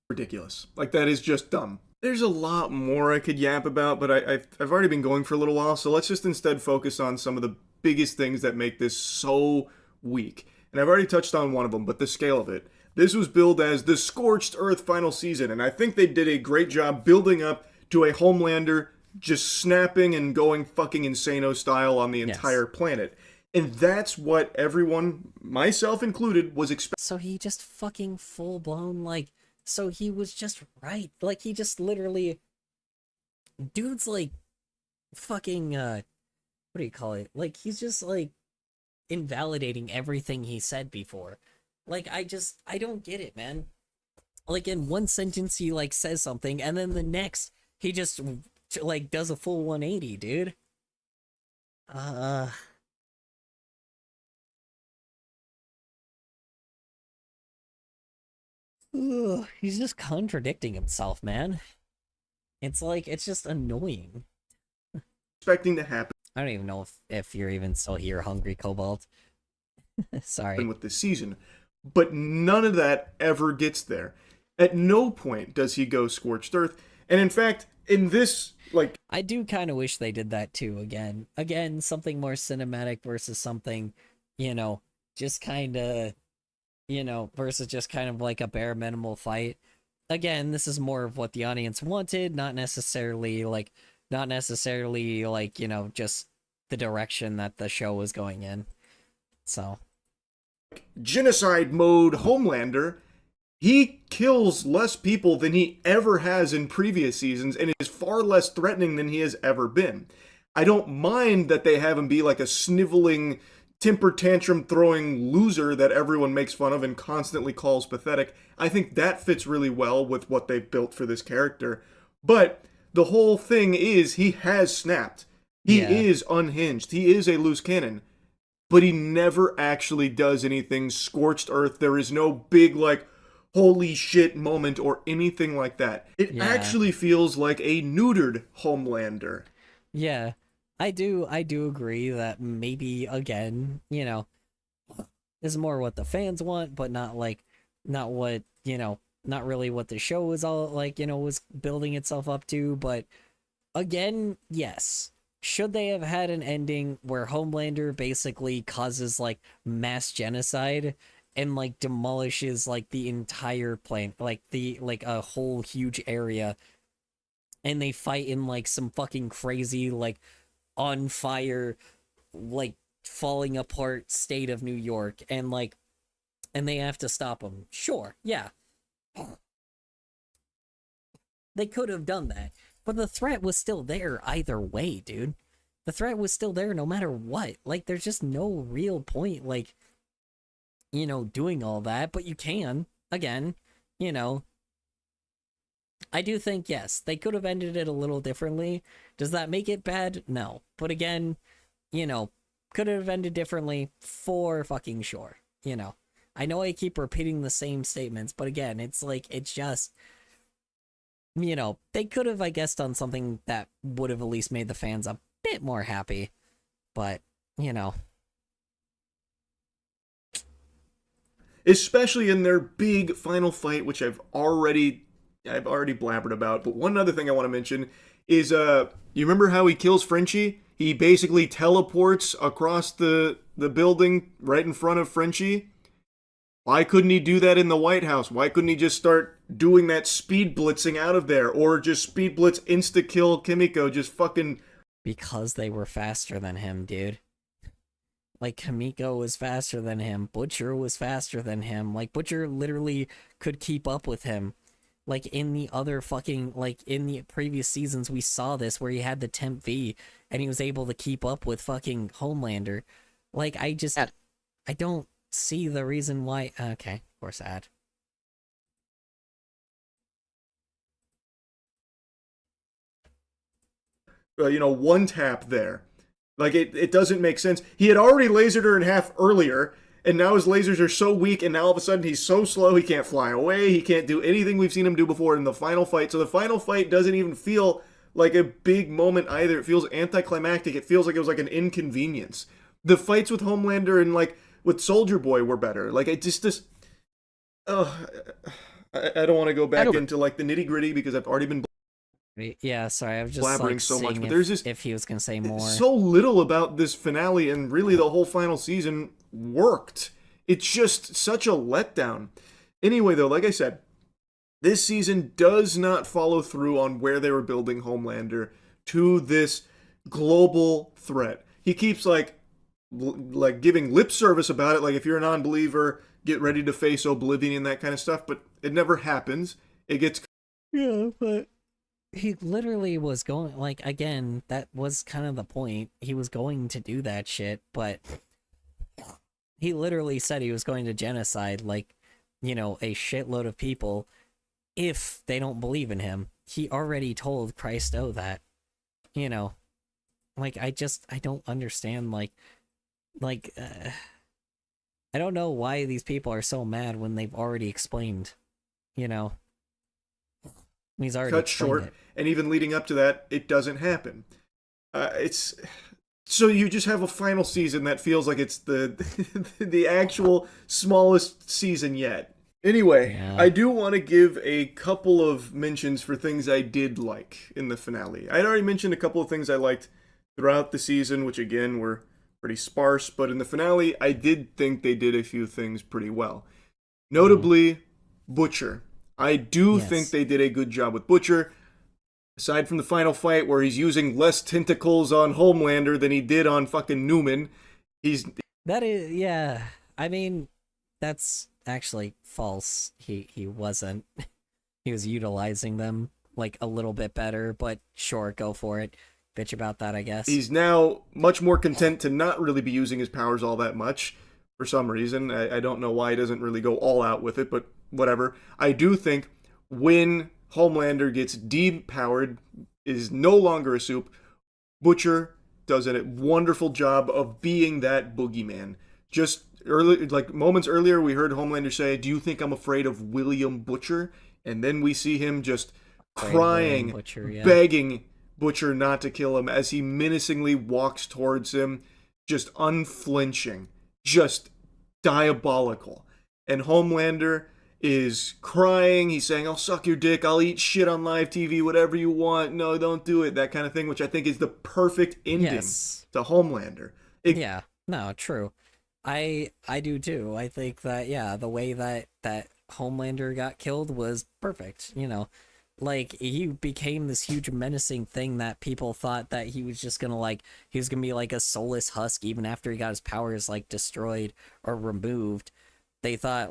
Ridiculous. Like, that is just dumb. There's a lot more I could yap about, but I've already been going for a little while, so let's just instead focus on some of the biggest things that make this so weak. And I've already touched on one of them, but the scale of it. This was billed as the Scorched Earth final season, and I think they did a great job building up to a Homelander just snapping and going fucking insano style on the entire planet. And that's what everyone, myself included, was expecting. So he just fucking full blown, like, so he was just right. Like, he just literally, dude's like fucking, what do you call it? Like, he's just like invalidating everything he said before. Like, I don't get it, man. Like, in one sentence he like says something, and then the next he just like does a full 180, dude. Ugh, he's just contradicting himself, man. It's like, it's just annoying. Expecting to happen. I don't even know if you're even still here, Hungry Cobalt. Sorry. With this season. But none of that ever gets there. At no point does he go Scorched Earth. And in fact, in this, like... I do kind of wish they did that too, again. Again, something more cinematic versus something, you know, just kind of... You know, versus just kind of like a bare minimal fight. Again, this is more of what the audience wanted, not necessarily like, you know, just the direction that the show was going in. So. Genocide mode Homelander, he kills less people than he ever has in previous seasons and is far less threatening than he has ever been. I don't mind that they have him be like a sniveling, temper tantrum throwing loser that everyone makes fun of and constantly calls pathetic. I think that fits really well with what they've built for this character. But the whole thing is he has snapped. He is unhinged. He is a loose cannon. But he never actually does anything Scorched Earth. There is no big, like, holy shit moment or anything like that. It actually feels like a neutered Homelander. Yeah. I do agree that maybe, again, you know, is more what the fans want, but not what, you know, not really what the show was all, like, you know, was building itself up to. But again, yes. Should they have had an ending where Homelander basically causes, like, mass genocide and, like, demolishes, like, the entire planet, like, a whole huge area, and they fight in, like, some fucking crazy, like, on fire, like, falling apart state of New York, and they have to stop him. Sure, yeah. They could have done that, but the threat was still there either way, dude. The threat was still there no matter what. Like, there's just no real point, like, doing all that, but you can. Again, you know, I do think, yes, they could have ended it a little differently. Does that make it bad? No. But again, could it have ended differently? For fucking sure. I know I keep repeating the same statements, but again, it's like, it's just, they could have, I guess, done something that would have at least made the fans a bit more happy. But, especially in their big final fight, which I've already blabbered about. But one other thing I want to mention is, you remember how he kills Frenchie? He basically teleports across the building right in front of Frenchie. Why couldn't he do that in the White House? Why couldn't he just start doing that speed blitzing out of there? Or just speed blitz insta-kill Kimiko, just fucking... Because they were faster than him, dude. Like, Kimiko was faster than him. Butcher was faster than him. Like, Butcher literally could keep up with him. Like, in the other fucking... Like, in the previous seasons, we saw this where he had the Temp V, and he was able to keep up with fucking Homelander. Like, I don't see the reason why... Okay, of course, ad. One tap there. Like, it doesn't make sense. He had already lasered her in half earlier, and now his lasers are so weak, and now all of a sudden he's so slow, he can't fly away, he can't do anything we've seen him do before in the final fight. So the final fight doesn't even feel like a big moment either. It feels anticlimactic. It feels like it was like an inconvenience. The fights with Homelander and, like, with Soldier Boy were better. Like, I don't want to go back into, like, the nitty-gritty because I've already been... Yeah, sorry, I was just blabbering like, so much, but if, there's just if he was gonna say more. So little about this finale, and really the whole final season worked. It's just such a letdown. Anyway, though, like I said, this season does not follow through on where they were building Homelander to this global threat. He keeps like giving lip service about it, like if you're a non-believer, get ready to face oblivion and that kind of stuff, but it never happens. It gets... Yeah, but... He literally was going, like, again, that was kind of the point. He was going to do that shit, but he literally said he was going to genocide, like, a shitload of people if they don't believe in him. He already told Christo that, like, I don't understand, I don't know why these people are so mad when they've already explained, He's already cut short, it. And even leading up to that, it doesn't happen. It's so you just have a final season that feels like it's the the actual smallest season yet. Anyway, Yeah. I do want to give a couple of mentions for things I did like in the finale. I'd already mentioned a couple of things I liked throughout the season, which again were pretty sparse, but in the finale, I did think they did a few things pretty well. Notably, Butcher. I do think they did a good job with Butcher. Aside from the final fight where he's using less tentacles on Homelander than he did on fucking Newman, That is, yeah. I mean, that's actually false. He wasn't. He was utilizing them, like, a little bit better, but sure, go for it. Bitch about that, I guess. He's now much more content to not really be using his powers all that much, for some reason. I don't know why he doesn't really go all out with it, but whatever. I do think when Homelander gets depowered, is no longer a soup, Butcher does a wonderful job of being that boogeyman. Just early, like moments earlier, we heard Homelander say, "Do you think I'm afraid of William Butcher?" And then we see him just crying, Butcher, yeah. begging Butcher not to kill him as he menacingly walks towards him, just unflinching, just diabolical. And Homelander is crying. He's saying, "I'll suck your dick. I'll eat shit on live TV, whatever you want. No, don't do it." That kind of thing, which I think is the perfect ending to Homelander. Yeah, no, true. I do too. I think that, yeah, the way that Homelander got killed was perfect, Like, he became this huge menacing thing that people thought that he was just gonna, he was gonna be like a soulless husk even after he got his powers, destroyed or removed. They thought,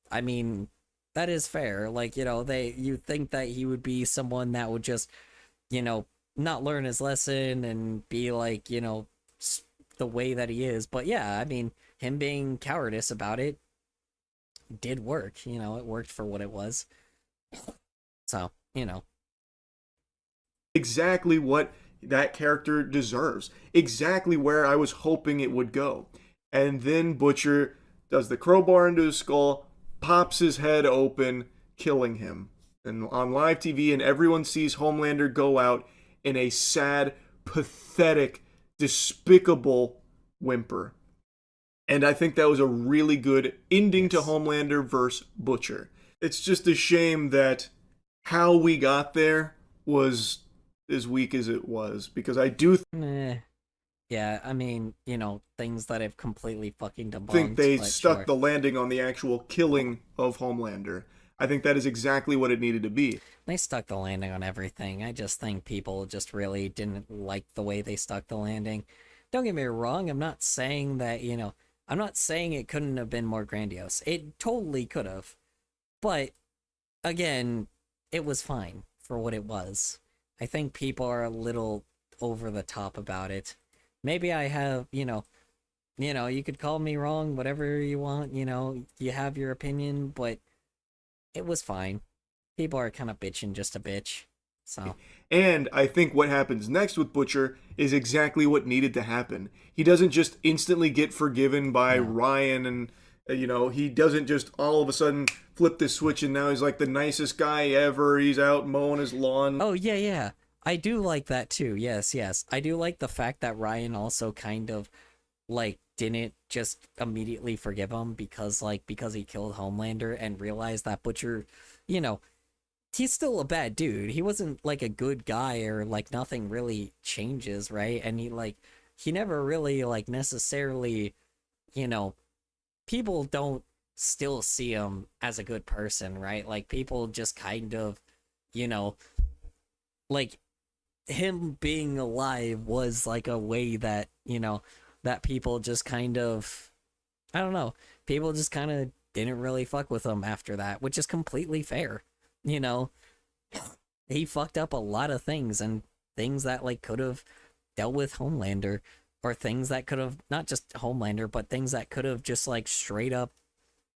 I mean, that is fair. You think that he would be someone that would just, not learn his lesson and be the way that he is. But yeah, I mean, him being cowardice about it did work. You know, it worked for what it was. So, you know. Exactly what that character deserves. Exactly where I was hoping it would go. And then Butcher does the crowbar into his skull, pops his head open, killing him. And on live TV, and everyone sees Homelander go out in a sad, pathetic, despicable whimper. And I think that was a really good ending to Homelander versus Butcher. It's just a shame that how we got there was as weak as it was, because I do Yeah, I mean, you know, things that have completely fucking debunked. think they but stuck sure. the landing on the actual killing of Homelander. I think that is exactly what it needed to be. They stuck the landing on everything. I just think people just really didn't like the way they stuck the landing. Don't get me wrong, I'm not saying that, you know, I'm not saying it couldn't have been more grandiose. It totally could have. But, again, it was fine for what it was. I think people are a little over the top about it. Maybe I have, you know, you could call me wrong, whatever you want, you know, you have your opinion, but it was fine. People are kind of bitching just a bitch. So. And I think what happens next with Butcher is exactly what needed to happen. He doesn't just instantly get forgiven by Ryan, and you know, he doesn't just all of a sudden flip this switch and now he's like the nicest guy ever. He's out mowing his lawn. Oh, yeah. I do like that too. Yes. I do like the fact that Ryan also kind of, like, didn't just immediately forgive him because he killed Homelander and realized that Butcher, you know, he's still a bad dude. He wasn't like a good guy, or like nothing really changes, right? And he never really like necessarily, you know, people don't still see him as a good person, right? Like people just kind of, you know, like him being alive was like a way that, you know, that people just kind of, I don't know, people just kind of didn't really fuck with him after that, which is completely fair. You know, he fucked up a lot of things, and things that like could have dealt with Homelander, or things that could have not just Homelander, but things that could have just like straight up,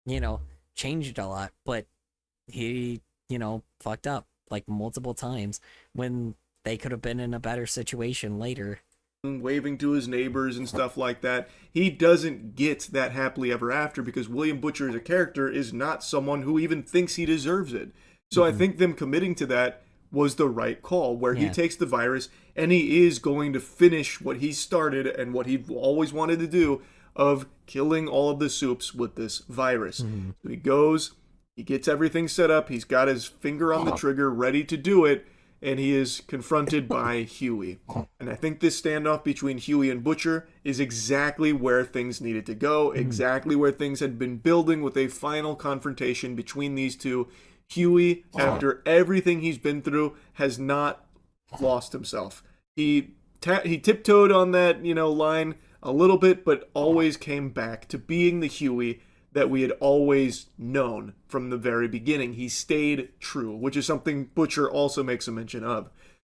you know, changed a lot. But he, you know, fucked up like multiple times when they could have been in a better situation later. Waving to his neighbors and stuff like that. He doesn't get that happily ever after because William Butcher as a character is not someone who even thinks he deserves it. So I think them committing to that was the right call, where he takes the virus and he is going to finish what he started and what he always wanted to do, of killing all of the Supes with this virus. So he goes, he gets everything set up, he's got his finger on the trigger ready to do it, and he is confronted by Huey. And I think this standoff between Huey and Butcher is exactly where things needed to go, exactly where things had been building, with a final confrontation between these two. Huey, after everything he's been through, has not lost himself. He tiptoed on that, you know, line a little bit, but always came back to being the Huey that we had always known from the very beginning. He stayed true, which is something Butcher also makes a mention of.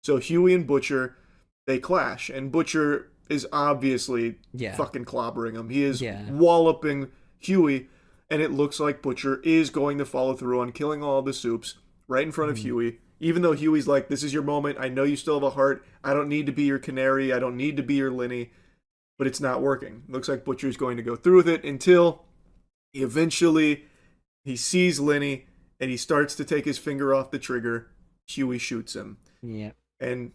So Huey and Butcher, they clash, and Butcher is obviously fucking clobbering him. He is walloping Huey, and it looks like Butcher is going to follow through on killing all the Supes right in front of Huey, even though Huey's like, this is your moment, I know you still have a heart, I don't need to be your canary, I don't need to be your Lenny, but it's not working. Looks like Butcher's going to go through with it until eventually he sees Lenny and he starts to take his finger off the trigger. Huey shoots him. Yeah. And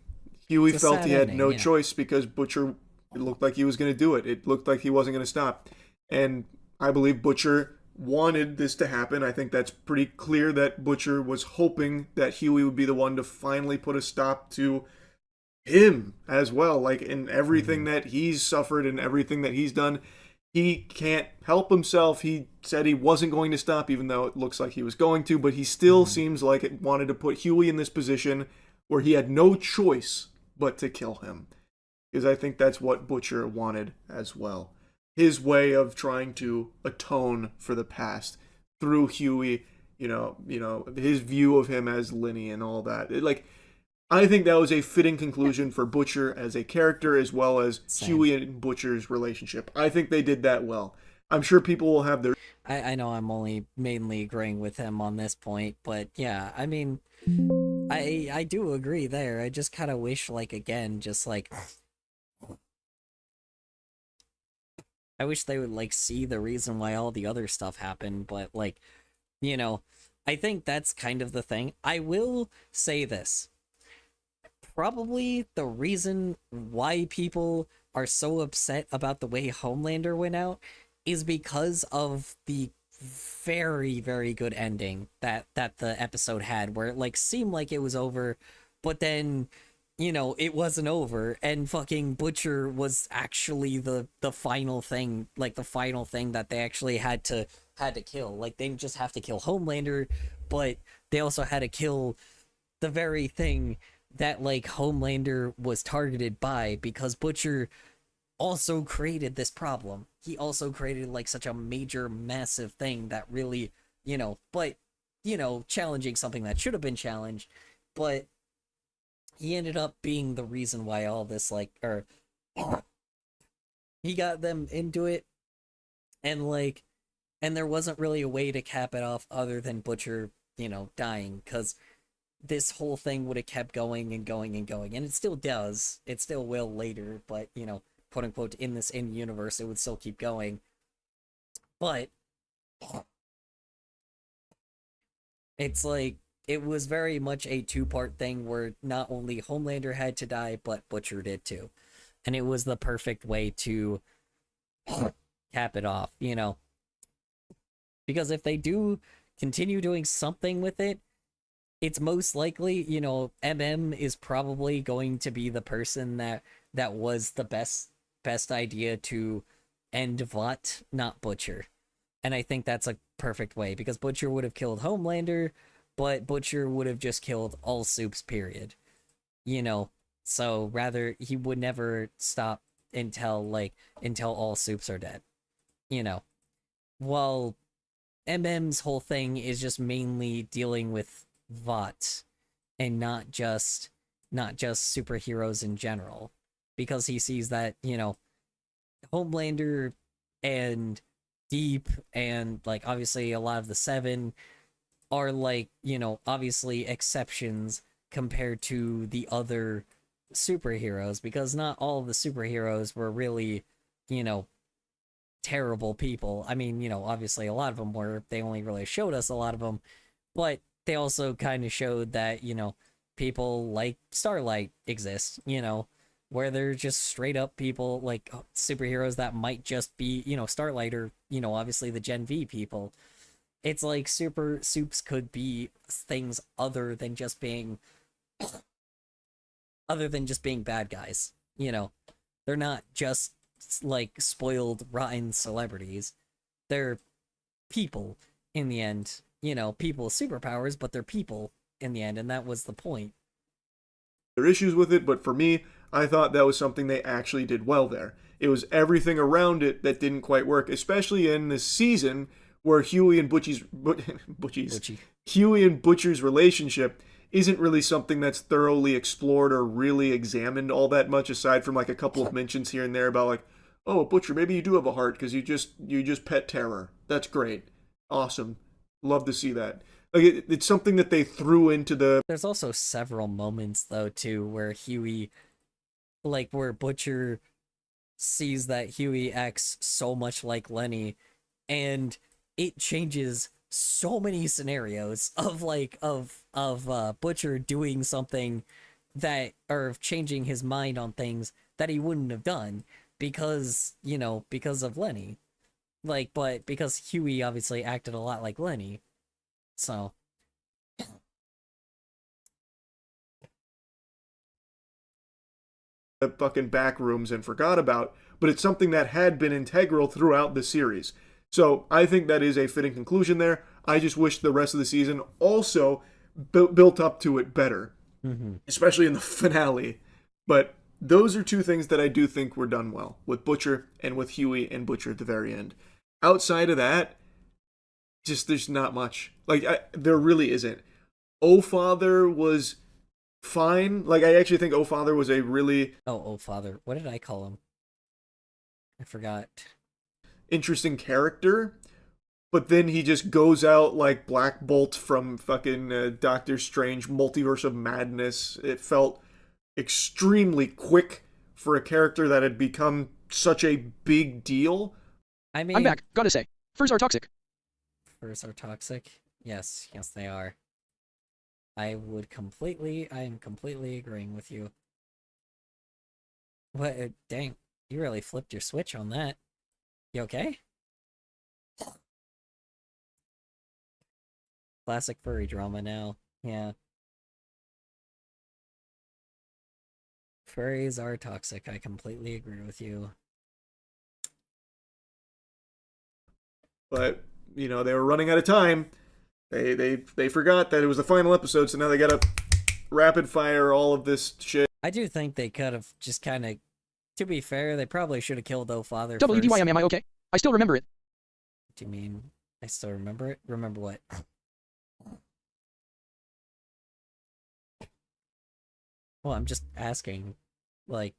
Huey felt he had ending, no choice, because Butcher, it looked like he was going to do it. It looked like he wasn't going to stop. And I believe Butcher wanted this to happen. I think that's pretty clear that Butcher was hoping that Huey would be the one to finally put a stop to him as well. Like, in everything that he's suffered and everything that he's done, he can't help himself. He said he wasn't going to stop, even though it looks like he was going to, but he still seems like it wanted to put Huey in this position where he had no choice but to kill him. Because I think that's what Butcher wanted as well. His way of trying to atone for the past through Huey, you know, his view of him as Lenny and all that. I think that was a fitting conclusion for Butcher as a character, as well as Same. Huey and Butcher's relationship. I think they did that well. I'm sure people will have their I know I'm only mainly agreeing with him on this point, but yeah, I mean, I do agree there. I just kind of wish, like, again, just like, I wish they would like see the reason why all the other stuff happened, but like, you know, I think that's kind of the thing. I will say this. Probably the reason why people are so upset about the way Homelander went out is because of the very, very good ending that the episode had, where it like seemed like it was over, but then, you know, it wasn't over, and fucking Butcher was actually the final thing, like the final thing that they actually had to kill. Like, they didn't just have to kill Homelander, but they also had to kill the very thing that like Homelander was targeted by, because Butcher also created this problem. He also created like such a major, massive thing that really, you know, but, you know, challenging something that should have been challenged, but he ended up being the reason why all this, like, or he got them into it, and like, and there wasn't really a way to cap it off other than Butcher, you know, dying, because this whole thing would have kept going and going and going, and it still does. It still will later, but, you know, quote unquote, in this in-universe, it would still keep going. But it's like, it was very much a two-part thing where not only Homelander had to die, but Butcher did too. And it was the perfect way to cap it off, you know? Because if they do continue doing something with it, it's most likely, you know, MM is probably going to be the person that was the best idea to end Vought, not Butcher. And I think that's a perfect way, because Butcher would have killed Homelander, but Butcher would have just killed all Soups, period. You know, so rather, he would never stop until all Soups are dead. You know, while MM's whole thing is just mainly dealing with Vought and not just superheroes in general, because he sees that, you know, Homelander and Deep and like obviously a lot of the Seven are like, you know, obviously exceptions compared to the other superheroes, because not all of the superheroes were really, you know, terrible people. I mean, you know, obviously a lot of them were. They only really showed us a lot of them, but they also kind of showed that, you know, people like Starlight exist, you know, where they're just straight up people, like superheroes that might just be, you know, Starlight, or, you know, obviously the Gen V people. It's like super Soups could be things other than just being bad guys, you know. They're not just like spoiled, rotten celebrities. They're people in the end, you know, people with superpowers, but they're people in the end, and that was the point. There are issues with it, but for me, I thought that was something they actually did well there. It was everything around it that didn't quite work, especially in this season where Huey and Huey and Butcher's relationship isn't really something that's thoroughly explored or really examined all that much, aside from like a couple of mentions here and there about like, oh, Butcher, maybe you do have a heart because you just pet terror. That's great, awesome, love to see that. Like it's something that they threw into the. There's also several moments though too where Huey, like where Butcher sees that Huey acts so much like Lenny, and it changes so many scenarios of like of Butcher doing something that, or changing his mind on things that he wouldn't have done because, you know, because of Lenny. Like, but because Huey obviously acted a lot like Lenny. So the fucking back rooms and forgot about, but it's something that had been integral throughout the series. So I think that is a fitting conclusion there. I just wish the rest of the season also built up to it better, especially in the finale. But those are two things that I do think were done well, with Butcher and with Huey and Butcher at the very end. Outside of that, just there's not much. Like, there really isn't. Oh Father was fine. Like, I actually think Oh Father was a really Oh, Father. What did I call him? I forgot. interesting character. But then he just goes out like Black Bolt from fucking Doctor Strange Multiverse of Madness. It felt extremely quick for a character that had become such a big deal. I mean, I'm back. Gotta say, furs are toxic. furs are toxic. Yes, they are. I am completely agreeing with you. What? Dang, you really flipped your switch on that. You okay? Classic furry drama now. Yeah. Furries are toxic. I completely agree with you. But, you know, they were running out of time. They forgot that it was the final episode, so now they gotta rapid fire all of this shit. I do think they could have just kind of, to be fair, they probably should have killed Oh Father WDYM, am I okay? I still remember it. Do you mean I still remember it? Remember what? Well, I'm just asking, like,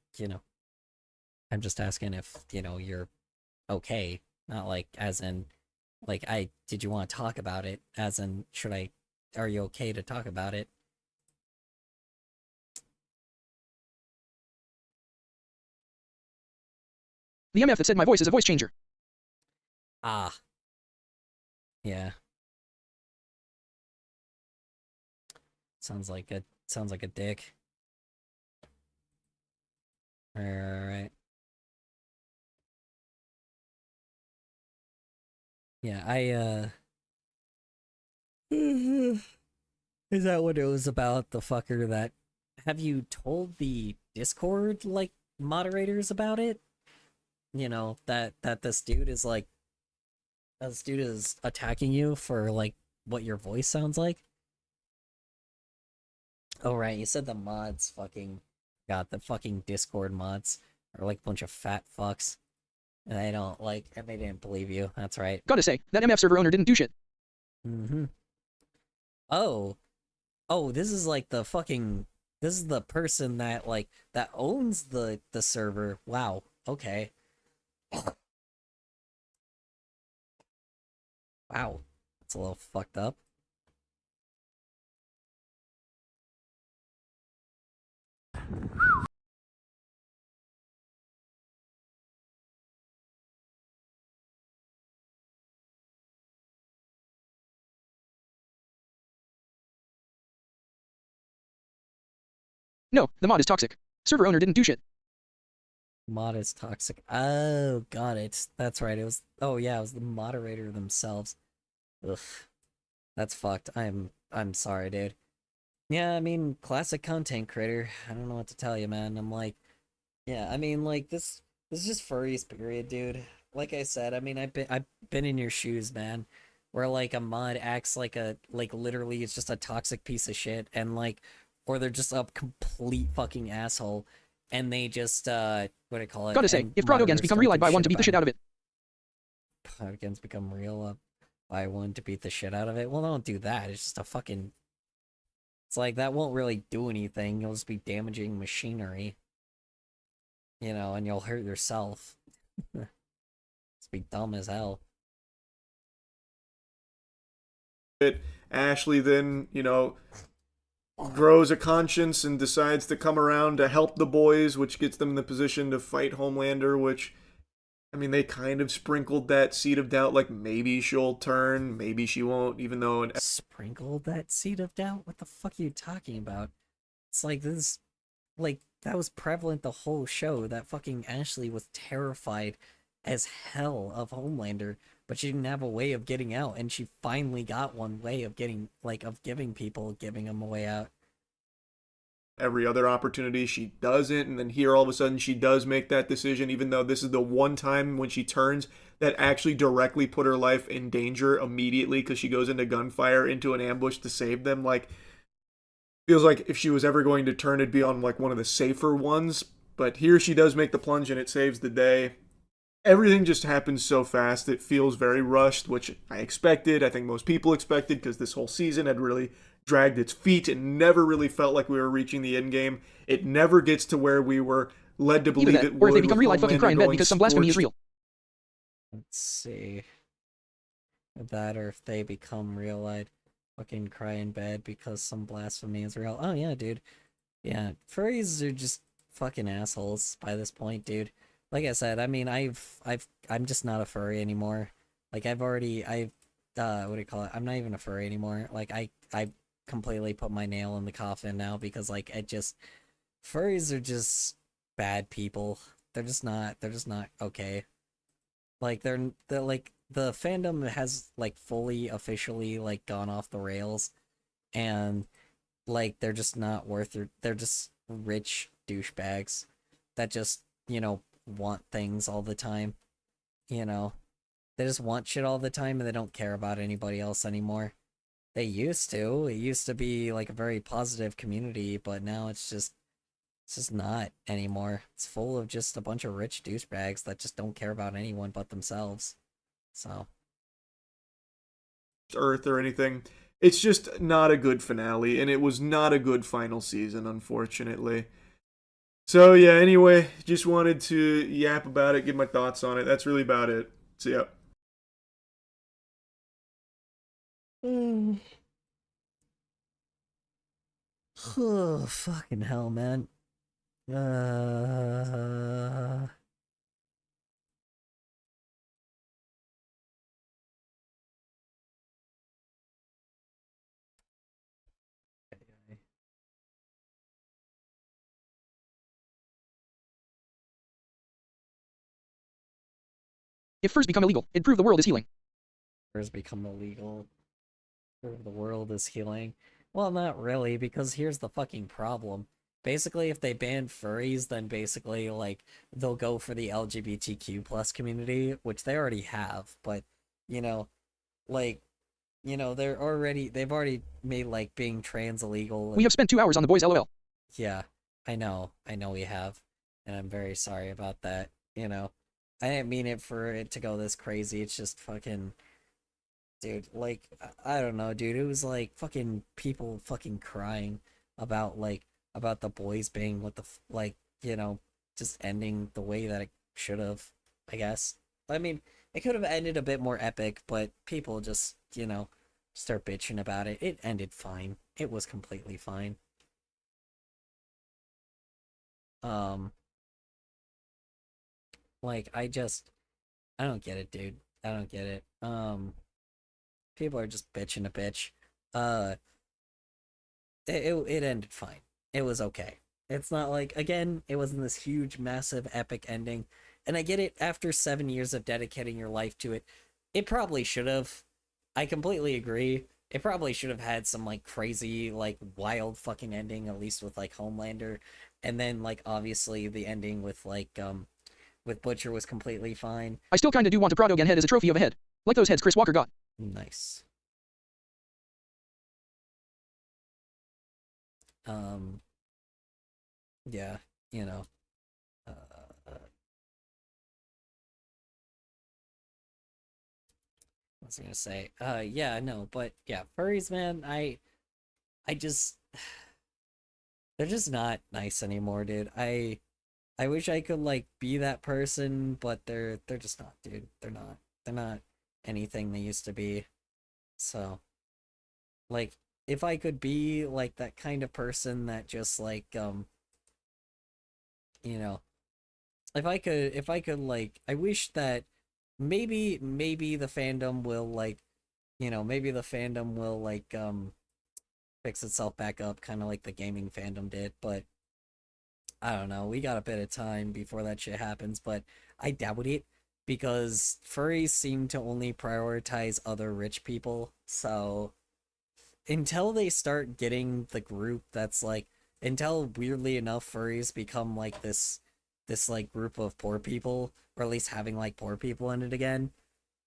I'm just asking if, you're okay. Not like, as in, like, did you want to talk about it? As in, are you okay to talk about it? The MF that said my voice is a voice changer. Ah. Yeah. Sounds like a dick. Right. Yeah, is that what it was about, the fucker that... Have you told the Discord, like, moderators about it? That this dude is, like... This dude is attacking you for, like, what your voice sounds like? Oh, right, you said the mods fucking... God, the fucking Discord mods are like a bunch of fat fucks. And they didn't believe you. That's right. Gotta say, that MF server owner didn't do shit. Mm-hmm. Oh, this is like the fucking... This is the person that, like, that owns the server. Wow, okay. Wow, that's a little fucked up. No, the mod is toxic. Server owner didn't do shit. Mod is toxic. Oh, got it. That's right. It was... Oh, yeah, it was the moderator themselves. Ugh. That's fucked. I'm sorry, dude. Yeah, I mean, classic content creator. I don't know what to tell you, man. I'm like... Yeah, I mean, like, this is just furries, period, dude. Like I said, I mean, I've been in your shoes, man. Where, like, a mod acts like literally it's just a toxic piece of shit, and, like... Or they're just a complete fucking asshole, and they just, what do I call it? Gotta say, if Prado become real, I'd buy one to beat the shit out of it. Prado become real, buy one to beat the shit out of it? Well, don't do that. It's just a fucking... It's like, that won't really do anything. You'll just be damaging machinery. And you'll hurt yourself. Just be dumb as hell. Ashley then, grows a conscience and decides to come around to help the boys, which gets them in the position to fight Homelander, which, I mean, they kind of sprinkled that seed of doubt, like maybe she'll turn, maybe she won't, even though... Sprinkled that seed of doubt? What the fuck are you talking about? It's like this... Like, that was prevalent the whole show, that fucking Ashley was terrified as hell of Homelander, but she didn't have a way of getting out, and she finally got one way of giving them a way out. Every other opportunity she doesn't, and then here all of a sudden she does make that decision, even though this is the one time when she turns that actually directly put her life in danger immediately, because she goes into gunfire into an ambush to save them. Like, feels like if she was ever going to turn, it'd be on like one of the safer ones, but here she does make the plunge and it saves the day. Everything just happens so fast, it feels very rushed, which I expected. I think most people expected, because this whole season had really dragged its feet. It never really felt like we were reaching the end game. It never gets to where we were led to Either believe that, it or would. if they become with real, I'd fucking Homelander cry in bed going because some blasphemy is scorched real. Let's see. That, or if they become real, I'd fucking cry in bed because some blasphemy is real. Oh yeah, dude. Yeah, furries are just fucking assholes by this point, dude. Like I said, I mean, I'm just not a furry anymore. Like what do you call it? I'm not even a furry anymore. Like I completely put my nail in the coffin now because like furries are just bad people. They're just not okay. Like they're like the fandom has like fully officially like gone off the rails, and like they're just not worth your, they're just rich douchebags that just, want things all the time. You know, they just want shit all the time and they don't care about anybody else anymore. They used to. It used to be like a very positive community, but now it's just not anymore. It's full of just a bunch of rich douchebags that just don't care about anyone but themselves. So Earth or anything. It's just not a good finale, and it was not a good final season, unfortunately. So yeah, anyway, just wanted to yap about it, give my thoughts on it. That's really about it. So yeah. oh, fucking hell, man. Uh If furs become illegal, it'd prove the world is healing. Has become illegal. The world is healing. Well, not really, because here's the fucking problem. Basically, if they ban furries, then basically, like, they'll go for the LGBTQ plus community, which they already have, but, you know, like, they've already made, like, being trans illegal. We have spent 2 hours on the boys, lol. Yeah, I know we have, and I'm very sorry about that, I didn't mean it for it to go this crazy, it's just fucking... Dude, like, I don't know, dude. It was like fucking people fucking crying about about the boys being just ending the way that it should have, I guess. I mean, it could have ended a bit more epic, but people just, start bitching about it. It ended fine. It was completely fine. Like, I don't get it, dude. I don't get it. People are just bitching a bitch. Uh, it ended fine. It was okay. It's not like, again, it wasn't this huge, massive, epic ending. And I get it, after 7 years of dedicating your life to it, it probably should have. I completely agree. It probably should have had some, like, crazy, like, wild fucking ending, at least with, like, Homelander. And then, like, obviously the ending with, with Butcher was completely fine. I still kinda do want a Prado-Gan head as a trophy of a head. Like those heads Chris Walker got. Nice. Yeah, uh, what was I gonna say? Yeah, no, but yeah, furries, man, I just, they're just not nice anymore, dude. I wish I could, like, be that person, but they're just not, dude. They're not anything they used to be. So, like, if I could be, like, that kind of person that just, like, you know, if I could, like, I wish that maybe the fandom will, like, maybe the fandom will, like, fix itself back up, kind of like the gaming fandom did, but I don't know. We got a bit of time before that shit happens, but I doubt it because furries seem to only prioritize other rich people. So until they start getting the group that's like, until weirdly enough furries become like this like group of poor people, or at least having like poor people in it again,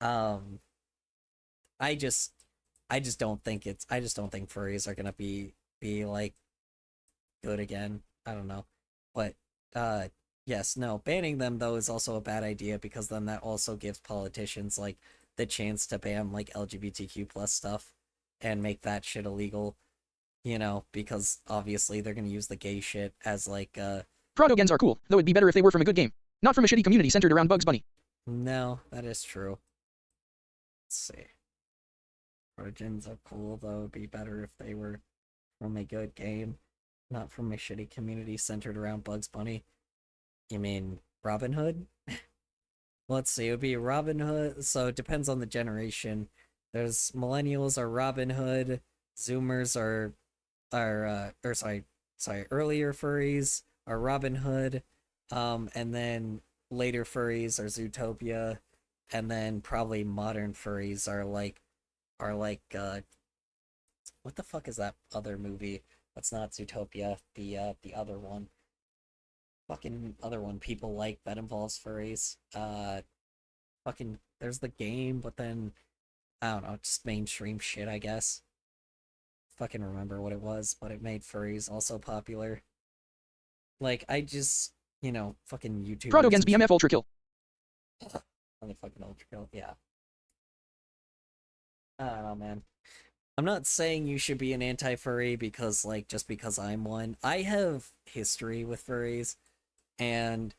um I just I just don't think furries are gonna be like good again. I don't know. But yes, no, banning them though is also a bad idea because then that also gives politicians like the chance to ban like LGBTQ plus stuff and make that shit illegal. you know, because obviously they're gonna use the gay shit as like, Proto-gens are cool, though it'd be better if they were from a good game. Not from a shitty community centered around Bugs Bunny. no, that is true. Let's see. Origins are cool, though it'd be better if they were from a good game, not from a shitty community centered around Bugs Bunny. You mean Robin Hood? Let's see, it would be Robin Hood, so it depends on the generation. There's millennials are Robin Hood, Zoomers are earlier furries are Robin Hood, and then later furries are Zootopia, and then probably modern furries are like what the fuck is that other movie? That's not Zootopia, the other one. Fucking other one people like that involves furries. Fucking there's the game, but then I don't know, just mainstream shit, I guess. Fucking remember what it was, but it made furries also popular. Like, I just, you know, fucking YouTube. Proto-gens BMF Ultra Kill. Fucking Ultra Kill, yeah. I don't know, man. I'm not saying you should be an anti-furry because, like, just because I'm one. I have history with furries, and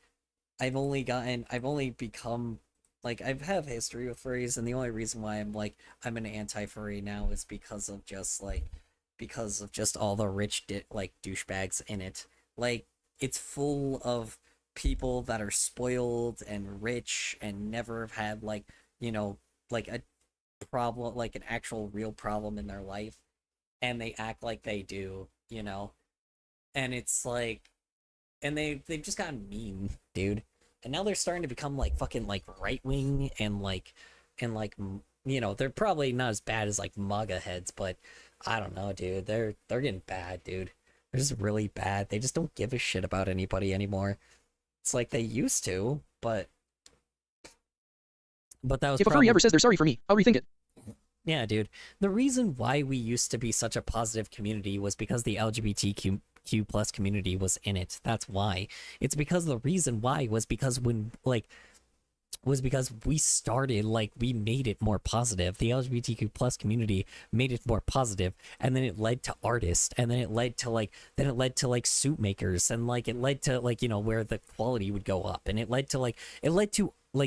I've only become, like, I've have history with furries, and the only reason why I'm an anti-furry now is because of just all the rich, douchebags in it. Like, it's full of people that are spoiled and rich and never have had, like, you know, like a problem, like an actual real problem in their life, and they act like they do, you know? And it's like, and they've just gotten mean, dude. And now they're starting to become like fucking like right wing and like you know, they're probably not as bad as like MAGA heads, but I don't know, dude. They're getting bad, dude. They're just really bad. They just don't give a shit about anybody anymore. It's like they used to, but that was If a furry ever says they're sorry for me, I'll rethink it. Yeah, dude. The reason why we used to be such a positive community was because the LGBTQ plus community was in it. That's why. It's because the reason why was because we started, like, we made it more positive. The LGBTQ plus community made it more positive, and then it led to artists, and then it led to suit makers, and like it led to, like, you know, where the quality would go up, and it led to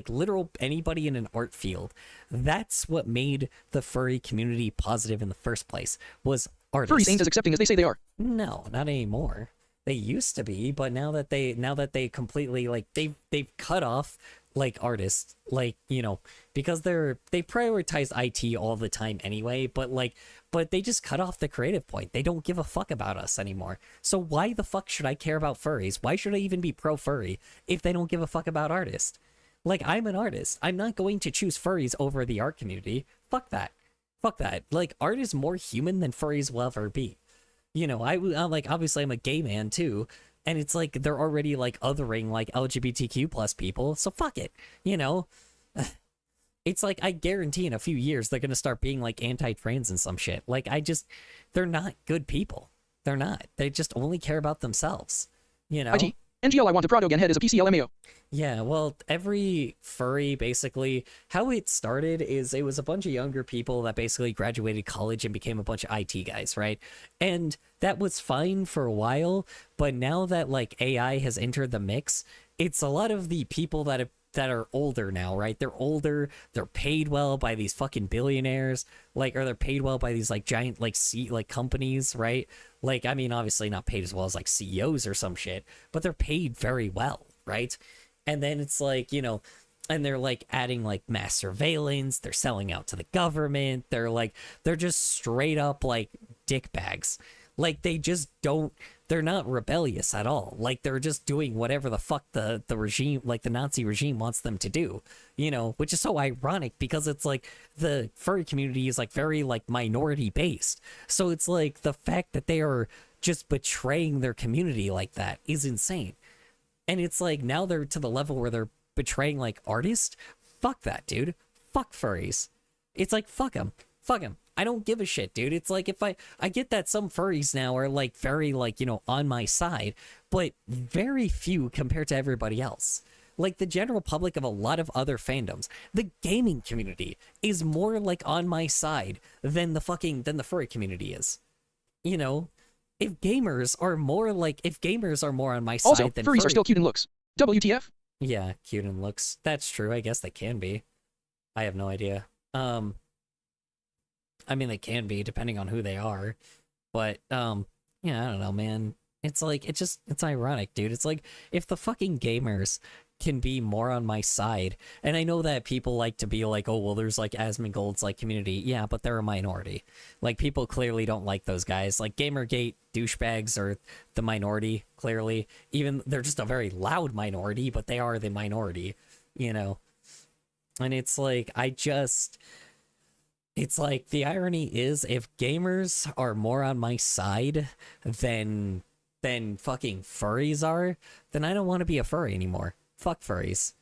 literal anybody in an art field. That's what made the furry community positive in the first place, was artists. Furries ain't as accepting as they say they are. No, not anymore. They used to be, but now that they completely, like, they've cut off, like, artists, like, you know, because they prioritize IT all the time anyway, but they just cut off the creative point. They don't give a fuck about us anymore. So why the fuck should I care about furries? Why should I even be pro furry if they don't give a fuck about artists? Like, I'm an artist. I'm not going to choose furries over the art community. Fuck that. Fuck that. Like, art is more human than furries will ever be. You know, I'm like, obviously I'm a gay man too, and it's like they're already like othering like LGBTQ plus people, so fuck it. You know, it's like I guarantee in a few years they're gonna start being like anti-trans and some shit. Like, they're not good people. They're not. They just only care about themselves. You know. IT. NGL I want a Proto-gen head as a PC LMAO. Yeah, well, every furry, basically, how it started is it was a bunch of younger people that basically graduated college and became a bunch of IT guys, right? And that was fine for a while, but now that, like, AI has entered the mix, it's a lot of the people that are older now, right? They're older, they're paid well by these fucking billionaires, like, or they're paid well by these, like, giant, like, companies, right? Like, I mean, obviously not paid as well as, like, CEOs or some shit, but they're paid very well, right? And then it's like, you know, and they're like adding like mass surveillance, they're selling out to the government, they're just straight up like dick bags. Like, they're not rebellious at all. Like, they're just doing whatever the fuck the regime, like the Nazi regime, wants them to do, you know, which is so ironic because it's like the furry community is like very like minority based. So it's like the fact that they are just betraying their community like that is insane. And it's like now they're to the level where they're betraying like artists. Fuck that, dude. Fuck furries. It's like, fuck them. Fuck them. I don't give a shit, dude. It's like, if I get that some furries now are like very like, you know, on my side, but very few compared to everybody else. Like the general public of a lot of other fandoms, the gaming community is more like on my side than the furry community is. you know, if gamers are more on my side Also, than furries are furry- still cute in looks. WTF? Yeah, cute in looks. That's true. I guess they can be. I have no idea. I mean, they can be depending on who they are, but yeah, I don't know, man. It's like it's ironic, dude. It's like if the fucking gamers can be more on my side, and I know that people like to be like, oh well, there's like Asmongold's like community, yeah, but they're a minority. Like people clearly don't like those guys. Like Gamergate douchebags are the minority, clearly. Even they're just a very loud minority, but they are the minority, you know. And it's like it's like the irony is if gamers are more on my side than fucking furries are, then I don't want to be a furry anymore. Fuck furries.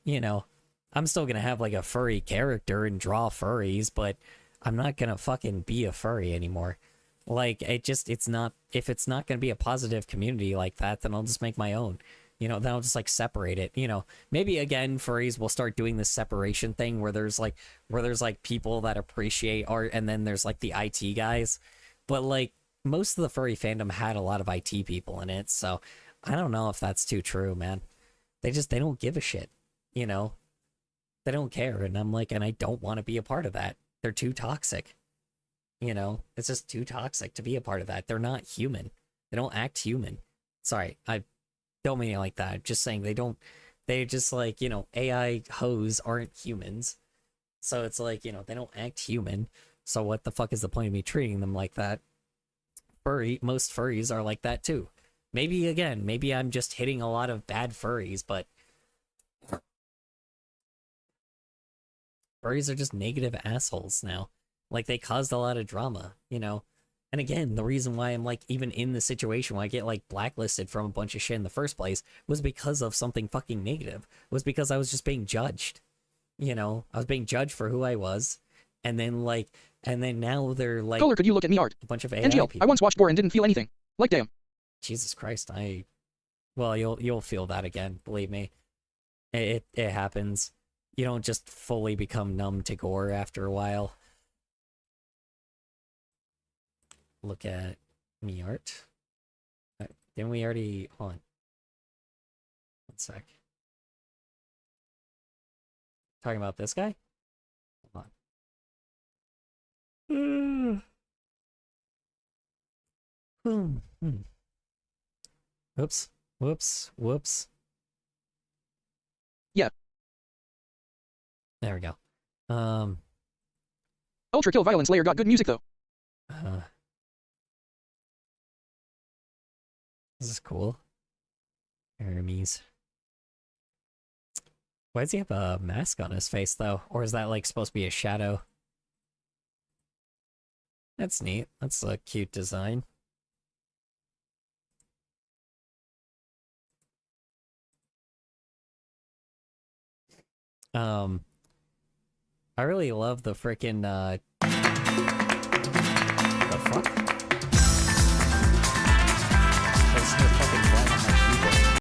You know, I'm still gonna have like a furry character and draw furries, but I'm not gonna fucking be a furry anymore. Like it's not, if it's not gonna be a positive community like that, then I'll just make my own. You know, then I'll just like separate it. You know, maybe again furries will start doing this separation thing where there's like people that appreciate art and then there's like the IT guys. But like most of the furry fandom had a lot of IT people in it, so I don't know if that's too true, man. They don't give a shit, you know? They don't care, and I'm like, and I don't want to be a part of that. They're too toxic. You know? It's just too toxic to be a part of that. They're not human. They don't act human. Sorry, I don't mean it like that. I'm just saying they just like, you know, AI hoes aren't humans. So it's like, you know, they don't act human. So what the fuck is the point of me treating them like that? Most furries are like that too. Maybe I'm just hitting a lot of bad furries, but furries are just negative assholes now. Like they caused a lot of drama, you know? And again, the reason why I'm like even in the situation where I get like blacklisted from a bunch of shit in the first place was because of something fucking negative. Was because I was just being judged. You know, I was being judged for who I was. And then now they're like Color, could you look at me art? a bunch of AI NGL, people. I once watched War and didn't feel anything. Like damn. Jesus Christ, well, you'll feel that again, believe me. It happens. You don't just fully become numb to gore after a while. Look at me art. Didn't we already... Hold on. One sec. Talking about this guy? Hold on. Whoops. Yeah. There we go. Ultra Kill Violence Layer got good music though. This is cool. Hermes. Why does he have a mask on his face though? Or is that like supposed to be a shadow? That's neat. That's a cute design. I really love the frickin' the fuck?